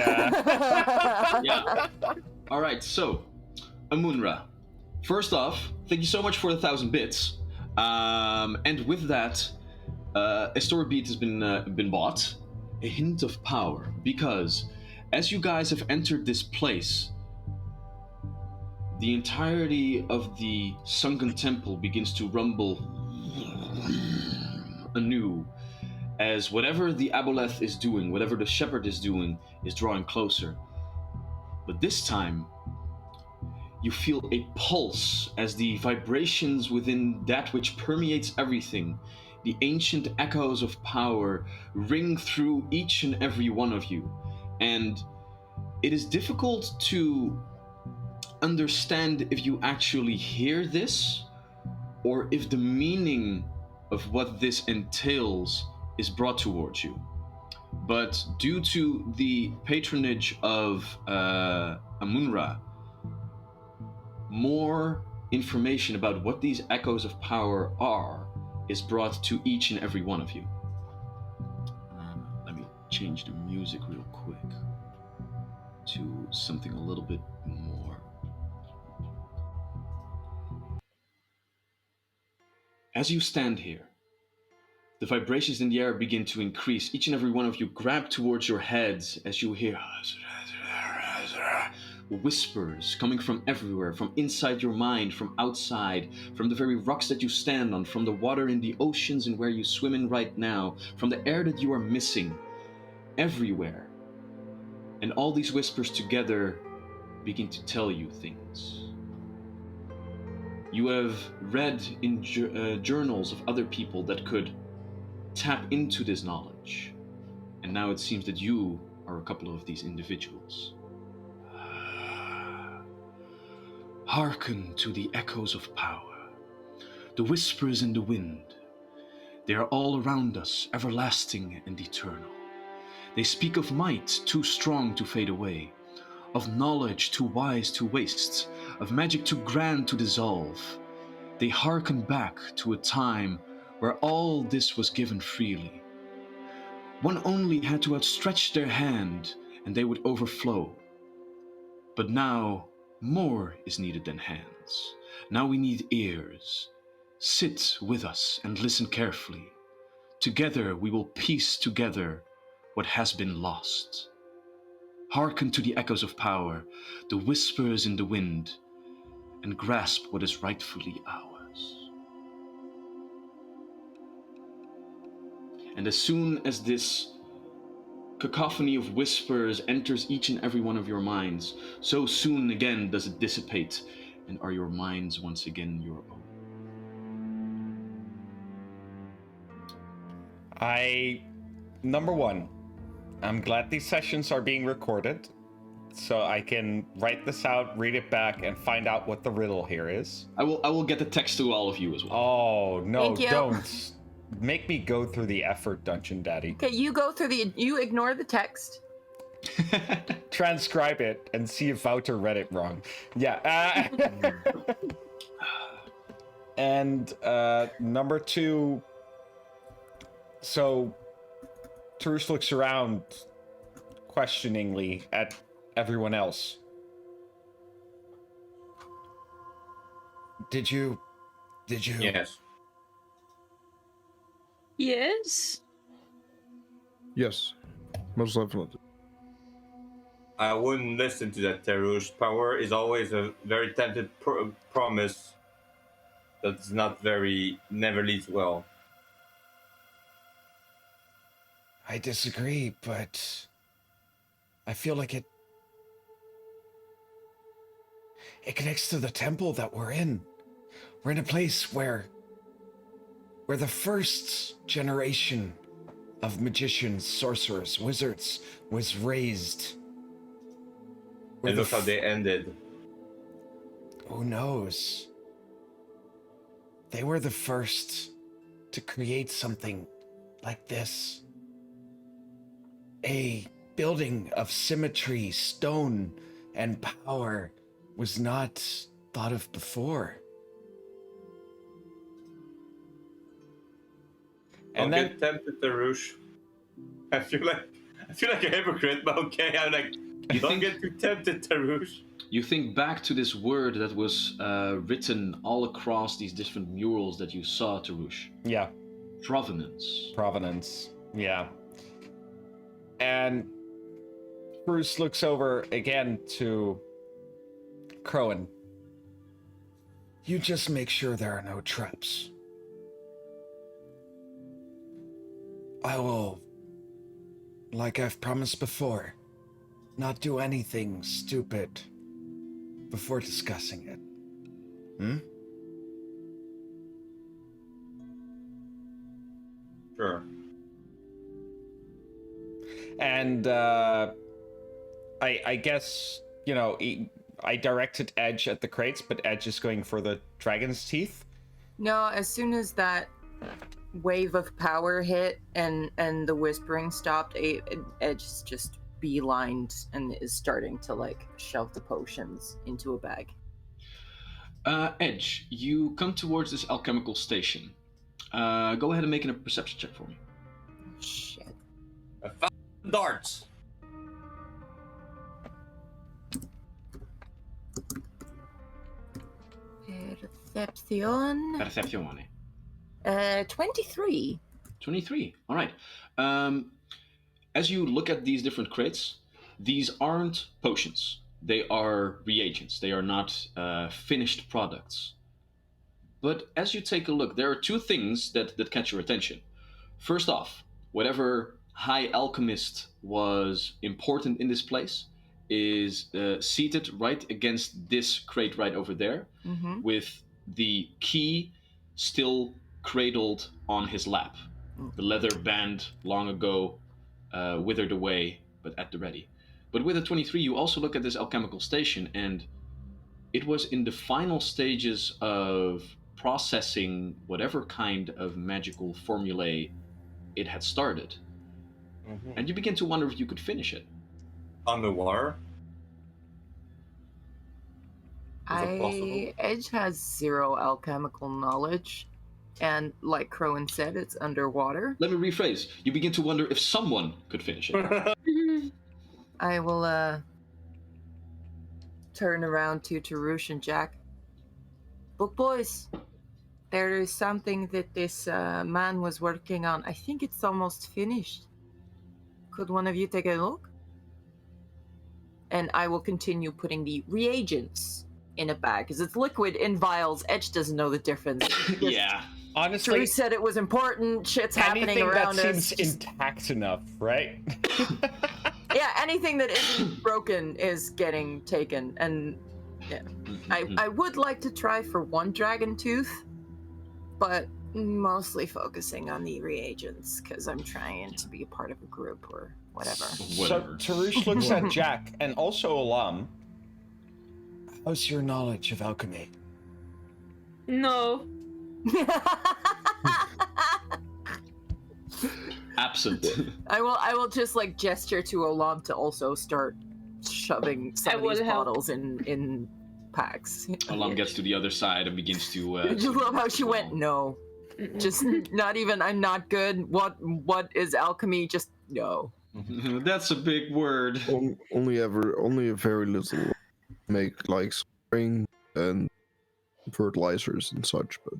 Yeah. All right, so, Amunra. First off, thank you so much for the 1,000 bits. And with that, a story beat has been bought. A hint of power, because as you guys have entered this place, the entirety of the sunken temple begins to rumble anew, as whatever the Abolair is doing, whatever the shepherd is doing, is drawing closer. But this time, you feel a pulse as the vibrations within that which permeates everything, the ancient echoes of power, ring through each and every one of you. And it is difficult to understand if you actually hear this, or if the meaning of what this entails is brought towards you. But due to the patronage of Amunra, more information about what these echoes of power are is brought to each and every one of you. Let me change the music real quick to something a little bit more. As you stand here, the vibrations in the air begin to increase. Each and every one of you grab towards your heads as you hear whispers coming from everywhere, from inside your mind, from outside, from the very rocks that you stand on, from the water in the oceans and where you swim in right now, from the air that you are missing, everywhere. And all these whispers together begin to tell you things. You have read in journals of other people that could tap into this knowledge. And now it seems that you are a couple of these individuals. Hearken to the echoes of power, the whispers in the wind. They are all around us, everlasting and eternal. They speak of might too strong to fade away, of knowledge too wise to waste, of magic too grand to dissolve. They hearken back to a time where all this was given freely. One only had to outstretch their hand and they would overflow. But now, more is needed than hands. Now we need ears. Sit with us and listen carefully. Together we will piece together what has been lost. Hearken to the echoes of power, the whispers in the wind, and grasp what is rightfully ours. And as soon as this cacophony of whispers enters each and every one of your minds, so soon again does it dissipate, and are your minds once again your own. Number one, I'm glad these sessions are being recorded, so I can write this out, read it back, and find out what the riddle here is. I will get the text to all of you as well. Oh, no, Thank you. don't. Make me go through the effort, Dungeon Daddy. Okay, you ignore the text. Transcribe it and see if Wouter read it wrong. Yeah. And number two, so Tarush looks around questioningly at everyone else. Did you? Yes. Yes. Yes, most definitely. I wouldn't listen to that, Tarush. Power is always a very tempted promise that's never leads well. I disagree, but I feel like it connects to the temple that we're in. We're in a place where the first generation of magicians, sorcerers, wizards was raised. And look how they ended. Who knows? They were the first to create something like this. A building of symmetry, stone, and power was not thought of before. Don't And then, get tempted, Tarush. I feel like a hypocrite, but okay. I'm like, don't get too tempted, Tarush. You think back to this word that was written all across these different murals that you saw, Tarush. yeah, Provenance. yeah. And Bruce looks over again to Crowan. You just make sure there are no traps. I will, like I've promised before, not do anything stupid before discussing it. Sure. And I guess, I directed Edge at the crates, but Edge is going for the dragon's teeth. No, as soon as that wave of power hit and the whispering stopped, Edge is just beelined and is starting to shove the potions into a bag. Edge, you come towards this alchemical station. Go ahead and make a perception check for me. Shit. I found darts. Perception. Percepzione. 23. 23. All right. As you look at these different crates, these aren't potions. They are reagents. They are not finished products. But as you take a look, there are two things that catch your attention. First off, whatever high alchemist was important in this place is seated right against this crate right over there, with the key still cradled on his lap. The leather band long ago withered away, but at the ready. But with a 23, you also look at this alchemical station, and it was in the final stages of processing whatever kind of magical formulae it had started. Mhm. And you begin to wonder if you could finish it. Underwater? Is that possible? Edge has 0 alchemical knowledge, and like Crowan said, it's underwater. Let me rephrase. You begin to wonder if someone could finish it. I will turn around to Tarush and Jack. Book boys, there is something that this man was working on. I think it's almost finished. Could one of you take a look? And I will continue putting the reagents in a bag, because it's liquid in vials. Edge doesn't know the difference. Yeah. Honestly, Drew said it was important. Shit's happening anything around that us. seems intact enough, right? Yeah, anything that isn't broken is getting taken. And yeah, I would like to try for 1 dragon tooth, but mostly focusing on the reagents because I'm trying to be a part of a group or whatever. Whatever. So Tarush looks at Jack and also Alam. How's your knowledge of alchemy? No. Absent. I will just like gesture to Olam to also start shoving some of will these help. bottles in packs. Alam gets to the other side and begins to. I just love how she went, no. Just not even, I'm not good. What is alchemy? Just no. That's a big word. Only a very little make like spring and fertilizers and such, but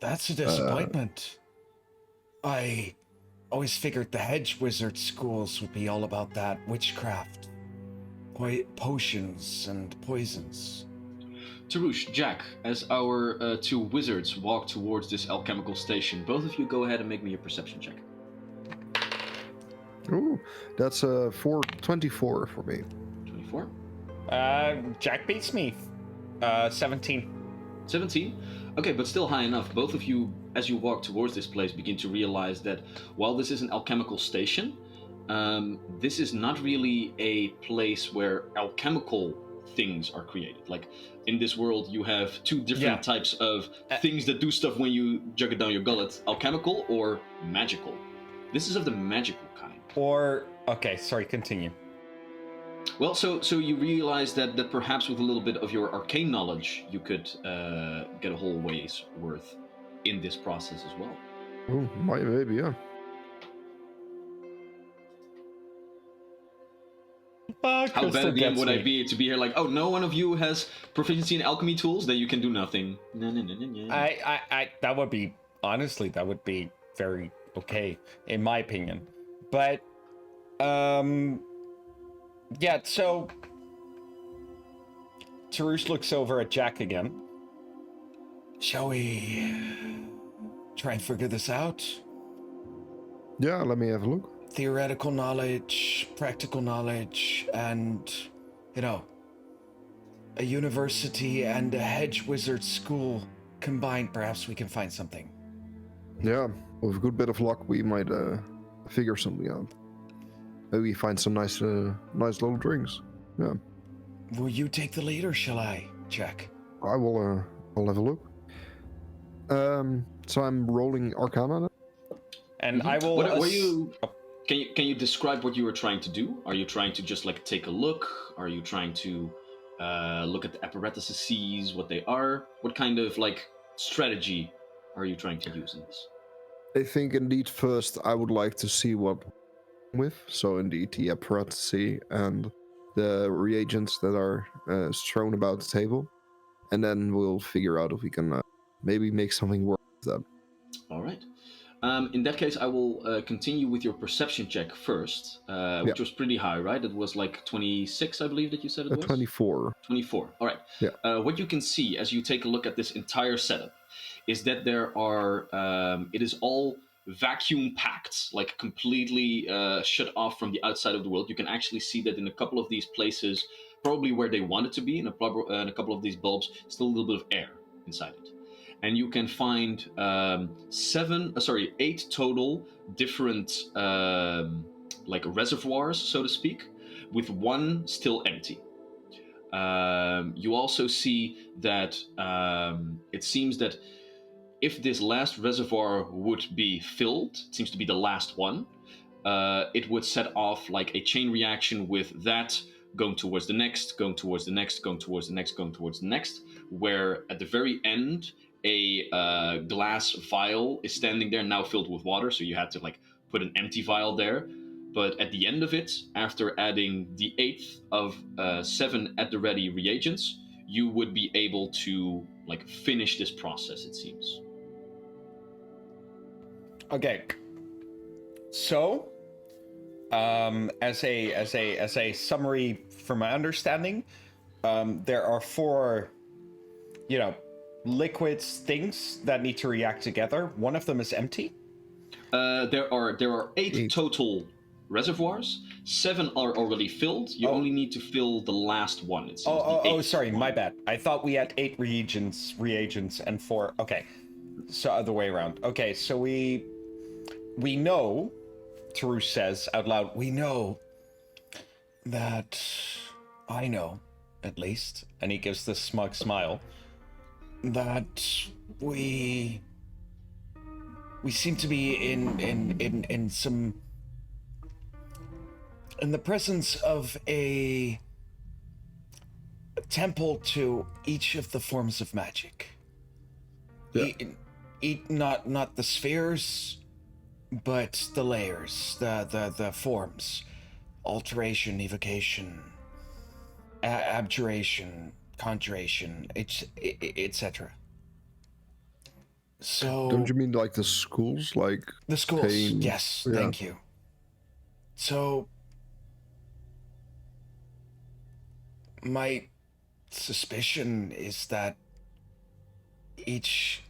That's a disappointment. I always figured the hedge wizard schools would be all about that witchcraft, potions and poisons. Tarush, Jack, as our 2 wizards walk towards this alchemical station, both of you go ahead and make me a perception check. ooh, that's a 24 for me. 24. Jack beats me. 17. 17? Okay, but still high enough. Both of you, as you walk towards this place, begin to realize that while this is an alchemical station, this is not really a place where alchemical things are created. Like, in this world, you have 2 different types of things that do stuff when you jug it down your gullet. Alchemical or magical. This is of the magical kind. Or, okay, sorry, continue. Well, so you realize that perhaps with a little bit of your arcane knowledge, you could get a whole ways worth in this process as well. Oh, maybe, yeah. How bad a DM would I be to be here like, oh, no one of you has proficiency in alchemy tools? Then you can do nothing. No. I that would be, honestly, that would be very okay, in my opinion. But, yeah, so Tarush looks over at Jack again. Shall we try and figure this out? Yeah, let me have a look. Theoretical knowledge, practical knowledge, and, you know, a university and a hedge wizard school combined, perhaps we can find something. Yeah, with a good bit of luck, we might figure something out. Maybe find some nice little drinks. Yeah. Will you take the lead or shall I, Jack? I will. I'll have a look. So I'm rolling Arcana now? And I will. What are you? Can you describe what you were trying to do? Are you trying to just like take a look? Are you trying to look at the apparatuses, see what they are? What kind of like strategy are you trying to use in this? I think indeed first I would like to see what with. So indeed the apparatuses and the reagents that are strewn about the table, and then we'll figure out if we can maybe make something work with that. All right. In that case, I will continue with your perception check first, which was pretty high, right? It was like 26, I believe that you said it was? 24. 24, all right. Yeah. What you can see as you take a look at this entire setup is that there are, it is all vacuum packed, like completely shut off from the outside of the world. You can actually see that in a couple of these places, probably where they want it to be, in a couple of these bulbs, still a little bit of air inside it. And you can find 8 total different like reservoirs, so to speak, with one still empty. You also see that it seems that if this last reservoir would be filled, it seems to be the last one, it would set off like a chain reaction with that going towards the next, going towards the next, going towards the next, going towards the next, where at the very end, a glass vial is standing there now filled with water, so you had to like put an empty vial there. But at the end of it, after adding the 8th of 7 at the ready reagents, you would be able to like finish this process, it seems. Okay. So, as a summary from my understanding, there are 4, liquids things that need to react together. One of them is empty. There are 8 total reservoirs. 7 are already filled. You only need to fill the last one. It seems. Sorry, my bad. I thought we had 8 reagents and 4. Okay, so other way around. Okay, so we know, Tarush says out loud, we know that I know, at least, and he gives this smug smile, that we seem to be in some, in the presence of a temple to each of the forms of magic. Yeah. Not the spheres, but the layers, the forms, alteration, evocation, abjuration, conjuration, etc. So Don't you mean like the schools, like the schools? pain? Yes, Yeah. thank you. So my suspicion is that each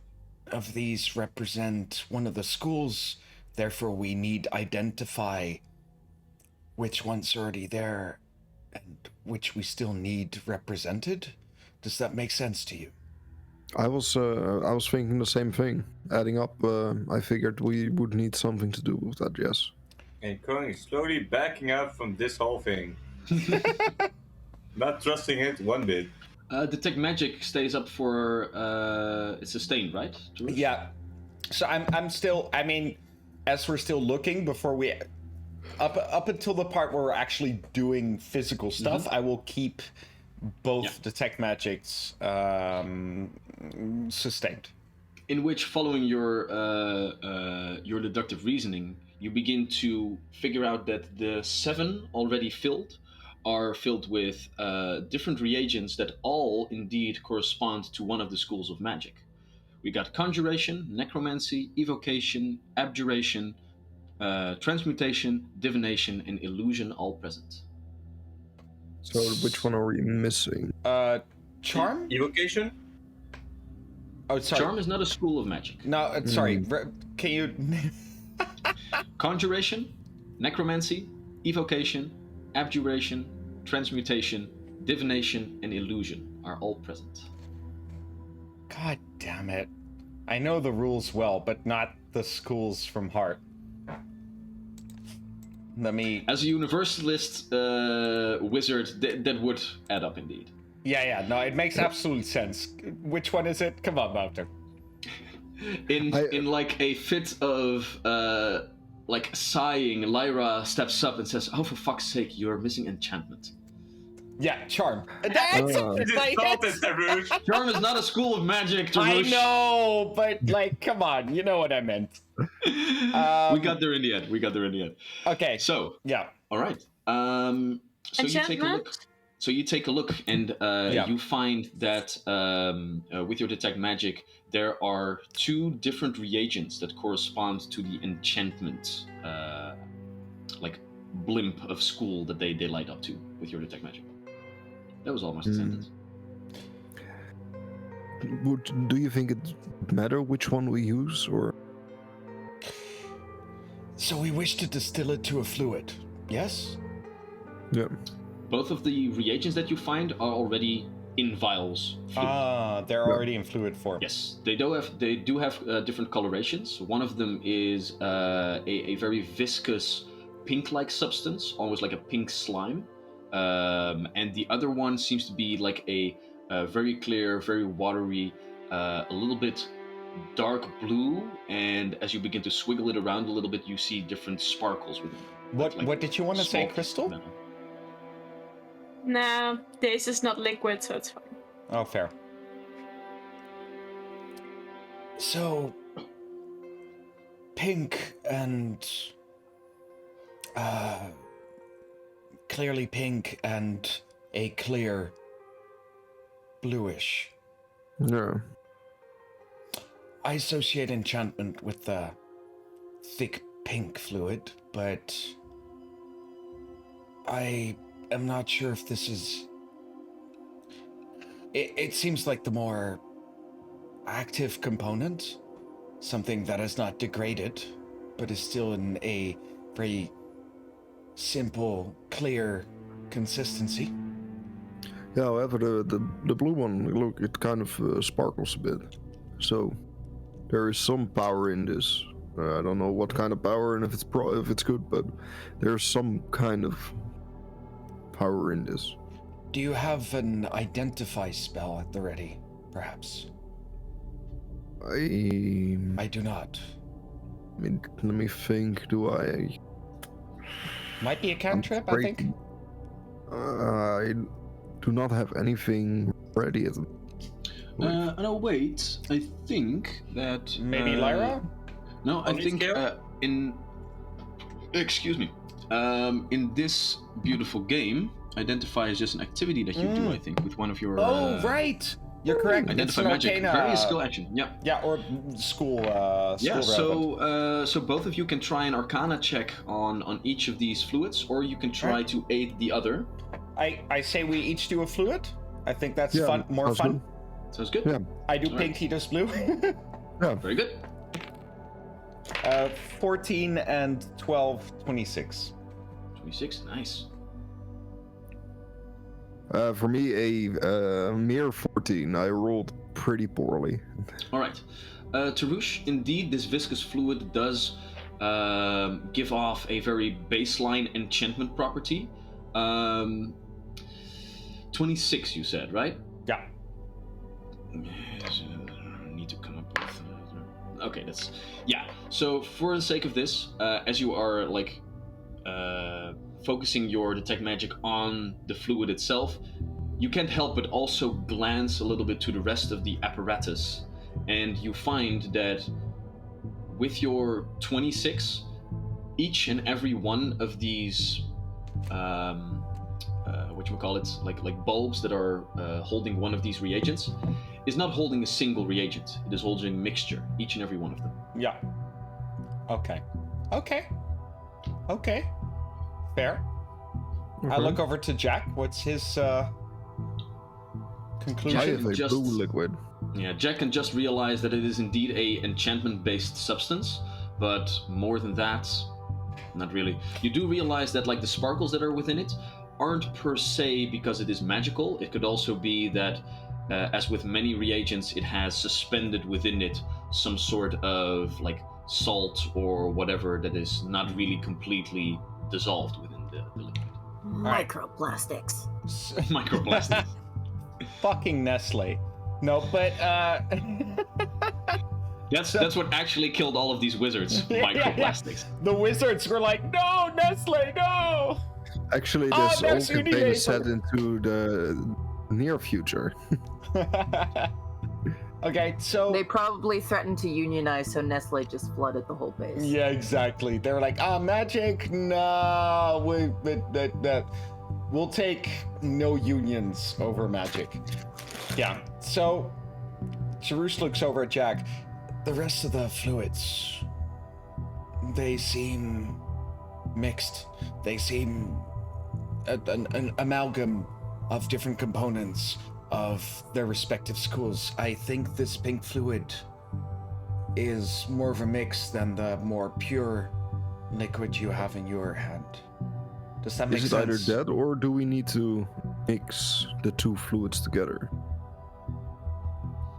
of these represent one of the schools. Therefore, we need identify which one's already there and which we still need represented. Does that make sense to you? I was thinking the same thing. Adding up, I figured we would need something to do with that. Yes. And Cohen is slowly backing up from this whole thing. Not trusting it one bit. Detect magic stays up for it's sustained, right? Tarush? Yeah. So I'm still. I mean, as we're still looking before we up until the part where we're actually doing physical stuff, I will keep both detect magics sustained. In which, following your deductive reasoning, you begin to figure out that the 7 already filled are filled with different reagents that all indeed correspond to one of the schools of magic. We got conjuration, necromancy, evocation, abjuration, transmutation, divination, and illusion all present. So which one are we missing? Charm? Evocation? Oh, sorry. Charm is not a school of magic. No, sorry. Can you? Conjuration, necromancy, evocation, abjuration, transmutation, divination, and illusion are all present. God damn it! I know the rules well, but not the schools from heart. Let me. As a universalist wizard, that would add up indeed. Yeah. No, it makes absolute sense. Which one is it? Come on, Wouter. In like a fit of like sighing, Lyra steps up and says, "Oh, for fuck's sake, you're missing enchantment." Yeah, charm. It's insulted, Tarush. Charm is not a school of magic, I Tarush. know, but like, come on, you know what I meant. We got there in the end. Okay. So, Yeah. all right. So you take a look. So you take a look, and you find that with your detect magic, there are 2 different reagents that correspond to the enchantment, like blimp of school that they light up to with your detect magic. That was almost a sentence. Do you think it matter which one we use, or? So we wish to distill it to a fluid. Yes. Yeah. Both of the reagents that you find are already in vials. Fluid. They're already in fluid form. Yes, they do have different colorations. One of them is a very viscous pink-like substance, almost like a pink slime. And the other one seems to be like a very clear, very watery, a little bit dark blue. And as you begin to swiggle it around a little bit, you see different sparkles within it. What did you want to say, small Crystal? metal. Nah, this is not liquid, so it's fine. Oh, fair. So, pink and clearly pink and a clear bluish. Yeah. I associate enchantment with the thick pink fluid, but I am not sure if this is... It seems like the more active component, something that is not degraded, but is still in a very simple, clear consistency. Yeah, however, the blue one, look, it kind of sparkles a bit. So there is some power in this. I don't know what kind of power and if it's good, but there's some kind of power in this. Do you have an identify spell at the ready, perhaps? I do not. I mean, let me think. Do I? Might be a cantrip, I think. I do not have anything ready at the No, wait. I think that Maybe Lyra? No, I Only think scale? Excuse me. In this beautiful game, identify is just an activity that you do. I think with one of your. Oh, right. You're correct. Identify It's an magic. arcana. Very skill action. Yeah. Yeah, or school. Yeah. School relevant. So both of you can try an Arcana check on each of these fluids, or you can try to aid the other. I say we each do a fluid. I think that's Yeah, fun. More sounds fun. good. Sounds good. Yeah. I do All pink, right. he does blue. Yeah. Very good. 14 and 12, 26. 26. Nice. For me, a mere 14. I rolled pretty poorly. All right. Tarush, indeed, this viscous fluid does give off a very baseline enchantment property. 26, you said, right? Yeah. Need to come up with. Okay, that's yeah. So for the sake of this, as you are like focusing your detect magic on the fluid itself, you can't help but also glance a little bit to the rest of the apparatus, and you find that with your 26, each and every one of these whatchamacallit, like bulbs that are holding one of these reagents is not holding a single reagent. It is holding a mixture, each and every one of them. Yeah. Okay. Fair. I look over to Jack. What's his conclusion? I have a just- blue liquid. Yeah, Jack can just realize that it is indeed a enchantment-based substance, but more than that, not really. You do realize that like the sparkles that are within it aren't per se because it is magical. It could also be that, as with many reagents, it has suspended within it some sort of like salt or whatever that is not really completely dissolved within the liquid. Microplastics. Microplastics. Fucking Nestle. No, but That's what actually killed all of these wizards. Microplastics. The wizards were like, no, Nestle, no. Actually, Oh, this there's old campaign is set Unilever. into the near future. Okay, so They probably threatened to unionize, so Nestle just flooded the whole base. yeah, exactly. They were like, magic, no, we'll take no unions over magic. Yeah. So Charush looks over at Jack. The rest of the fluids, they seem mixed. They seem an amalgam of different components of their respective schools. I think this pink fluid is more of a mix than the more pure liquid you have in your hand. Does that make Is it sense? either that, or do we need to mix the two fluids together?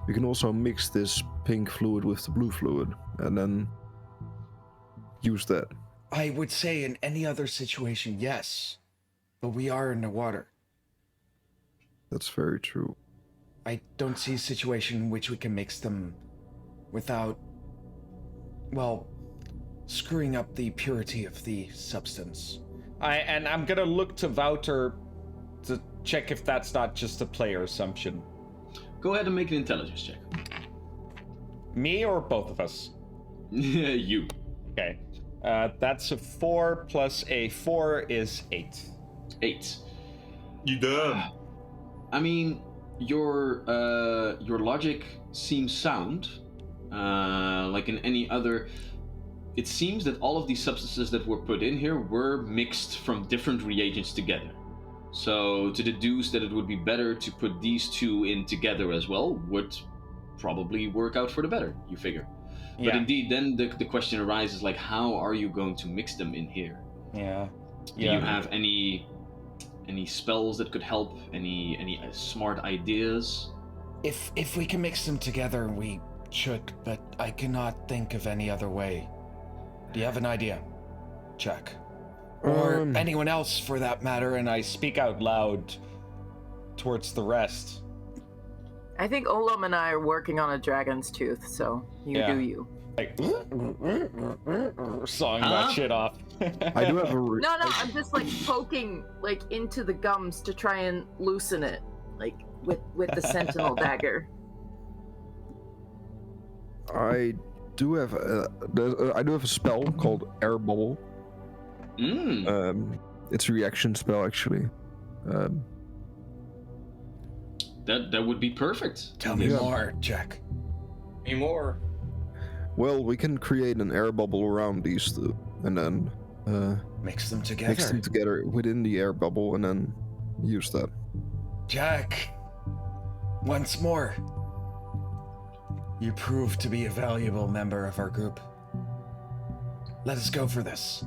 We can also mix this pink fluid with the blue fluid, and then use that. I would say in any other situation, yes. But we are in the water. That's very true. I don't see a situation in which we can mix them without, well, screwing up the purity of the substance. I'm gonna look to Wouter to check if that's not just a player assumption. Go ahead and make an intelligence check. Me or both of us? You. Okay. That's a 4 plus a 4 is 8. 8. You dumb. I mean, your logic seems sound. Like in any other, it seems that all of these substances that were put in here were mixed from different reagents together. So to deduce that it would be better to put these two in together as well would probably work out for the better, you figure. But indeed, then the question arises, like, how are you going to mix them in here? Yeah. Do you have any spells that could help? Any smart ideas? If we can mix them together, we should, but I cannot think of any other way. Do you have an idea, Jack? Or anyone else, for that matter, and I speak out loud towards the rest. I think Olam and I are working on a dragon's tooth, so you do you. Like, sawing that shit off. I do have a... No, I'm just like poking like into the gums to try and loosen it, like with the sentinel dagger. I do have a spell called Air Bubble. It's a reaction spell, actually. That would be perfect. Tell me more, Jack. Me more. Well, we can create an air bubble around these two, and then Mix them together. Within the air bubble, and then use that. Jack, once more, you prove to be a valuable member of our group. Let us go for this.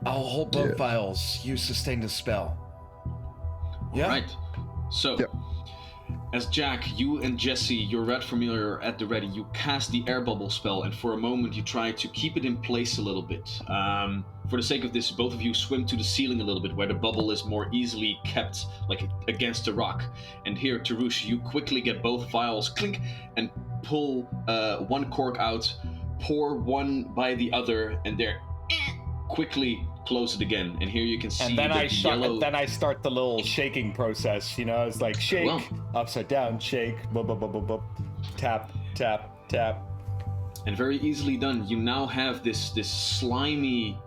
I'll hold both vials. You sustain the spell. Yeah. Right. So, as Jack, you and Jesse, your red familiar at the ready, you cast the air bubble spell, and for a moment you try to keep it in place a little bit. For the sake of this, both of you swim to the ceiling a little bit, where the bubble is more easily kept, like against a rock. And here, Tarush, you quickly get both vials, clink, and pull one cork out, pour one by the other, and there, quickly close it again. And here you can see then yellow... then I start the little shaking process. You know, it's like shake, upside down, shake, tap, tap, tap. And very easily done. You now have this slimy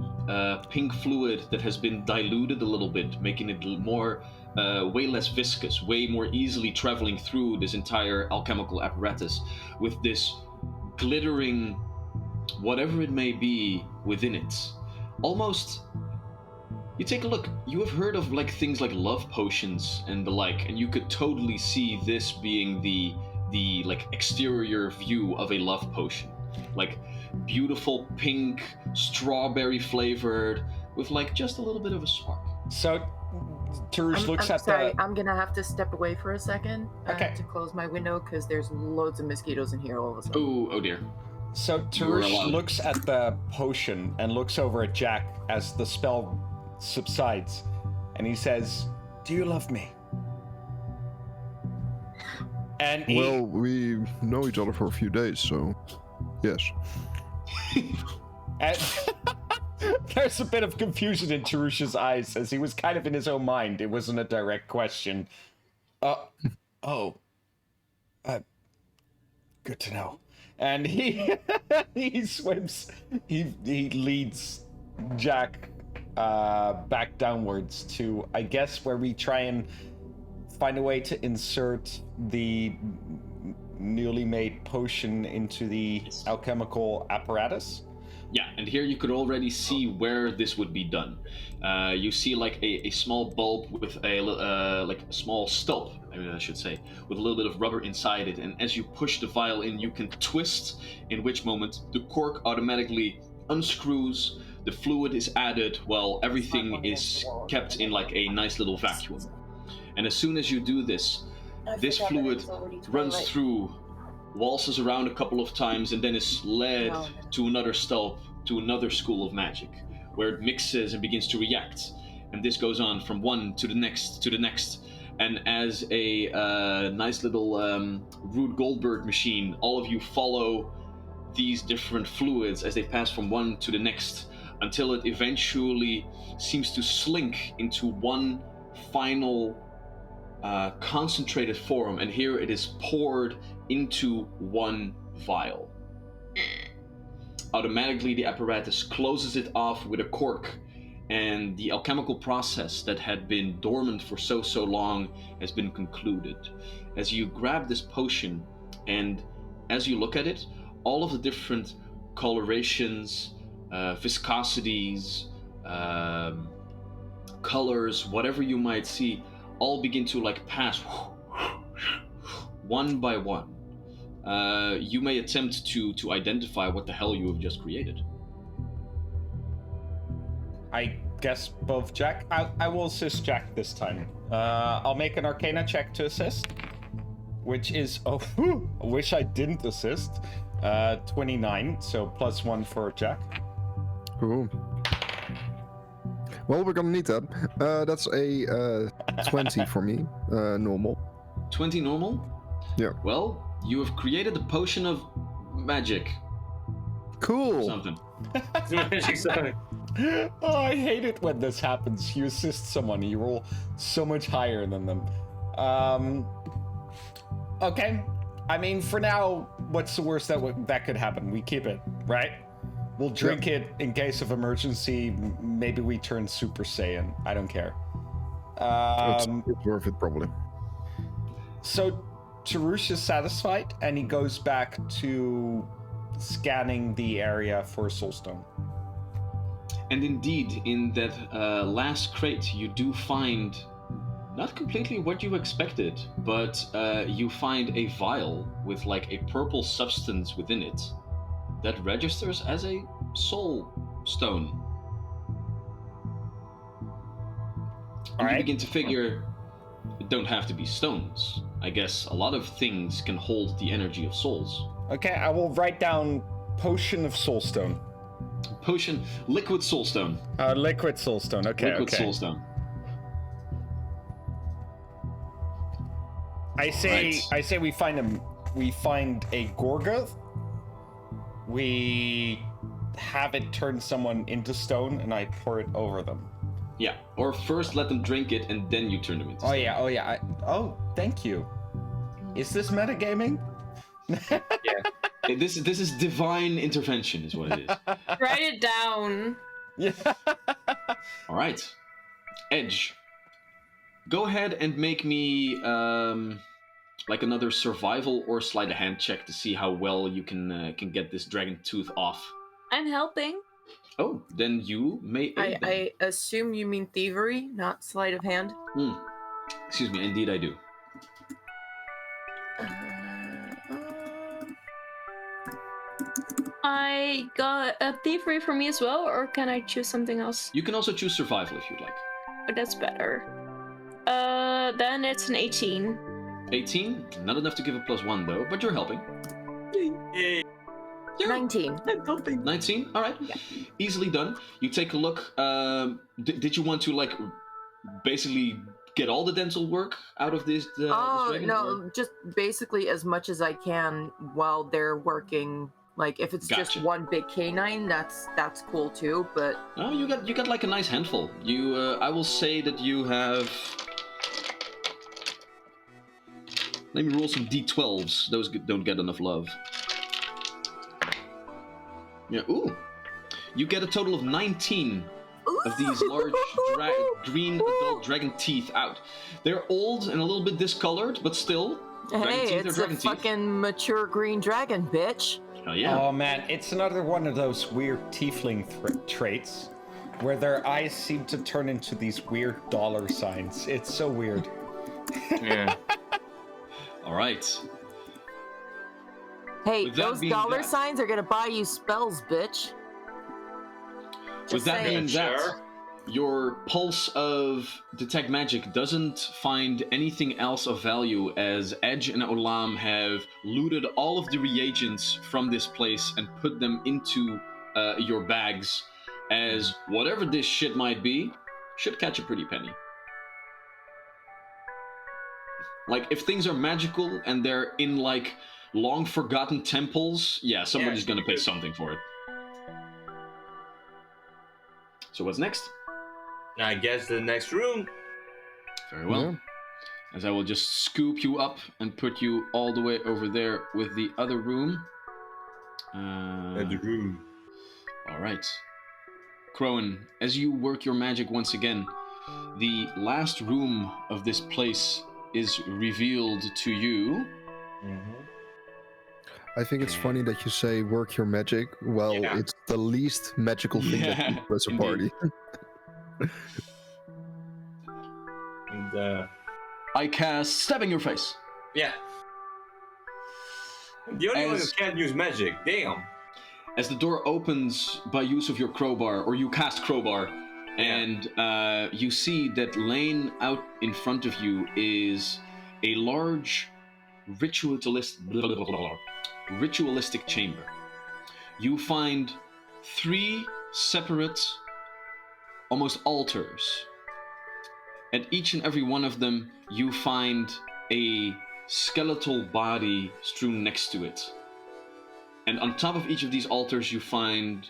pink fluid that has been diluted a little bit, making it more, way less viscous, way more easily traveling through this entire alchemical apparatus with this glittering, whatever it may be, within it. Almost, you take a look, you have heard of like things like love potions and the like, and you could totally see this being the like exterior view of a love potion. Like beautiful pink, strawberry flavored, with like just a little bit of a spark. So Tarush looks at sorry, I'm gonna have to step away for a second to close my window because there's loads of mosquitoes in here all of a sudden. Oh dear. So Tarush looks at the potion and looks over at Jack as the spell subsides, and he says, "Do you love me?" And well, we know each other for a few days, so yes. And there's a bit of confusion in Tarush's eyes as he was kind of in his own mind. It wasn't a direct question. Good to know. And he swims. He leads Jack back downwards to, I guess, where we try and find a way to insert the newly made potion into the alchemical apparatus. Yeah, and here you could already see where this would be done. You see like a small bulb with a like a small stop, I should say, with a little bit of rubber inside it. And as you push the vial in, you can twist, in which moment the cork automatically unscrews, the fluid is added, while everything is kept in like a nice little vacuum. And as soon as you do this, this fluid runs through, waltzes around a couple of times, and then is led to another stop, to another school of magic, where it mixes and begins to react. And this goes on from one to the next to the next. And as a nice little Rube Goldberg machine, all of you follow these different fluids as they pass from one to the next until it eventually seems to slink into one final concentrated form. And here it is poured into one vial. Automatically, the apparatus closes it off with a cork, and the alchemical process that had been dormant for so long has been concluded. As you grab this potion, and as you look at it, all of the different colorations, viscosities, colors, whatever you might see, all begin to pass one by one. You may attempt to identify what the hell you have just created. I guess both Jack. I will assist Jack this time. I'll make an Arcana check to assist, which is I wish I didn't assist. 29, so +1 for Jack. Cool. Well, we're gonna need that. That's a 20 for me, normal. 20 normal? Yeah. Well, you have created a potion of magic. Cool. Something. Oh, I hate it when this happens. You assist someone, you roll so much higher than them. Okay. I mean, for now, what's the worst that could happen? We keep it, right? We'll drink it in case of emergency. Maybe we turn Super Saiyan. I don't care. It's worth it, probably. So, Tarush is satisfied, and he goes back to scanning the area for Soulstone. And indeed, in that last crate, you do find not completely what you expected, but you find a vial with a purple substance within it that registers as a soul stone. And you begin to figure it don't have to be stones. I guess a lot of things can hold the energy of souls. Okay, I will write down Potion of Soulstone. Potion, liquid soulstone. Liquid Soulstone. Okay, liquid okay. soulstone. I say we find a Gorgoth. We have it turn someone into stone, and I pour it over them. Yeah, or first let them drink it, and then you turn them into stone. Oh yeah. Thank you. Is this metagaming? Yeah. This is divine intervention, is what it is. Write it down. Yeah. All right, Edge. Go ahead and make me another survival or sleight of hand check to see how well you can get this dragon tooth off. I'm helping. Oh, then you may aid them. I assume you mean thievery, not sleight of hand. Excuse me, indeed I do. I got a thievery for me as well, or can I choose something else? You can also choose survival if you'd like. Oh, that's better. Then it's an 18. 18? Not enough to give a +1 though, but you're helping. Yay. 19. 19? Alright. Yeah. Easily done. You take a look. Did you want to basically get all the dental work out of this? This dragon, no, or? just basically as much as I can while they're working. If it's just Gotcha. one big canine, that's cool too. But Oh, you got a nice handful. I will say that you have. Let me roll some d12s. Those don't get enough love. Yeah. Ooh. You get a total of 19 of these large green adult dragon teeth out. They're old and a little bit discolored, but still. hey, it's a fucking mature green dragon, bitch. Oh yeah. Oh man, it's another one of those weird tiefling traits where their eyes seem to turn into these weird dollar signs. It's so weird. Yeah. All right. Hey, With that those being dollar that- signs are gonna buy you spells, bitch. With that being that, Sure. your pulse of detect magic doesn't find anything else of value as Edge and Olam have looted all of the reagents from this place and put them into your bags. as whatever this shit might be, should catch a pretty penny. Like, if things are magical and they're in, like, long-forgotten temples, yeah, somebody's gonna pay something for it. So what's next? I guess the next room. Very well. Yeah. As I will just scoop you up and put you all the way over there with the other room. The room. All right. Crowan, as you work your magic once again, the last room of this place is revealed to you. I think it's funny that you say work your magic. Well, Yeah. it's the least magical thing that Yeah, you do as a indeed. party. And I cast Stab in Your Face. yeah. The only one who As- can't use magic. Damn. As the door opens by use of your crowbar, or you cast crowbar, and you see that laying out in front of you is a large ritualistic chamber. You find 3 separate, almost altars. At each and every one of them, you find a skeletal body strewn next to it. And on top of each of these altars, you find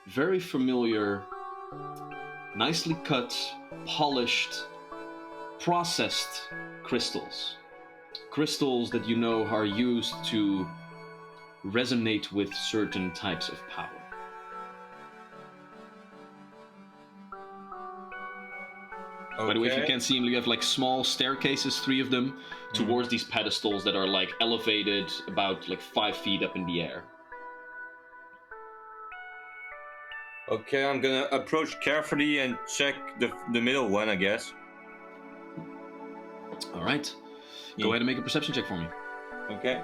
very familiar, nicely cut, polished, processed crystals. Crystals that you know are used to resonate with certain types of power. By the way, if you can't see them, you have like small staircases, 3 of them, towards these pedestals that are like elevated about like 5 feet up in the air. Okay, I'm gonna approach carefully and check the middle one, I guess. All right. Go ahead and make a perception check for me. Okay.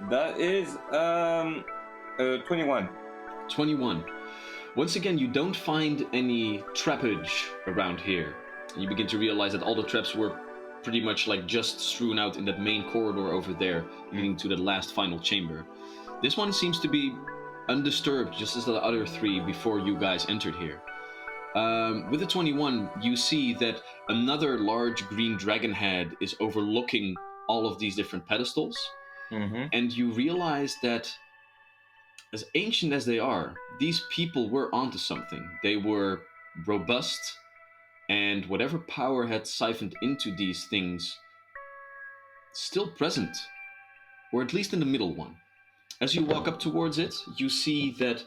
That is 21. 21. Once again, you don't find any trappage around here. And you begin to realize that all the traps were pretty much like just strewn out in that main corridor over there, leading to the last final chamber. This one seems to be undisturbed, just as the other 3 before you guys entered here. With the 21, you see that another large green dragon head is overlooking all of these different pedestals. And you realize that, as ancient as they are, these people were onto something. They were robust, and whatever power had siphoned into these things, still present, or at least in the middle one. As you walk up towards it, you see that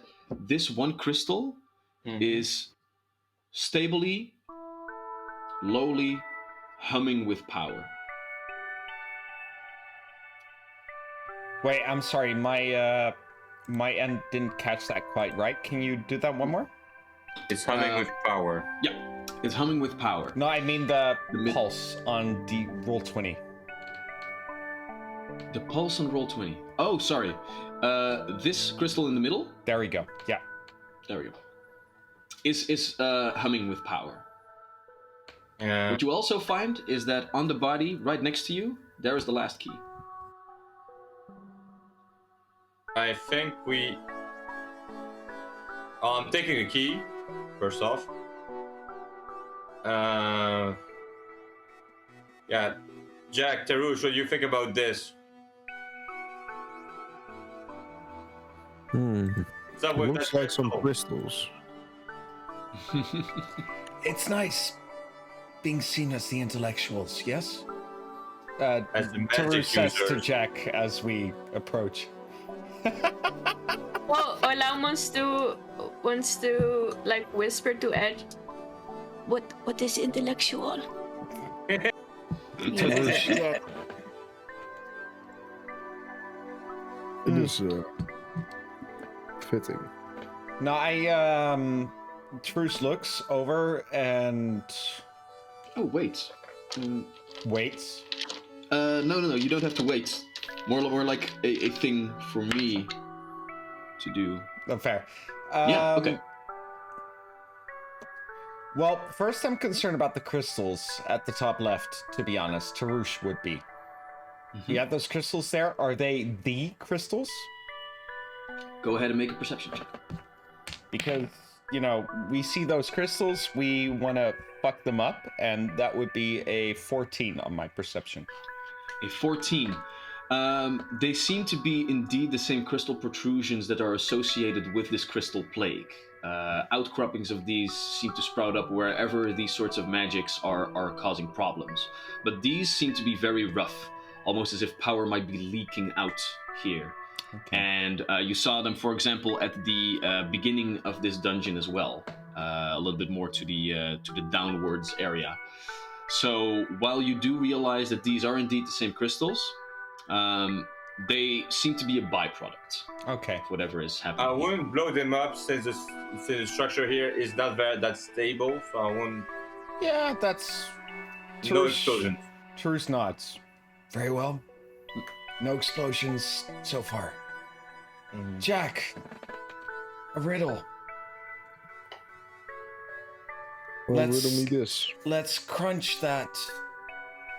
this one crystal is stably, lowly, humming with power. Wait, I'm sorry, my end didn't catch that quite right. Can you do that one more? It's humming with power. Yeah, it's humming with power. No, I mean the pulse on the roll 20. The pulse on roll 20. Oh, sorry. This crystal in the middle? There we go. Yeah. There we go. Is humming with power. What you also find is that on the body, right next to you, there is the last key. I think we... I'm taking a key, first off. Yeah. Jack, Tarush, what do you think about this? What's up with Looks that like some crystal? crystals. It's nice being seen as the intellectuals, yes? As the Taru magic says to users. Jack as we approach. Well, Olam wants to like whisper to Ed. What is intellectual? Tarush. Yeah. It is fitting. No, Truce looks over and Oh, wait. waits. No, you don't have to wait. More like a thing for me to do. Oh, fair. Yeah, okay. Well, first I'm concerned about the crystals at the top left, to be honest. Tarush would be. You have those crystals there? Are they the crystals? Go ahead and make a perception check. because, you know, we see those crystals, we want to fuck them up, and that would be a 14 on my perception. A 14. They seem to be indeed the same crystal protrusions that are associated with this crystal plague. Outcroppings of these seem to sprout up wherever these sorts of magics are causing problems. But these seem to be very rough, almost as if power might be leaking out here. Okay. And you saw them, for example, at the beginning of this dungeon as well, a little bit more to the downwards area. So while you do realize that these are indeed the same crystals, they seem to be a byproduct Okay. of whatever is happening. I wouldn't blow them up since the structure here is not that stable, so I wouldn't. Yeah, that's... No explosions. Truce nods. Very well. No explosions so far. Jack, a riddle. Well, riddle me this. Let's crunch that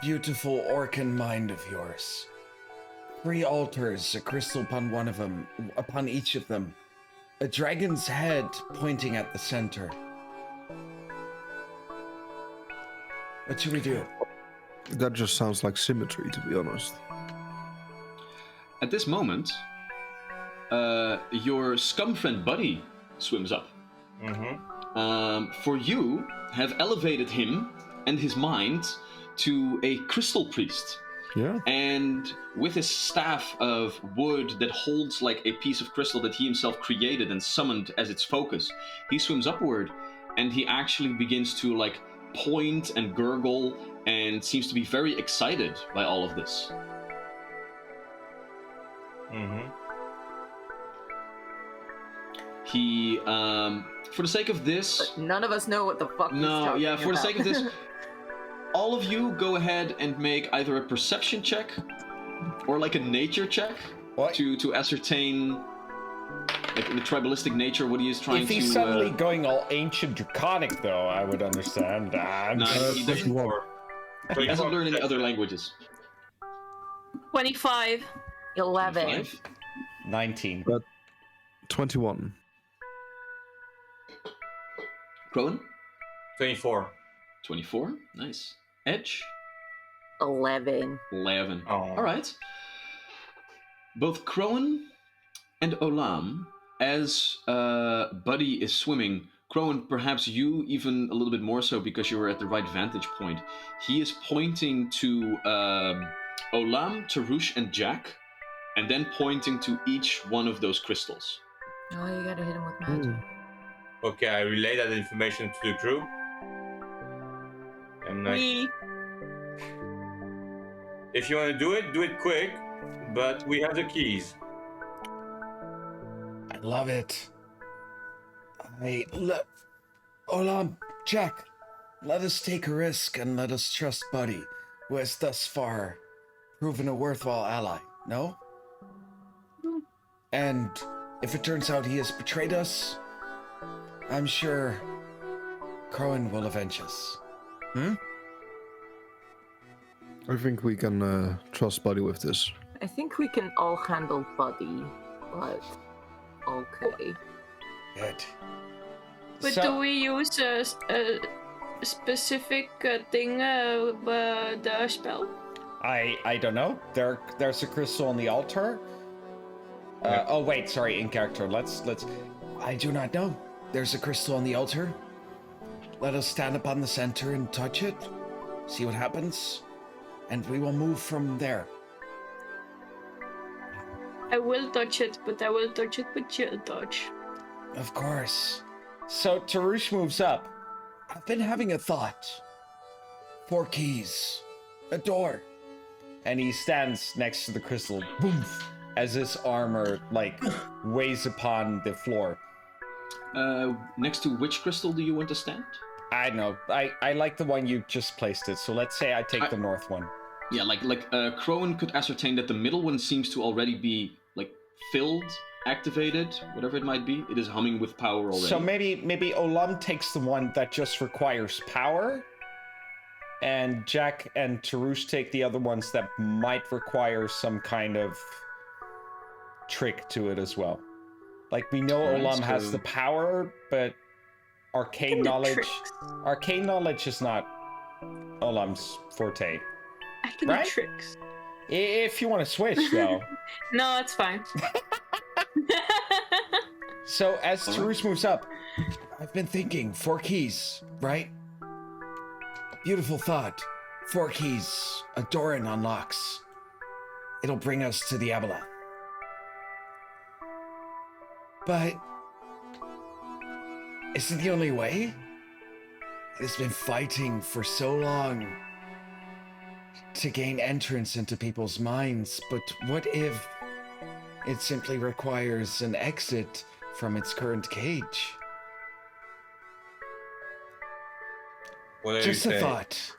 beautiful orcan mind of yours. 3 altars, a crystal upon one of them, upon each of them. A dragon's head pointing at the center. What should we do? That just sounds like symmetry, to be honest. At this moment, your scum friend Buddy swims up. For you, have elevated him and his mind to a crystal priest. Yeah. And with his staff of wood that holds like a piece of crystal that he himself created and summoned as its focus, he swims upward and he actually begins to like point and gurgle and seems to be very excited by all of this. He, for the sake of this... But none of us know what the fuck he's talking about. For the sake of this, all of you go ahead and make either a perception check or like a nature check to ascertain like the tribalistic nature, what he is trying to... If he's suddenly going all ancient draconic, though, I would understand. No, he doesn't. He hasn't learned any other languages. 25. 11. 5? 19. 21. Crowan? 24. 24. Nice. Edge? 11. 11. Oh. All right. Both Crowan and Olam, as Buddy is swimming, Crowan, perhaps you even a little bit more so because you were at the right vantage point. He is pointing to Olam, Tarush, and Jack, and then pointing to each one of those crystals. Oh, you gotta hit him with magic. Okay, I relay that information to the crew. And if you want to do it quick, but we have the keys. I love it. Olam, Jack, let us take a risk and let us trust Buddy, who has thus far proven a worthwhile ally, no? And if it turns out he has betrayed us, I'm sure Crowan will avenge us. I think we can trust Buddy with this. I think we can all handle Buddy, but okay. Good. But do we use a specific thing, the spell? I don't know. There's a crystal on the altar. Oh wait, sorry, in character. Let's. I do not know. There's a crystal on the altar. Let us stand upon the center and touch it. See what happens, and we will move from there. I will touch it, but I will touch it with chill touch. Of course. So Tarush moves up. I've been having a thought. 4 keys. A door. And he stands next to the crystal. Boom! As his armor, weighs upon the floor. Next to which crystal do you want to stand? I know. I like the one you just placed it. So let's say I take the north one. Yeah, Crowan could ascertain that the middle one seems to already be, filled, activated, whatever it might be. It is humming with power already. So maybe Olam takes the one that just requires power, and Jack and Tarush take the other ones that might require some kind of trick to it as well. Like, we know That's Olam has true. the power, but arcane can do knowledge... tricks. Arcane knowledge is not Olam's forte. I can Right? do tricks. If you want to switch, though. No, it's fine. So, as Alright. Tarush moves up, I've been thinking, 4 keys, right? Beautiful thought. 4 keys, a door unlocks. It'll bring us to the Abolair. But is it the only way? It has been fighting for so long to gain entrance into people's minds, but what if it simply requires an exit from its current cage? What are Just you a saying? thought.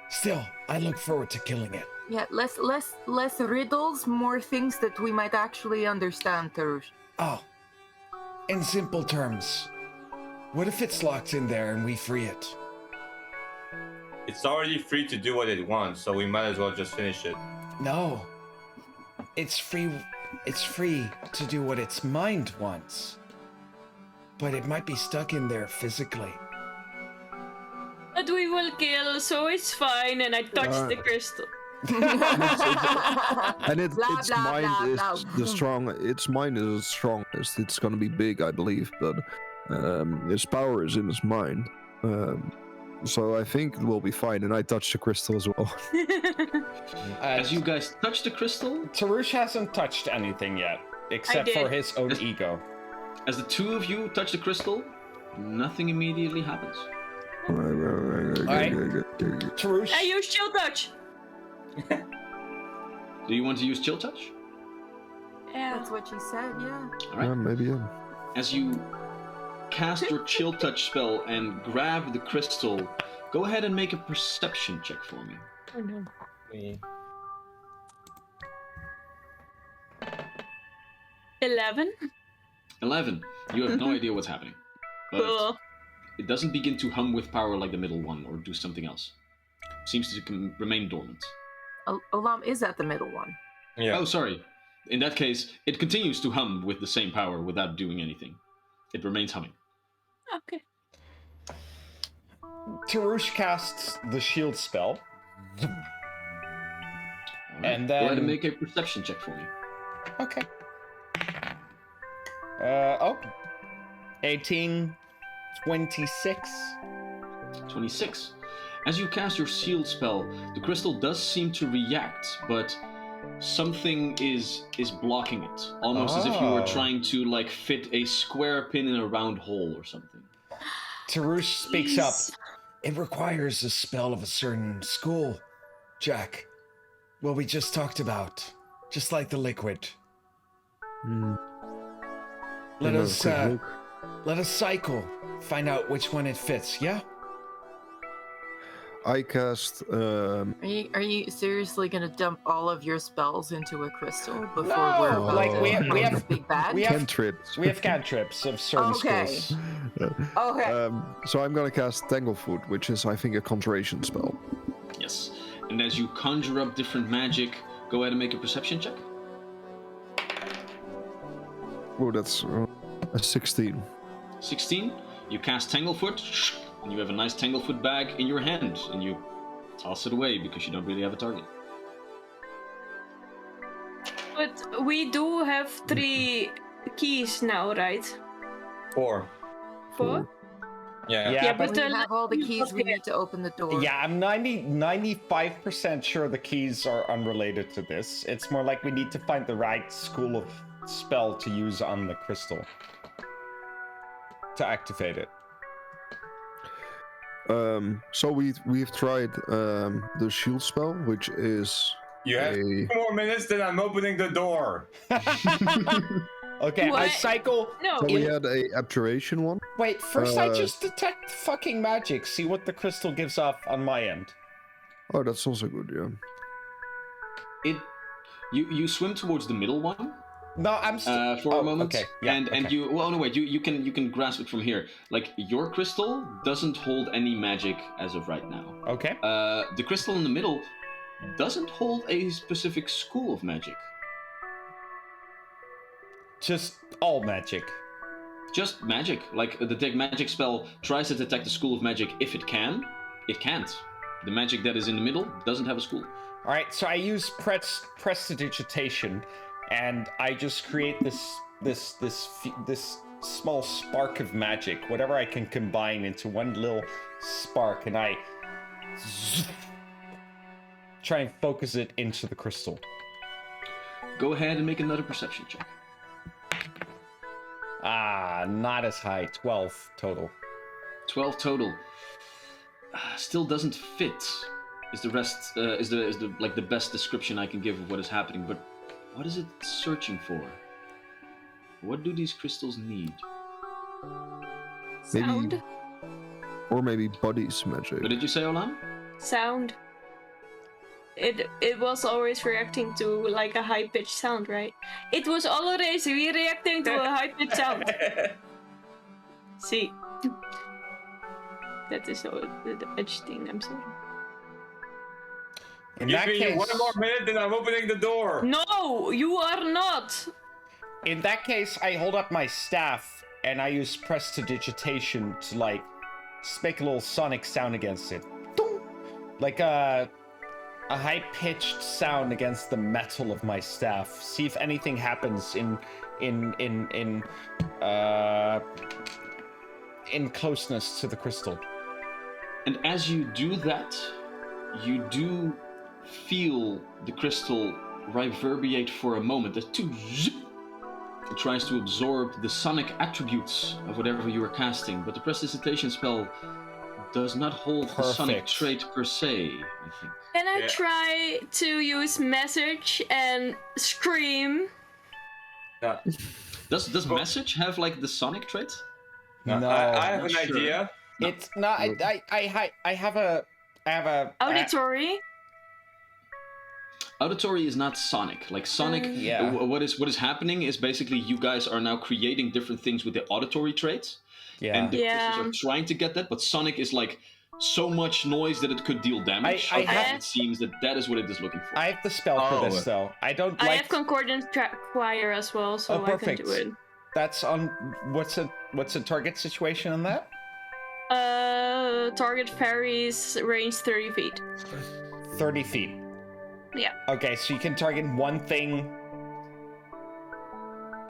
Still, I look forward to killing it. Yeah, less riddles, more things that we might actually understand, Tarush. Oh, in simple terms, what if it's locked in there and we free it? It's already free to do what it wants, so we might as well just finish it. No. It's free to do what its mind wants. But it might be stuck in there physically. But we will kill, so it's fine. And I touched the crystal. And its Blah, its blah, mind blah, is blah. the strong. Its mind is the strongest. It's gonna be big, I believe, but its power is in its mind. So I think we'll be fine. And I touched the crystal as well. As you guys touch the crystal, Tarush hasn't touched anything yet, except for did. his own ego. as the two of you touch the crystal, nothing immediately happens. Alright. Tarush, I use chill touch. Do you want to use chill touch? Yeah. That's what she said, yeah. All right. Yeah, maybe. Yeah. As you cast your chill touch spell and grab the crystal, go ahead and make a perception check for me. Oh no. 11. 11. You have no idea what's happening. But Cool. it doesn't begin to hum with power like the middle one or do something else. Seems to remain dormant. Olam is at the middle one. Yeah. Oh, sorry. In that case, it continues to hum with the same power without doing anything. It remains humming. Okay. Tarush casts the shield spell. All right. And Go ahead then- and make a perception check for me. Okay. 18, 26. 26. As you cast your shield spell, the crystal does seem to react, but something is blocking it. Almost as if you were Oh. trying to like fit a square pin in a round hole or something. Tarush speaks up. Jeez. It requires a spell of a certain school, Jack. What we just talked about. Just like the liquid. Let Another us quick look. let us cycle. Find out which one it fits, yeah? I cast. Are you seriously gonna dump all of your spells into a crystal before No, we're about like, to we have- fight this big bad? we have- Cantrips. We have cantrips of certain Okay. schools. Okay. So I'm gonna cast Tanglefoot, which is, I think, a conjuration spell. Yes. And as you conjure up different magic, go ahead and make a perception check. Oh, that's a 16. 16. You cast Tanglefoot, and you have a nice Tanglefoot bag in your hand, and you toss it away because you don't really have a target. But we do have 3 keys now, right? 4. 4? Yeah. Yeah, but we have all the keys we need to open the door. Yeah, I'm 95% sure the keys are unrelated to this. It's more like we need to find the right school of spell to use on the crystal to activate it. So we've tried the shield spell, which is You have 2 more minutes, then I'm opening the door. Okay, I What? cycle. No. So we had a abjuration one. Wait, first I Uh, just detect fucking magic. See what the crystal gives off on my end. Oh, that's also good. Yeah. You swim towards the middle one No, I'm still. for a moment, Okay. Yeah, and okay. you. Well, no wait. You can grasp it from here. Like your crystal doesn't hold any magic as of right now. Okay. The crystal in the middle doesn't hold a specific school of magic. Just all magic. Just magic. Like, the detect magic spell tries to detect the school of magic if it can. It can't. The magic that is in the middle doesn't have a school. All right, so I use prestidigitation, and I just create this small spark of magic, whatever I can combine into one little spark, and I try and focus it into the crystal. Go ahead and make another perception check. Not as high. 12 total. 12 total. Still doesn't fit. Is the rest is the like the best description I can give of what is happening? But what is it searching for? What do these crystals need? Maybe, Sound. or maybe bodies magic. What did you say, Olam? Sound. It was always reacting to like a high pitched sound, right? It was always reacting to a high pitched sound. See. That is so the edge thing, I'm sorry. In Give that me case, one more minute and I'm opening the door. No, you are not! in that case, I hold up my staff and I use prestidigitation to like make a little sonic sound against it. Dong! Like a high-pitched sound against the metal of my staff. See if anything happens in closeness to the crystal. And as you do that, you do feel the crystal reverberate for a moment. It tries to absorb the sonic attributes of whatever you are casting, but the prestidigitation spell does not hold the sonic Perfect. trait per se, I think. Can I try to use message and scream? No. Does message have like the sonic trait? No, I have not an sure. idea. it's not. I have a. Auditory? Auditory is not sonic. Like sonic, Yeah. what is happening is basically you guys are now creating different things with the auditory traits, Yeah. and the Yeah. crystals are trying to get that. But sonic is like so much noise that it could deal damage. I And have- it seems that is what it is looking for. I have the spell for this though. I don't I like. have concordant choir as well, so Oh, I can perfect. do it. That's on. What's a target situation on that? Target varies range 30 feet. 30 feet. Yeah. Okay, so you can target one thing.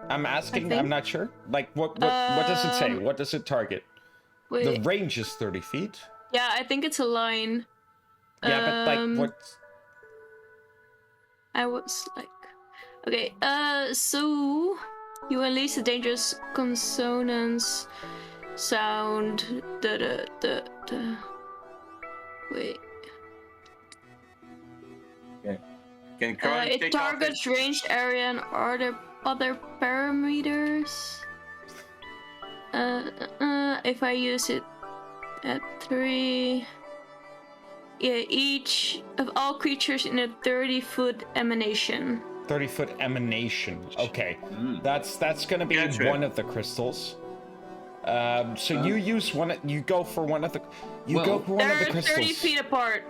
I'm asking. think- I'm not sure. Like, what does it say? Um, What does it target? Wait. The range is 30 feet. Yeah, I think it's a line. Yeah, but like, what? I was like, okay, so you unleash a dangerous consonance sound. Wait. Can currently It take off targets ranged area and other parameters. If I use it at 3. Yeah, each of all creatures in a 30-foot emanation. 30-foot emanation. Okay, Mm. that's gonna be Gotcha. one of the crystals. So you use one. You go for one of the. You Well, go for one of the They're crystals. 30 feet apart.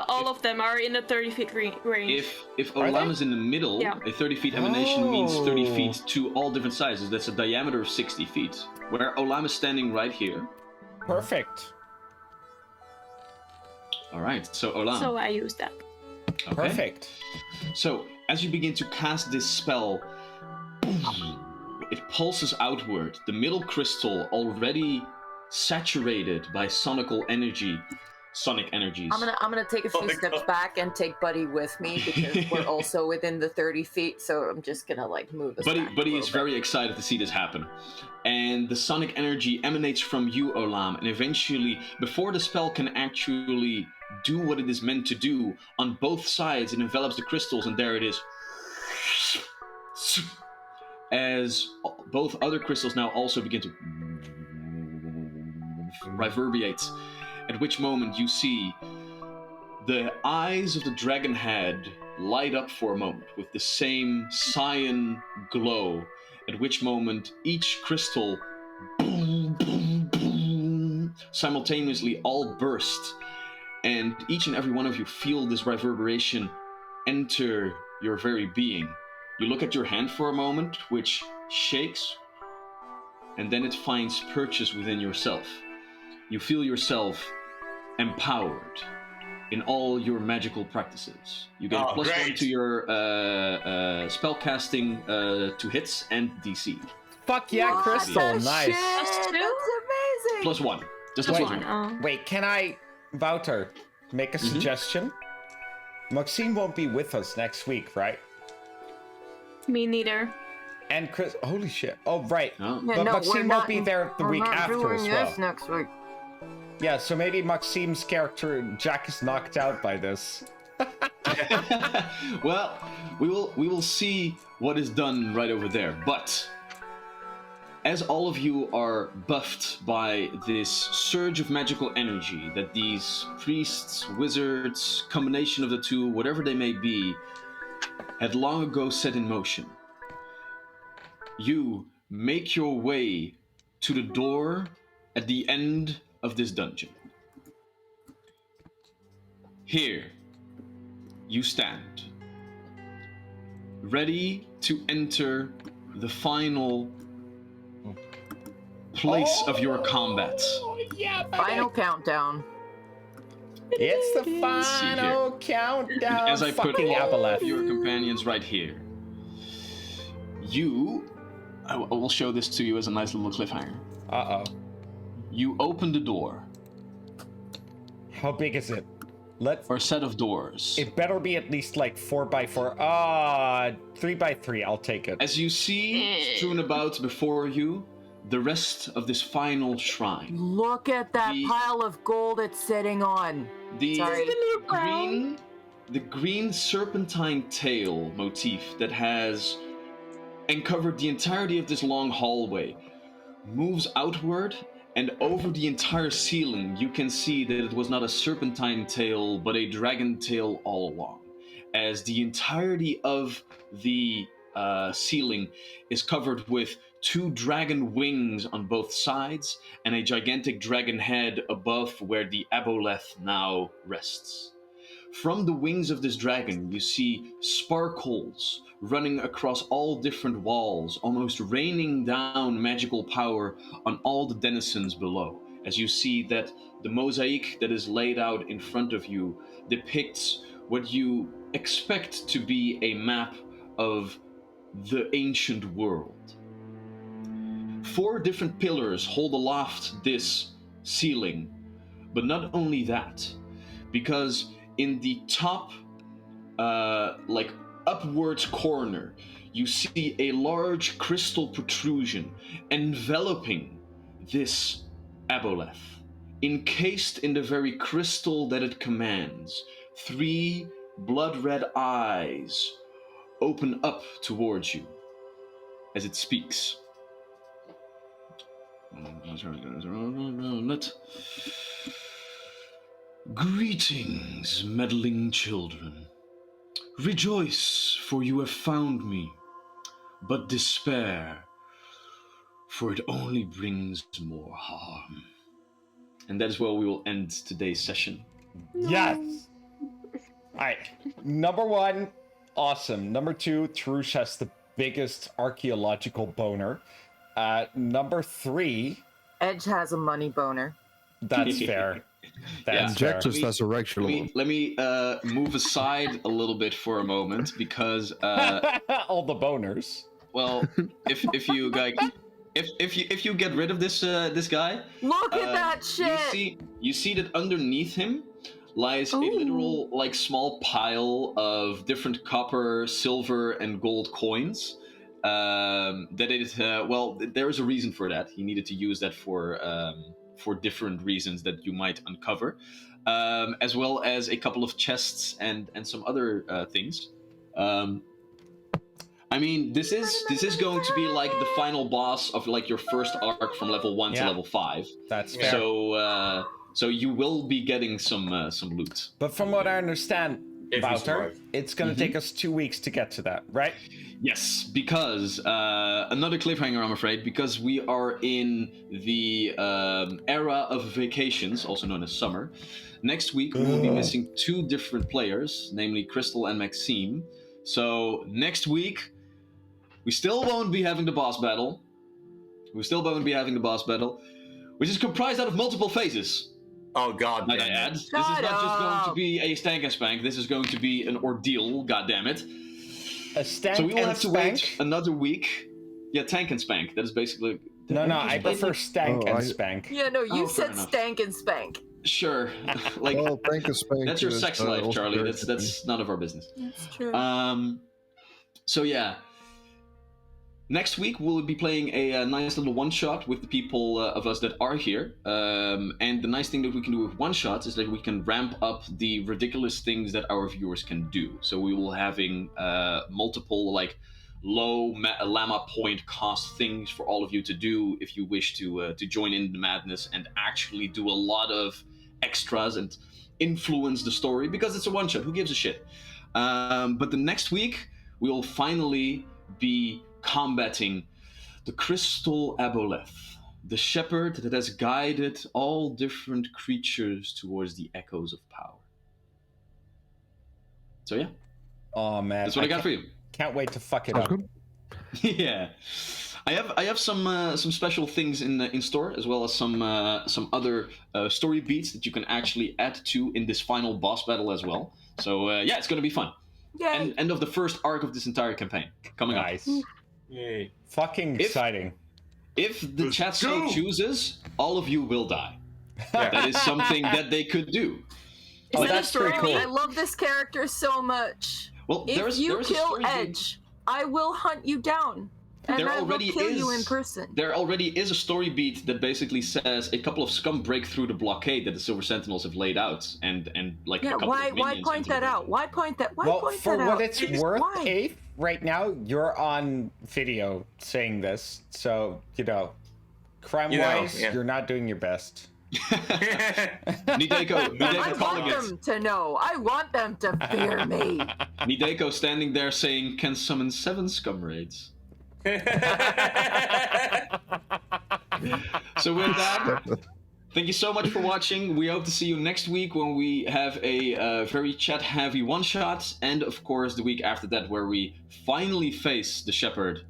All of them are in a 30-feet range. If Are Olam they? is in the middle, Yeah. a 30 feet emanation means 30 Oh. feet to all different sizes. That's a diameter of 60 feet. Where Olam is standing right here. Perfect. All right, so Olam. So I use that. Okay. Perfect. So, as you begin to cast this spell, it pulses outward. The middle crystal, already saturated by sonic energies. I'm gonna take a few Oh my steps God. back and take Buddy with me because we're also within the 30 feet. So I'm just gonna like move us. back a Buddy little is bit. very excited to see this happen. And the sonic energy emanates from you, Olam, and eventually, before the spell can actually do what it is meant to do, on both sides it envelops the crystals, and there it is. As both other crystals now also begin to reverberate, at which moment you see the eyes of the dragon head light up for a moment with the same cyan glow, at which moment each crystal simultaneously all burst, and each and every one of you feel this reverberation enter your very being. You look at your hand for a moment, which shakes, and then it finds purchase within yourself. You feel yourself empowered in all your magical practices. You get a +1 great. to your spellcasting to hits and DC. Fuck yeah, What Crystal. the Nice. shit? That's That's amazing. +1. Just a Wait. +1. Wait, can I, Wouter, make a suggestion? Maxime won't be with us next week, right? Me neither. And Chris, holy shit. Oh, right. Oh. But Maxime won't be there the week after as well. next week. Yeah, so maybe Maxime's character, Jack, is knocked out by this. Well, we will see what is done right over there. But as all of you are buffed by this surge of magical energy that these priests, wizards, combination of the two, whatever they may be, had long ago set in motion, you make your way to the door at the end of this dungeon. Here, you stand, ready to enter the final place of your combat. Yeah, Final countdown. It's the see final countdown. As I put fucking all Abolair. of your companions right here, I will show this to you as a nice little cliffhanger. Uh-oh. You open the door, How big is it? or set of doors. It better be at least like 4x4. 3x3. I'll take it. As you see strewn about before you, the rest of this final shrine. Look at that The- pile of gold it's sitting on. The Sorry. green serpentine tail motif that has uncovered the entirety of this long hallway moves outward, and over the entire ceiling you can see that it was not a serpentine tail but a dragon tail all along, as the entirety of the ceiling is covered with 2 dragon wings on both sides and a gigantic dragon head above where the Aboleth now rests. From the wings of this dragon, you see sparkles running across all different walls, almost raining down magical power on all the denizens below. As you see that the mosaic that is laid out in front of you depicts what you expect to be a map of the ancient world. 4 different pillars hold aloft this ceiling, but not only that, because in the top, upwards corner, you see a large crystal protrusion enveloping this Aboleth. Encased in the very crystal that it commands, 3 blood-red eyes open up towards you as it speaks. Greetings, meddling children. Rejoice, for you have found me, but despair, for it only brings more harm. And that is where we will end today's session. Yes! Alright. Number 1, awesome. Number 2, Tarush has the biggest archaeological boner. Number 3, Edge has a money boner. that's fair. That's Yeah. fair. Jack just has a regular one. Let me move aside a little bit for a moment, because All the boners. well, if you like, if you get rid of this guy, Look at that shit! you see that underneath him lies a literal small pile of different copper, silver, and gold coins. There is a reason for that. He needed to use that for different reasons that you might uncover, as well as a couple of chests and some other things. I mean, this is going to be like the final boss of like your first arc from level 1 to level 5. That's fair. So you will be getting some loot. But from what I understand, If you Wouter, survive. it's going to take us 2 weeks to get to that, right? Yes, because another cliffhanger, I'm afraid, because we are in the era of vacations, also known as summer. Next week, we will be missing 2 different players, namely Crystal and Maxime. So next week, We still won't be having the boss battle. Which is comprised out of multiple phases. Oh god Might I damn add? it. This is not just going to be a stank and spank. This is going to be an ordeal. God damn it! A stank So we will and have to spank? wait another week. Yeah, tank and spank. That is basically. No, I prefer stank and spank. Yeah, no, you fair said enough. stank and spank. Sure. Like Well, Tank and Spank that's your is, sex life, also Charlie. very That's none of our business. That's true. So yeah. Next week we'll be playing a nice little one-shot with the people of us that are here. And the nice thing that we can do with one-shots is that we can ramp up the ridiculous things that our viewers can do. So we will having multiple like low llama point cost things for all of you to do if you wish to join in the madness and actually do a lot of extras and influence the story, because it's a one-shot. Who gives a shit? But the next week we will finally be combating the crystal Abolair, the shepherd that has guided all different creatures towards the echoes of power. So yeah, Oh man, that's what I got for you. Can't wait to fuck it Sounds up. good. Yeah, I have some special things in store, as well as some other story beats that you can actually add to in this final boss battle as well. So yeah, it's gonna be fun. Yay. And end of the first arc of this entire campaign coming up. Nice. Yay. Fucking exciting. If the chat so chooses, all of you will die. Yeah. That is something that they could do. Is Oh, it a that's pretty story? cool. I love this character so much. Well, If there is you a kill story beat. Edge, I will hunt you down. And There I will already kill you in is- person. There already is a story beat that basically says a couple of scum break through the blockade that the Silver Sentinels have laid out, and like a Yeah, couple why of minions point enter that the- out? Why point that? Why Well, point for that what out? it's worth, Why? Abe, right now you're on video saying this, so crime-wise, yeah. you're not doing your best. Nideko I calling want it. them to know. I want them to fear me. Nideko standing there saying, "Can summon 7 scum raids." So with that, thank you so much for watching. We hope to see you next week when we have a very chat-heavy one-shot, and of course the week after that where we finally face the Shepherd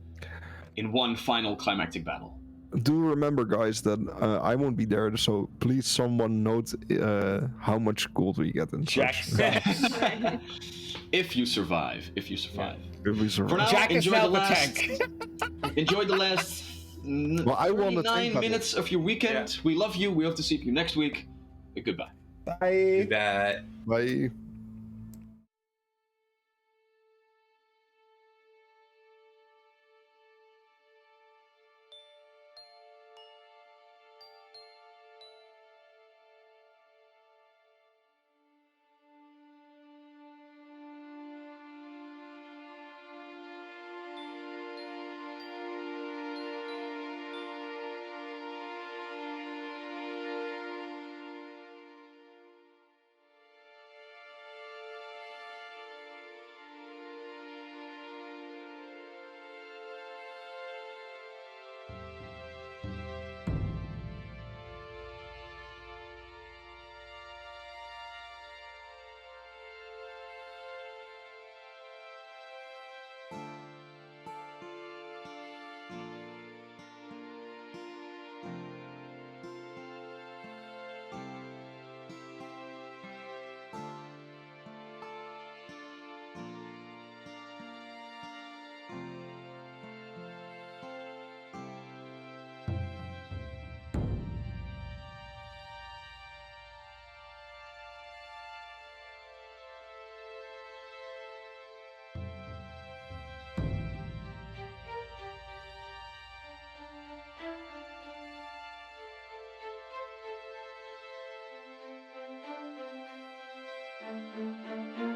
in one final climactic battle. Do remember, guys, that I won't be there, so please someone note how much gold we get in Jack such. sucks. If you survive. If you survive. If we For survive. now, Jack is enjoy now the the last. tank. Enjoy the last Well, I won the 39 tank battle. minutes of your weekend. We love you. We hope to see you next week. Goodbye. Bye. that. Bye. Thank you.